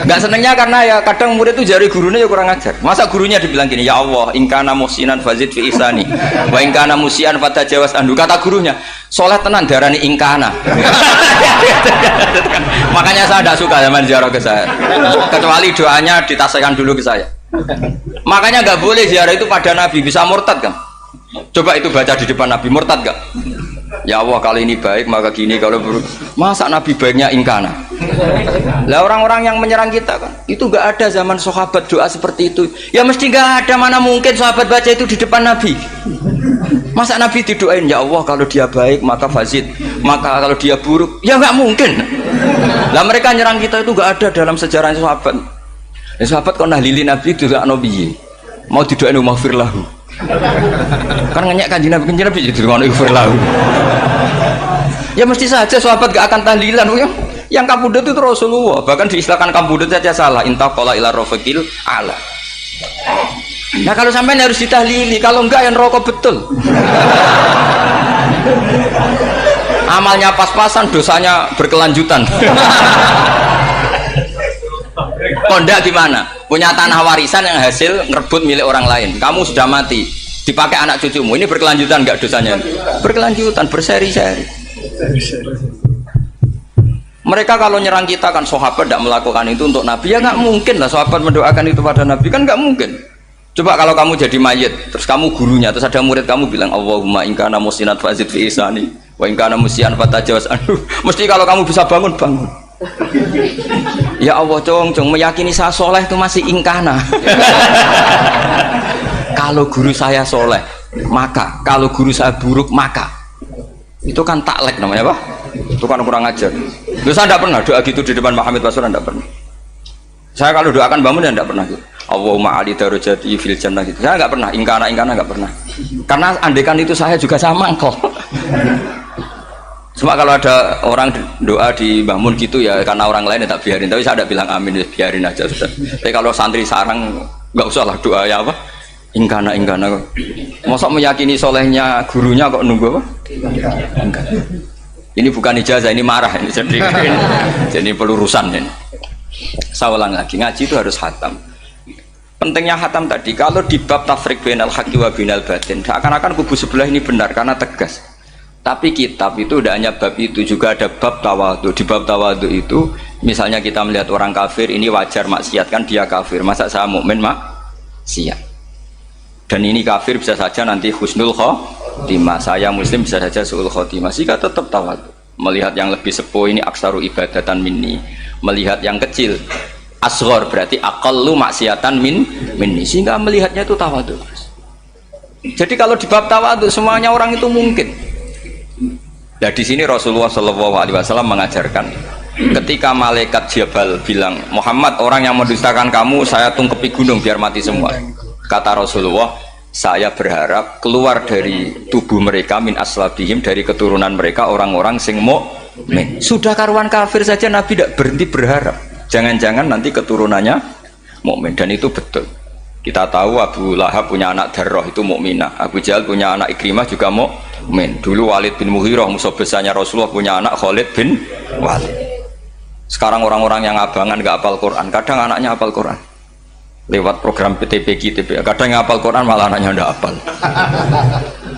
Nggak senengnya karena ya kadang murid itu jari gurunya ya kurang ajar. Masa gurunya dibilang gini, ya Allah, ingkana musinan fazid fi ihsani, wa ingkana musian fatajawas andu. Kata gurunya, soleh tenan darani ingkana. Makanya saya tidak suka zaman ziarah ke saya. Kecuali doanya ditasihkan dulu ke saya. Makanya nggak boleh ziarah itu pada Nabi, bisa murtad kan? Coba itu baca di depan Nabi, murtad gak? Ya Allah, kalau ini baik maka gini, kalau buruk. Masa Nabi baiknya ingkana? Lah orang-orang yang menyerang kita kan, itu gak ada zaman sahabat doa seperti itu. Ya mesti gak ada, mana mungkin sahabat baca itu di depan Nabi. Masa Nabi didoain, ya Allah kalau dia baik maka fazid, maka kalau dia buruk, ya gak mungkin. Lah mereka nyerang kita itu gak ada dalam sejarah sahabat. Ya sahabat kok nahlili Nabi itu gak Nabi, mau didoain maghfir lahu. Kan ngenyek kanjeng Nabi jadi ngono ighfir lahu. Ya mesti saja sahabat gak akan tahlilan ya. Yang kabudut itu Rasulullah, bahkan diistilahkan kabudut saja salah, intaqala ila rafiqil ala. Nah kalau sampai harus ditahlili, kalau enggak yang rokok betul. Amalnya pas-pasan, dosanya berkelanjutan. Kondak gimana? Punya tanah warisan yang hasil ngerebut milik orang lain. Kamu sudah mati, dipakai anak cucumu. Ini berkelanjutan nggak dosanya? Berkelanjutan, berseri-seri. Mereka kalau nyerang kita kan sahabat tidak melakukan itu untuk Nabi, ya nggak mungkin lah sahabat mendoakan itu pada Nabi, kan nggak mungkin. Coba kalau kamu jadi mayit, terus kamu gurunya, terus ada murid kamu bilang Allahumma ingkana musinat fazid fi ihsani wa ingkana musian fatajawaz anhu. Mesti kalau kamu bisa bangun. Ya Allah, cong meyakini saya soleh itu masih ingkana. Kalau guru saya soleh maka, kalau guru saya buruk maka, itu kan taklek namanya Pak. Itu kan kurang ajar. Loh, saya tidak pernah doa gitu di depan Muhammad Basuran, tidak pernah. Saya kalau doakan bangun ya tidak pernah gitu. Allahumma ali darajati fil jannah gitu. Saya nggak pernah ingkana nggak pernah. Karena andekan itu saya juga sama kok. Cuma kalau ada orang doa di bangun gitu ya karena orang lain ya tak biarin. Tapi saya tidak bilang amin, ya biarin aja sudah. Tapi kalau santri sarang nggak usah lah doa ya apa? Ingkana kok. Masa meyakini solehnya gurunya kok nunggu apa? Ingkana. Ini bukan ijazah, ini marah ini jadi pelurusan ini. Saya ulang lagi, ngaji itu harus khatam. Pentingnya khatam tadi, kalau di bab tafriq bainal haqqi wa bainal batin, seakan-akan kubu sebelah ini benar karena tegas. Tapi kitab itu tidak hanya bab itu, juga ada bab tawadhu. Di bab tawadhu itu, misalnya kita melihat orang kafir, ini wajar maksiat kan dia kafir. Masa saya mukmin maksiat? Dan ini kafir bisa saja nanti husnul khotimah, saya muslim bisa saja su'ul khotimah. Jika tetap tawadhu, melihat yang lebih sepuh ini aksaru ibadatan minni, melihat yang kecil asghar berarti aqallu maksiatan minni, sehingga melihatnya itu tawadhu. Jadi kalau di bab tawadhu semuanya orang itu mungkin. Nah di sini Rasulullah SAW mengajarkan, ketika malaikat Jabal bilang, Muhammad, orang yang mendustakan kamu saya tungkepi gunung biar mati semua. Kata Rasulullah, saya berharap keluar dari tubuh mereka min aslabihim, dari keturunan mereka orang-orang sing mukmin. Sudah karuan kafir saja Nabi tidak berhenti berharap. Jangan-jangan nanti keturunannya mukmin, dan itu betul. Kita tahu Abu Lahab punya anak Darroh itu mukminah. Abu Jahal punya anak Ikrimah juga mukmin. Dulu Walid bin Mughirah musuh besarnya Rasulullah punya anak Khalid bin Walid. Sekarang orang-orang yang abangan gak hafal Quran, kadang anaknya hafal Quran. Lewat program PTPG, kadang yang hafal Quran malah anaknya tidak hafal.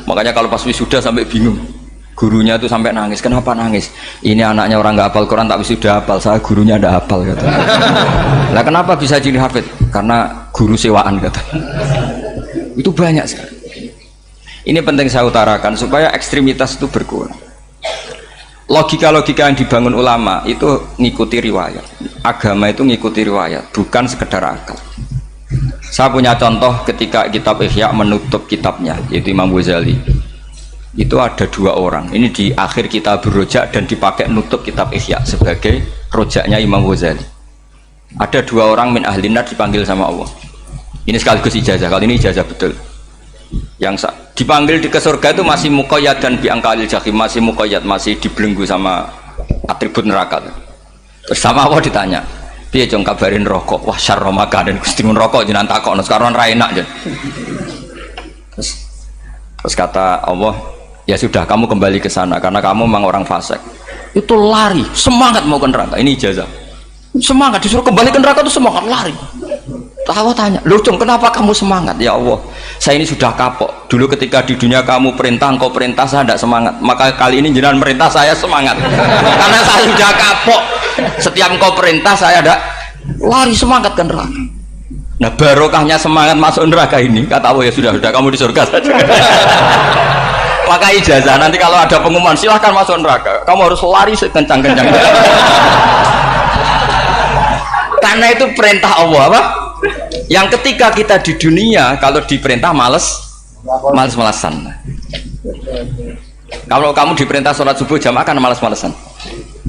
Makanya kalau pas wisuda sampai bingung, gurunya itu sampai nangis. Kenapa nangis? Ini anaknya orang nggak hafal Quran tak wisuda hafal, saya gurunya tidak hafal kata. Lah kenapa bisa jadi hafid? Karena guru sewaan kata. Itu banyak sekali. Ini penting saya utarakan supaya ekstremitas itu berkurang. Logika-logika yang dibangun ulama itu ngikuti riwayat. Agama itu ngikuti riwayat, bukan sekedar akal. Saya punya contoh ketika kitab Ihya menutup kitabnya, yaitu Imam Ghazali. Itu ada dua orang. Ini di akhir kitab Rojak dan dipakai menutup kitab Ihya sebagai rojaknya Imam Ghazali. Ada 2 orang min ahli nar dipanggil sama Allah. Ini sekaligus ijazah. Kali ini ijazah betul. Yang dipanggil ke surga itu masih muqayyad dan biangkalil jahim, masih muqayyad, masih dibelenggu sama atribut neraka. Terus sama Allah ditanya, piye jong kabarin rokok? Wah syarra makanan Gusti mun rokok jenengan takokno sekarang ra enak jen. Terus kata Allah, ya sudah kamu kembali ke sana karena kamu memang orang fasik. Itu lari, semangat mau ke neraka. Ini ijazah. Semangat disuruh kembali ke neraka itu semangat lari. Allah tanya, loh Jong kenapa kamu semangat? Ya Allah, saya ini sudah kapok. Dulu ketika di dunia kamu perintah, engkau perintah, saya tidak semangat. Maka kali ini jenengan perintah, saya semangat. Karena saya sudah kapok. Setiap engkau perintah, saya ada lari semangat ke neraka. Nah barokahnya semangat masuk neraka ini, kata Allah, ya sudah kamu di surga saja. Maka ijazah, nanti kalau ada pengumuman silahkan masuk neraka, kamu harus lari sekencang-kencang. Karena itu perintah Allah apa? Yang ketika kita di dunia kalau diperintah males-malesan. Kalau kamu diperintah sholat subuh jamaah kan males-malesan.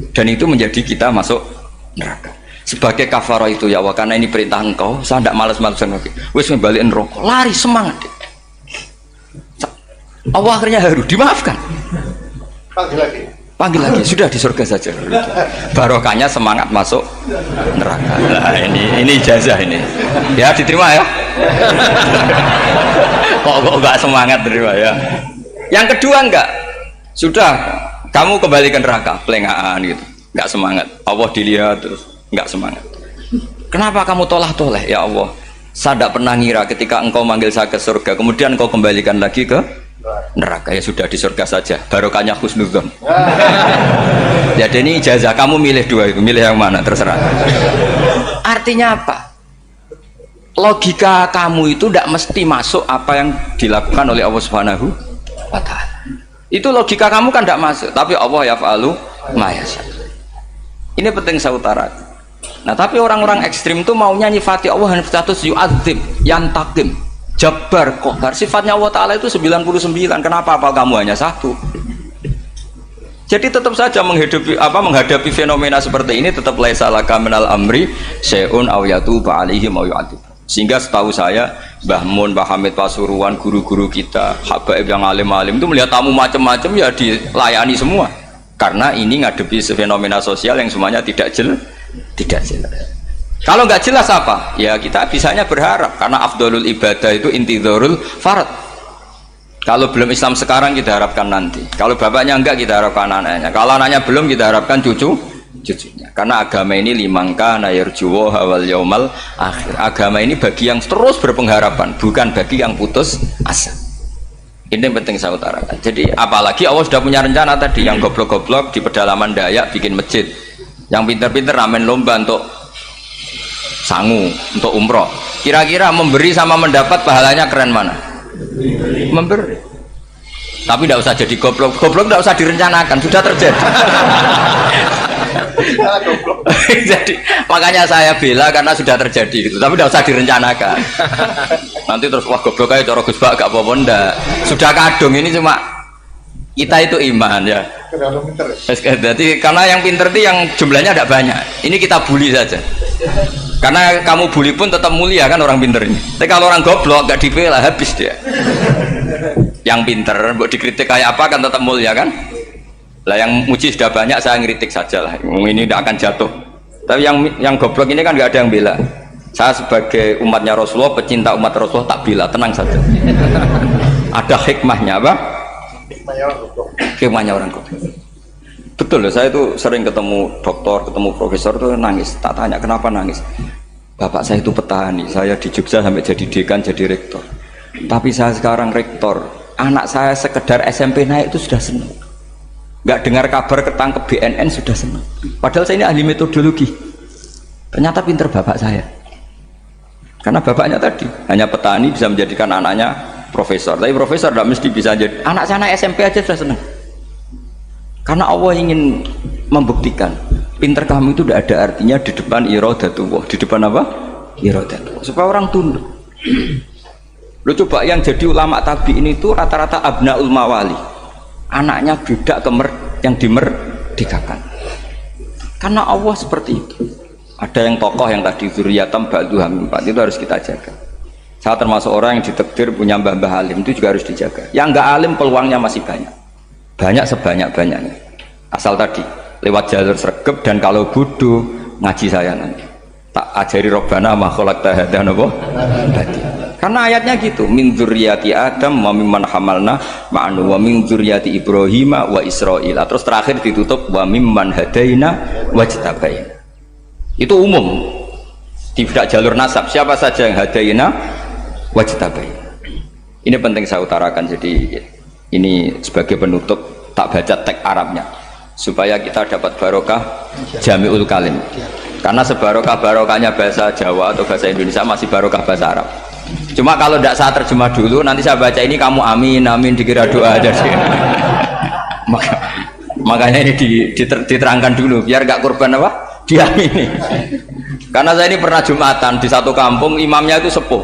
Dan itu menjadi kita masuk neraka. Sebagai kafarah itu ya Allah, karena ini perintah engkau, saya tidak males-malesan lagi. Wes ngebalikin rokok, lari semangat. Allah akhirnya harus dimaafkan. Panggil lagi, sudah di surga saja. Barokahnya semangat masuk neraka. Nah, ini ijazah ini. Ya diterima ya. Kok enggak semangat terima ya. Yang kedua enggak. Sudah kamu kembali ke neraka, pelengahan gitu. Enggak semangat. Allah dilihat terus enggak semangat. Kenapa kamu toleh? Ya Allah, saya tidak pernah ngira ketika engkau manggil saya ke surga, kemudian engkau kembalikan lagi ke neraka. Ya sudah di surga saja, barokahnya husnudzon. Jadi ini ijazah, kamu milih 2 itu, milih yang mana terserah. Artinya apa? Logika kamu itu tidak mesti masuk apa yang dilakukan oleh Allah Subhanahu wa Ta'ala. Itu logika kamu kan tidak masuk, tapi Allah yaf'alu ma yasha. Ini penting saya utarakan. Nah tapi orang-orang ekstrim itu maunya nyifati Allah dengan status yu'adzib, yantakim, Jabbar, Qahar. Sifatnya Allah Ta'ala itu 99. Kenapa apa kamu hanya 1? Jadi tetap saja menghadapi fenomena seperti ini tetap laisa laka minal amri syai'un aw yatuba alaihim aw yu'adzib. Sehingga setahu saya Mbah Mun, Mbah Hamid Pasuruan, guru-guru kita, habaib yang alim-alim itu melihat tamu macam-macam ya dilayani semua. Karena ini ngadepi fenomena sosial yang semuanya tidak jelas. Kalau nggak jelas apa? Ya kita bisanya berharap karena afdolul ibadah itu intidharul farad. Kalau belum Islam sekarang kita harapkan nanti. Kalau bapaknya enggak kita harapkan anaknya. Kalau anaknya belum kita harapkan cucunya. Karena agama ini limangka nayarjuwo hawal yaumal akhir. Agama ini bagi yang terus berpengharapan, bukan bagi yang putus asa. Ini yang penting saya utarakan. Jadi apalagi Allah sudah punya rencana tadi, yang goblok-goblok di pedalaman Dayak bikin masjid, yang pinter-pinter ramen lomba untuk sangu, untuk umroh. Kira-kira memberi sama mendapat pahalanya keren mana? Memberi. Tapi tidak usah jadi goblok. Goblok tidak usah direncanakan, sudah terjadi. Jadi makanya saya bela karena sudah terjadi gitu. Tapi tidak usah direncanakan. Nanti terus wah goblok aja cara Gus Bak gak apa-apa ndak. Sudah kadung ini cuma kita itu iman ya. Jadi karena yang pinter itu yang jumlahnya tidak banyak. Ini kita bully saja. Karena kamu bully pun tetap mulia kan orang pinter ini. Tapi kalau orang goblok gak dibela habis dia. Yang pinter buat dikritik kayak apa kan tetap mulia kan. Lah yang muji sudah banyak saya ngeritik saja lah. Ini tidak akan jatuh. Tapi yang goblok ini kan nggak ada yang bela. Saya sebagai umatnya Rasulullah, pecinta umat Rasulullah tak bela, tenang saja. Ada hikmahnya apa? Hikmahnya orang goblok. Betul loh, saya itu sering ketemu dokter, ketemu profesor tuh nangis. Tak tanya kenapa nangis. Bapak saya itu petani, saya di Jogja sampai jadi dekan, jadi rektor. Tapi saya sekarang rektor, anak saya sekedar SMP naik itu sudah senang. Nggak dengar kabar ketangkep BNN sudah senang. Padahal saya ini ahli metodologi. Ternyata pinter bapak saya. Karena bapaknya tadi hanya petani bisa menjadikan anaknya profesor. Tapi profesor tidak mesti bisa jadi. Anak saya naik SMP aja sudah senang. Karena Allah ingin membuktikan pinter kamu itu tidak ada artinya di depan iradatullah. Di depan apa? Iradatullah. Supaya orang tunduk. Lo coba yang jadi ulama tabi'in itu rata-rata abnaul mawali. Anaknya budak yang dimerdekakan. Karena Allah seperti itu. Ada yang tokoh yang tadi dzurriyatam ba'duha min ba'd, itu harus kita jaga. Saya termasuk orang yang ditakdir punya mbah-mbah alim, itu juga harus dijaga. Yang enggak alim peluangnya masih banyak. Banyak sebanyak-banyaknya. Asal tadi lewat jalur sregep, dan kalau bodoh ngaji saya nanti. Tak ajari robbana ma khalaqta hadza napa? Karena ayatnya gitu, min dzurriyyati Adam wa mimman hamalna ma'anu wa min dzurriyyati Ibrahim wa Israil. Terus terakhir ditutup wa mimman hadaina wajtabaina. Itu umum. Tidak jalur nasab, siapa saja yang hadaina wajtabaina. Ini penting saya utarakan, jadi ini sebagai penutup tak baca teks Arabnya supaya kita dapat barokah jami'ul kalim. Karena sebarokah-barokahnya bahasa Jawa atau bahasa Indonesia masih barokah bahasa Arab. Cuma kalau tidak saya terjemah dulu, nanti saya baca ini kamu amin amin dikira doa aja sih. Makanya ini diterangkan dulu biar gak korban apa diamini. Karena saya ini pernah Jumatan di satu kampung, imamnya itu sepuh.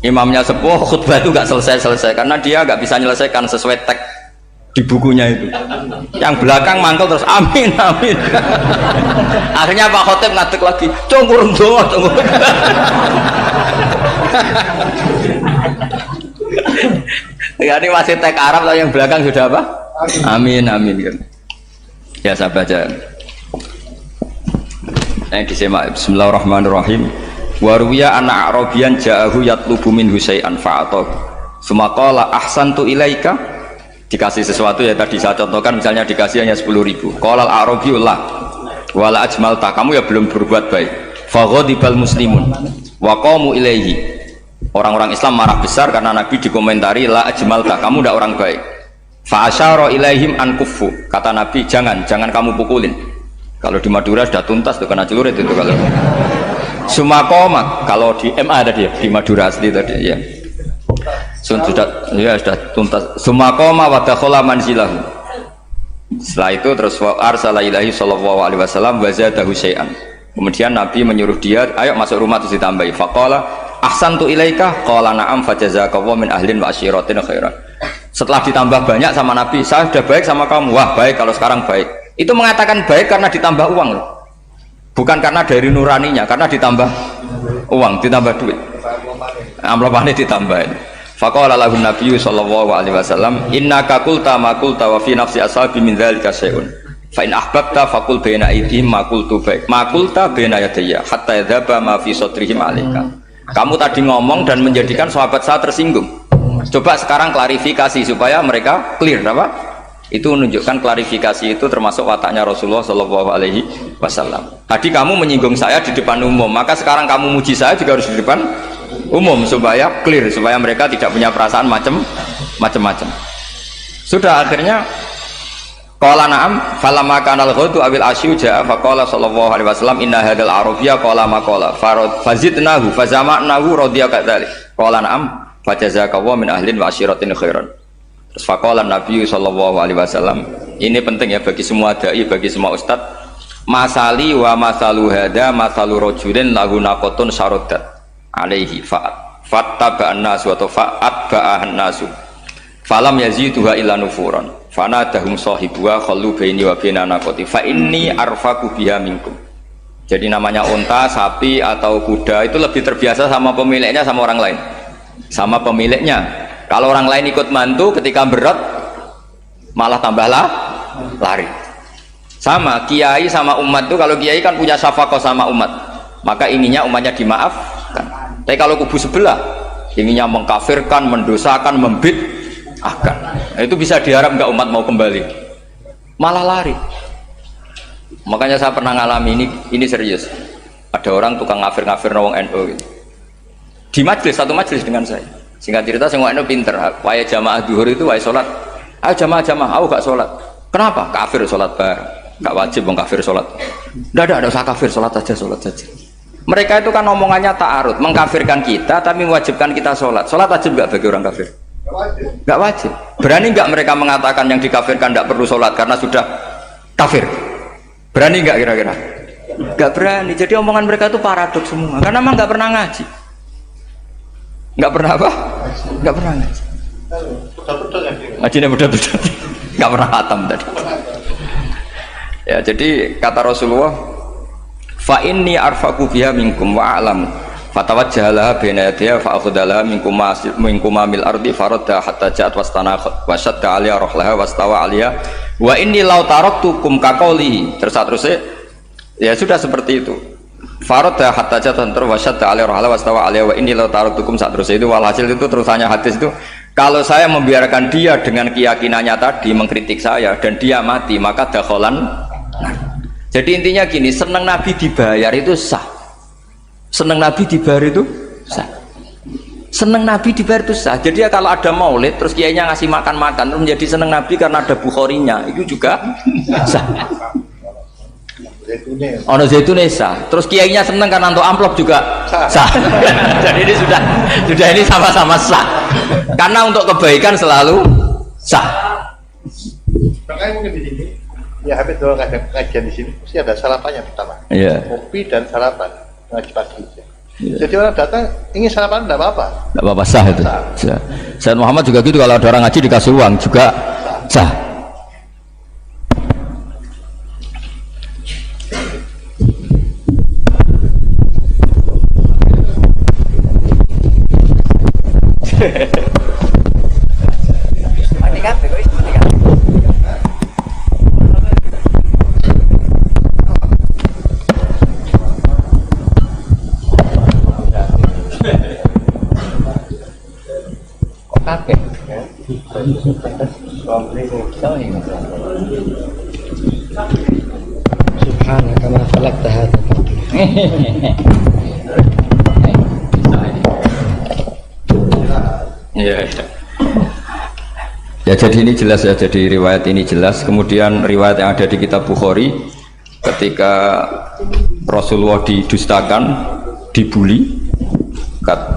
Imamnya sepuh, khutbah itu gak selesai karena dia gak bisa menyelesaikan sesuai teks di bukunya itu. Yang belakang mangkel terus amin amin. Akhirnya Pak Khotib ngadeg lagi, cungkur doa cungkur. Ya ini masih teks Arab, tapi yang belakang sudah apa? Amin amin. Ya saya baca. Yang disimak. Bismillahirrahmanirrahim. Waruya anak Arabian ja'ahu yatlubu min husay'an fa'atahu. Sumaqala ahsantu ilaika. Dikasih sesuatu ya tadi saya contohkan, misalnya dikasih hanya 10.000. Qala al-Arabiyullah wala ajmalta, kamu ya belum berbuat baik. Faghadibal muslimun wa qamu ilaihi. Orang-orang Islam marah besar karena Nabi dikomentari la ajmalta, kamu tidak orang baik. Fa asyara ilaihim an kuffu, kata Nabi jangan kamu pukulin. Kalau di Madura sudah tuntas tuh kena celurit itu kalau. Sumakoma, kalau di MA ada dia di Madura asli tadi ya. Sudah tuntas. Sumakoma wa dakhala manzilahu. Setelah itu terus arsala ilahi sallallahu alaihi wasallam wa zadahu syai'an. Kemudian Nabi menyuruh dia, ayo masuk rumah terus ditambahi. Faqala ahsantu ilaika qala na'am fajazakallahu min ahlin wa asyiratin khairan. Setelah ditambah banyak sama Nabi, saya sudah baik sama kamu. Wah, baik kalau sekarang baik. Itu mengatakan baik karena ditambah uang loh. Bukan karena dari nuraninya, karena ditambah uang, ditambah duit. Amplopane ditambahin. Faqala lahu Nabi sallallahu alaihi wasallam, innaka qulta ma qulta wa fi nafsi ashabi min dzalika syai'un. Fa in ahbabta faqul baina aydihim ma qultu baik. Ma qulta baina yadayya hatta yadhaba ma fi sadrihim alaika. Kamu tadi ngomong dan menjadikan sahabat saya tersinggung. Coba sekarang klarifikasi supaya mereka clear apa? Itu menunjukkan klarifikasi itu termasuk wataknya Rasulullah Shallallahu Alaihi Wasallam. Tadi kamu menyinggung saya di depan umum, maka sekarang kamu muji saya juga harus di depan umum supaya clear, supaya mereka tidak punya perasaan macam-macam. Sudah akhirnya qala na'am falamma kana al-ghadu awil asyu ja'a faqala sallallahu alaihi wasallam inna hadzal arabiyya qala ma qala fazidnahu fazama'nahu radiya kadzalik qala na'am fajazakallahu min ahlin wa asyiratin khairan. Terus faqala Nabi sallallahu alaihi wasallam, ini penting ya bagi semua dai, bagi semua ustaz. Masali wa masalu hada masalu rajulin lahu naqatun syaradat alaihi fattaba'an nasu wa fa'atba'an nasu falam yaziduha illa nufuran fanadahum sahibuha khallu baini wa baina naqati fa inni arfaku biha minkum. Jadi namanya unta, sapi atau kuda itu lebih terbiasa sama pemiliknya sama orang lain. Sama pemiliknya. Kalau orang lain ikut mantu ketika berat malah tambahlah lari. Sama kiai sama umat tuh, kalau kiai kan punya syafaqah sama umat, maka ininya umatnya dimaafkan. Tapi kalau kubu sebelah ininya mengkafirkan, mendosakan, membid'ahkan, nah, itu bisa diharap nggak umat mau kembali, malah lari. Makanya saya pernah ngalami ini serius. Ada orang tukang ngafir-ngafir nawang NU gitu. Di majelis, satu majelis dengan saya. Singkat cerita saya NU pinter, waya jamaah duhur itu waya sholat. Ayo jamaah, aku gak sholat. Kenapa? Kafir sholat bareng. Gak wajib bang kafir sholat. Tidak usah kafir, sholat saja. Mereka itu kan omongannya ta'arud, mengkafirkan kita tapi mewajibkan kita sholat. Sholat wajib gak bagi orang kafir? Gak wajib. Berani gak mereka mengatakan yang dikafirkan tidak perlu sholat karena sudah kafir? Berani gak kira-kira? Gak berani. Jadi omongan mereka itu paradoks semua. Karena memang gak pernah ngaji. Gak pernah apa? Gak pernah ngaji. Ngajinya betul-betul. Gak pernah khatam tadi. Ya, jadi kata Rasulullah, fa inni arfaqu biha minkum wa a'lamu fatawajjaha baina yadayha fa akhadha minkum mil ardi faradda hatta ja'at wastana wa shadda 'alaiha rahlaha wastawa 'alaiha wa inni law taraktukum kaqaulihi. Terus ya sudah seperti itu. Faradda hatta ja'at wa shadda 'alaiha rahlaha wastawa 'alaiha wa inni law taraktukum terus itu walhasil itu terusannya hadis itu, kalau saya membiarkan dia dengan keyakinannya tadi mengkritik saya dan dia mati maka dakholan. Jadi intinya gini, senang Nabi dibayar itu sah. Senang Nabi dibayar itu sah. Senang Nabi dibayar itu sah. Jadi ya kalau ada maulid terus kiainya ngasih makan-makan terus menjadi senang Nabi karena ada Bukharinya, itu juga sah. Ono zaitune sah. Terus kiainya senang karena untuk amplop juga sah. Jadi ini sudah ini sama-sama sah. Karena untuk kebaikan selalu sah. Makanya mungkin di sini ya habis doang kajian di sini mesti ada sarapannya pertama. Iya. Kopi dan sarapan ngaji pagi. Yeah. Jadi orang datang ingin sarapan tidak apa-apa. Tidak apa-apa, sah itu. Sah. Sayyid Muhammad juga gitu, kalau ada orang ngaji dikasih uang juga sah. Subhanaka ma khalaqta hadza ya, jadi ini jelas ya, jadi riwayat ini jelas. Kemudian riwayat yang ada di kitab Bukhari ketika Rasulullah didustakan, dibuli,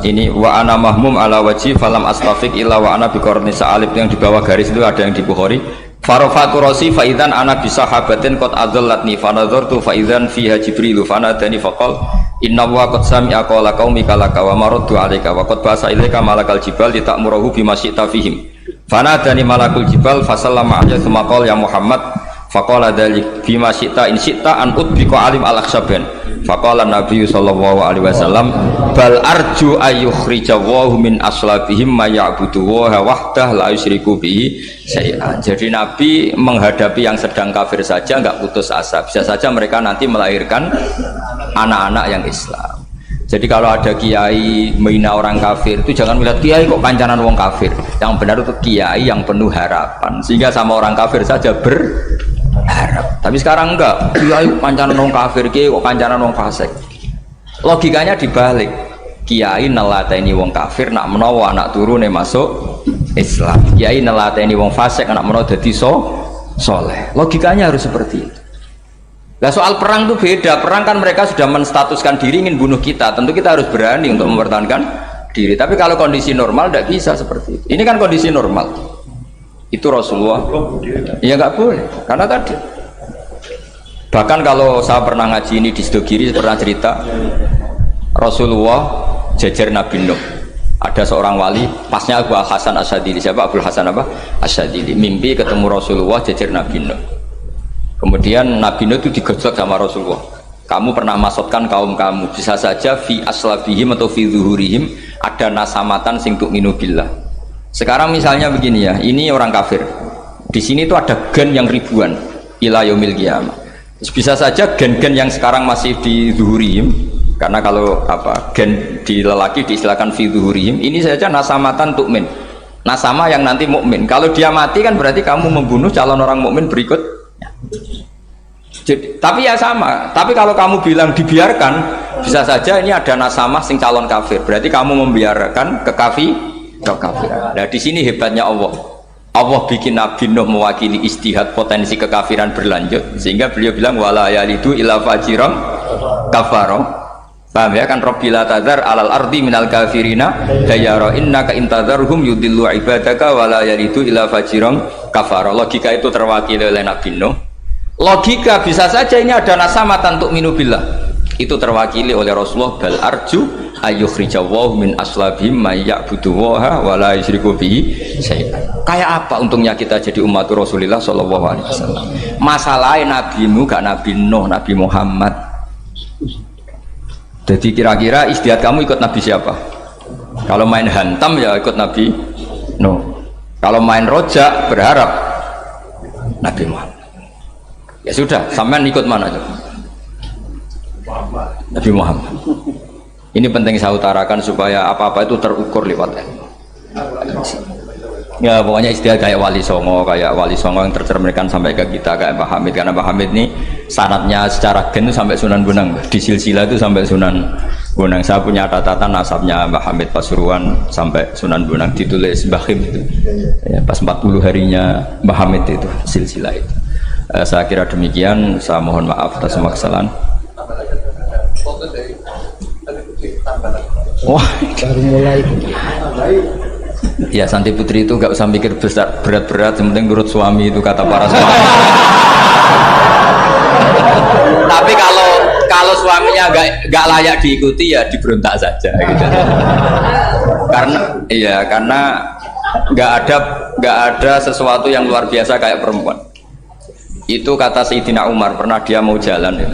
ini wa ana mahmum ala wajhi falam astafiq illa wa ana biqarni sa'alib, yang di bawah garis itu ada yang di Bukhari. Farafatu rasi fa idzan ana bi sahabatin qad adallatni fa nadartu fa idzan fiha jibril fa nadani faqal inna wa qad sami'a qala qaumika laka wa maraddu 'alaika wa qad basa ilaika malakal jibal litamurahu bima syi'ta fihim fa nadani malakul jibal fa sallama 'alaihi tsumma qala ya Muhammad faqala dzalik bima syi'ta in syi'ta an udbika alim al-akhsaban faqala Nabi sallallahu alaihi wasallam bal arju ayyukhrijawahu min aslabihim ma ya'budu wa wahdah la yusyriku bihi syai'an. Jadi Nabi menghadapi yang sedang kafir saja enggak putus asa, bisa saja mereka nanti melahirkan anak-anak yang Islam. Jadi kalau ada kiai menghina orang kafir itu jangan melihat kiai kok kancanan wong kafir, yang benar itu kiai yang penuh harapan sehingga sama orang kafir saja berharap. Tapi sekarang enggak, kiai kancanan wong kafir, kiai kok kancanan wong fasik. Logikanya dibalik, kiai nelateni wong kafir nak menawa anak turune masuk Islam, kiai nelateni wong fasik anak menawa dadi soleh. Logikanya harus seperti itu. Nah soal perang itu beda. Perang kan mereka sudah menstatuskan diri ingin bunuh kita, tentu kita harus berani untuk mempertahankan diri. Tapi kalau kondisi normal tidak bisa seperti itu. Ini kan kondisi normal. Itu Rasulullah ya nggak boleh, karena tadi bahkan kalau saya pernah ngaji ini di Sidogiri, pernah cerita Rasulullah jajar Nabi Nuh, ada seorang wali pasnya Abu Hasan Asyadili. Siapa Abu Hasan apa? Asyadili mimpi ketemu Rasulullah jajar Nabi Nuh. Kemudian Nabi Nuh itu digojlok sama Rasulullah, kamu pernah maksudkan kaum kamu, bisa saja fi aslabihim atau fi zuhurihim ada nasamatan sing tu'minu billah. Sekarang misalnya begini ya, ini orang kafir, di sini itu ada gen yang ribuan ila yaumil qiyamah. Bisa saja gen-gen yang sekarang masih di zuhurihim, karena kalau apa gen di lelaki diistilahkan fi zuhurihim, ini saja nasamatan tu'min, nasama yang nanti mukmin. Kalau dia mati kan berarti kamu membunuh calon orang mukmin berikut. Jadi, tapi ya sama. Tapi kalau kamu bilang dibiarkan, bisa saja ini ada nasama sing calon kafir. Berarti kamu membiarkan kekafiran. Nah di sini hebatnya Allah. Allah bikin Nabi Nuh mewakili istihad potensi kekafiran berlanjut, sehingga beliau bilang wala yalidu illa fajiran kafaro. Paham ya kan? Rabbila tadzar alal ardi minal kafirina dayara innaka intadzarhum yudillu ibadaka wala yalidu illa fajiran kafaro. Logika itu terwakili oleh Nabi Nuh. Logika bisa saja ini ada nasamatan untuk minubillah, itu terwakili oleh Rasulullah bal arju ayyukhrijawahu min aslabihim may ya'buduwaha wa la yusyriku bihi syai'an. Kayak apa untungnya kita jadi umat Rasulullah sallallahu alaihi wasallam? Masalahnya nabimu gak Nabi Nuh, Nabi Muhammad. Jadi kira-kira istihad kamu ikut Nabi siapa? Kalau main hantam ya ikut Nabi Nuh. Kalau main rojak berharap Nabi Muhammad. Ya sudah, sampean ikut mana coba? Nabi Muhammad. Ini penting saya utarakan supaya apa-apa itu terukur lewat ilmu. Ya pokoknya istilah kayak Wali Songo yang tercerminkan sampai ke kita kayak Pak Hamid, karena Pak Hamid ini sanadnya secara gen itu sampai Sunan Bonang, di silsilah itu sampai Sunan Bonang. Saya punya catatan nasabnya Pak Hamid Pasuruan sampai Sunan Bonang, ditulis Mbah Khim itu ya, pas 40 harinya Mbah Hamid itu silsilah itu. Saya kira demikian, saya mohon maaf atas semua kesalahan. Wah, baru mulai. Ya Santi Putri itu gak usah mikir besar berat-berat, yang penting nurut suami, itu kata para suami. Tapi kalau suaminya gak layak diikuti ya diberontak saja gitu. Karena gak ada sesuatu yang luar biasa kayak perempuan. Itu kata Sayyidina Umar, pernah dia mau jalan ya,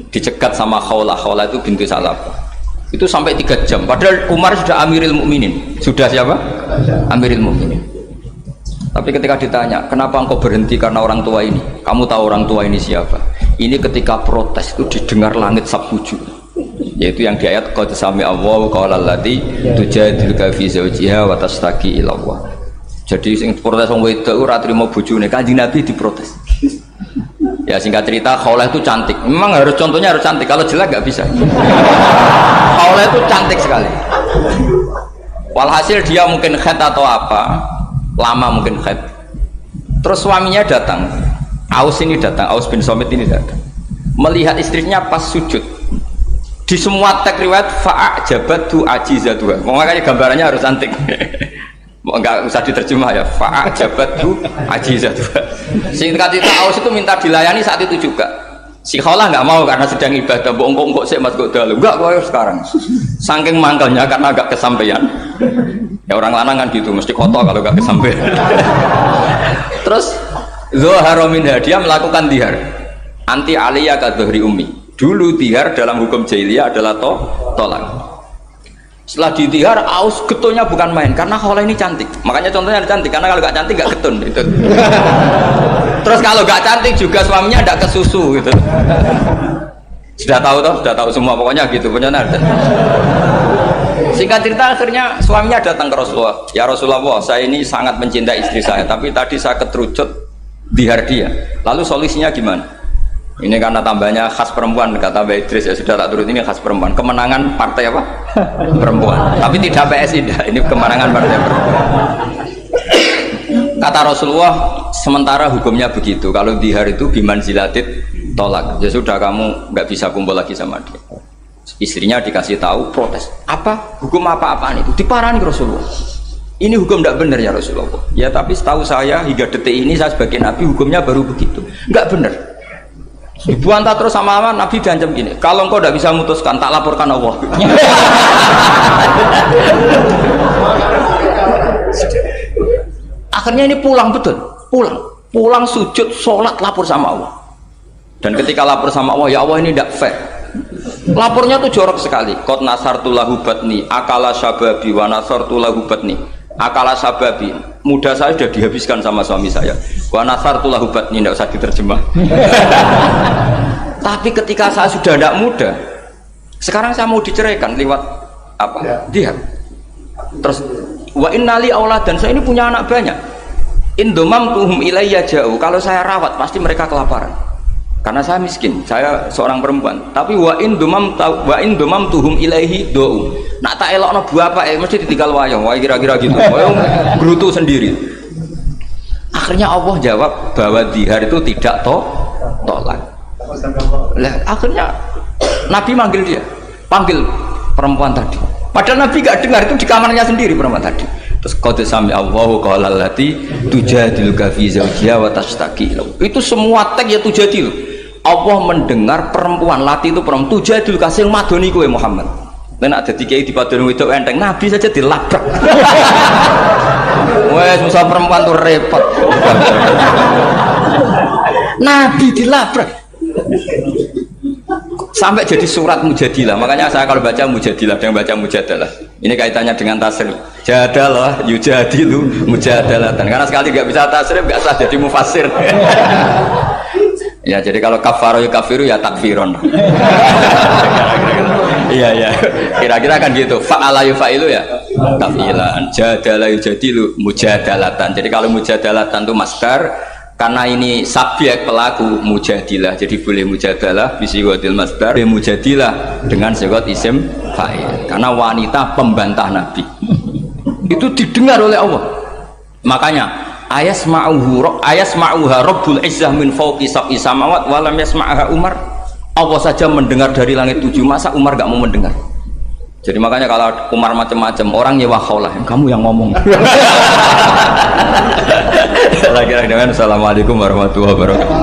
dicegat sama Khawlah itu bintu Salabah. Itu sampai 3 jam, padahal Umar sudah Amirul Mukminin. Sudah siapa? Amirul Mukminin. Tapi ketika ditanya, kenapa engkau berhenti karena orang tua ini? Kamu tahu orang tua ini siapa? Ini ketika protes itu didengar langit sabtuju, yaitu yang di ayat qad sami Allahu qaulal lati tujadiluka fi zawjiha wa tastaqi ila Allah. Jadi sing protes wong wedok ora trimo bojone, Kanjeng Nabi diprotes. Ya singkat cerita, Khawlah itu cantik. Memang contohnya harus cantik. Kalau jelek nggak bisa. Khawlah itu cantik sekali. Walhasil dia mungkin khed atau apa, lama mungkin khed. Terus suaminya datang, Aus bin Somit ini datang, melihat istrinya pas sujud. Di semua teks riwayat fa'ajabatu ajizatuha. Makanya gambarannya harus cantik. Enggak usah diterjemah ya, fa'ajabatu ajizatuha. Singkat cerita, Aus itu minta dilayani saat itu juga. Si Khawlah nggak mau karena sedang ibadah. Bongkok sih mas kok dalu. Enggak, kok sekarang. Saking mangkelnya karena agak kesampaian. Ya orang lanang kan gitu, mesti kotor kalau nggak kesampaian. Terus Zuhara minha, dia melakukan dihar. Anti aliyah ka dhuhri ummi. Dulu dihar dalam hukum jahiliyah adalah tolak. Setelah ditihar, Aus getulnya bukan main karena Khawlah ini cantik. Makanya contohnya cantik, karena kalau nggak cantik nggak getun itu. Terus kalau nggak cantik juga suaminya nggak kesusu gitu. Sudah tahu semua pokoknya gitu. Singkat cerita akhirnya suaminya datang ke Rasulullah. Ya Rasulullah, saya ini sangat mencintai istri saya, tapi tadi saya keterucut dihar dia. Lalu solusinya gimana? Ini karena tambahnya khas perempuan, kata Mbak Idris, ya sudah tak turut, ini khas perempuan. Kemenangan partai apa? Perempuan. Tapi tidak PSI, ini kemenangan partai perempuan. Kata Rasulullah, sementara hukumnya begitu. Kalau dihar itu biman zilatit tolak. Ya sudah, kamu nggak bisa kumpul lagi sama dia. Istrinya dikasih tahu, protes. Apa? Hukum apa-apaan itu? Diparani Rasulullah. Ini hukum tidak benar ya Rasulullah. Ya tapi setahu saya hingga detik ini saya sebagai Nabi hukumnya baru begitu. Nggak benar. Dibantah terus sama Nabi diancam gini, kalau engkau tidak bisa memutuskan, tak laporkan Allah. Akhirnya ini pulang pulang sujud, sholat, lapor sama Allah. Dan ketika lapor sama Allah, ya Allah ini tidak fair. Lapornya tuh jorok sekali. Qad nasartu lahu batni, akala sababi wa nasartu lahu batni. Akala sababi, muda saya sudah dihabiskan sama suami saya. Wa nasartu lahu batni, tidak usah diterjemah. Tapi ketika saya sudah tidak muda, sekarang saya mau diceraikan lewat apa? Dia. Terus wa innali aulad, dan saya ini punya anak banyak. Indomam tuhum ilayya jauh. Kalau saya rawat pasti mereka kelaparan. Karena saya miskin, saya seorang perempuan. Tapi wa indomam tuhum ilaihi do. Nak tak elokno bapak mesti ditinggal wayang, wae kira-kira gitu. Wayang gerutu sendiri. Akhirnya Allah jawab bahwa dihar itu tidak tolak. Lah akhirnya Nabi manggil dia, panggil perempuan tadi. Padahal Nabi gak dengar, itu di kamarnya sendiri perempuan tadi. Terus qad sami Allahu qaulal lati tujadiluka fi zawjiha wa tastaqi. Itu semua teks ya tujadilu. Allah mendengar perempuan, lati itu perempuan, tujadiluka sing madoni kowe Muhammad. Dan ada tiga di padang wedok enteng, Nabi saja dilabrak. Wes musuh perempuan tuh repot. Nabi dilabrak. sampai jadi surat Mujadilah. Makanya saya kalau baca Mujadilah dan baca Mujadalah, ini kaitannya dengan tasrif. Jadalah yujadilu mujadalatan, karena sekali nggak bisa tasrif nggak sah jadi mufassir. Ya jadi kalau kafaro ya kafiru ya takfiron. Iya kira-kira kan gitu. Fa'ala yufailu ya tafilan, jadalah yujadilu mujadalatan. Jadi kalau mujadalatan itu masdar, karena ini subjek pelaku mujadilah, jadi boleh mujadalah bisigotil masdar, boleh mujadilah dengan sigot isim fa'il, karena wanita pembantah Nabi itu didengar oleh Allah. Makanya ayasma'uha rabbul izzah min fawqi sab'i samawat walam yasma'aha Umar. Allah saja mendengar dari langit 7, masa Umar gak mau mendengar? Jadi makanya kalau Umar macam-macam, orang nyewa khaulah, kamu yang ngomong. Lagi-lagi dengan assalamualaikum warahmatullahi wabarakatuh.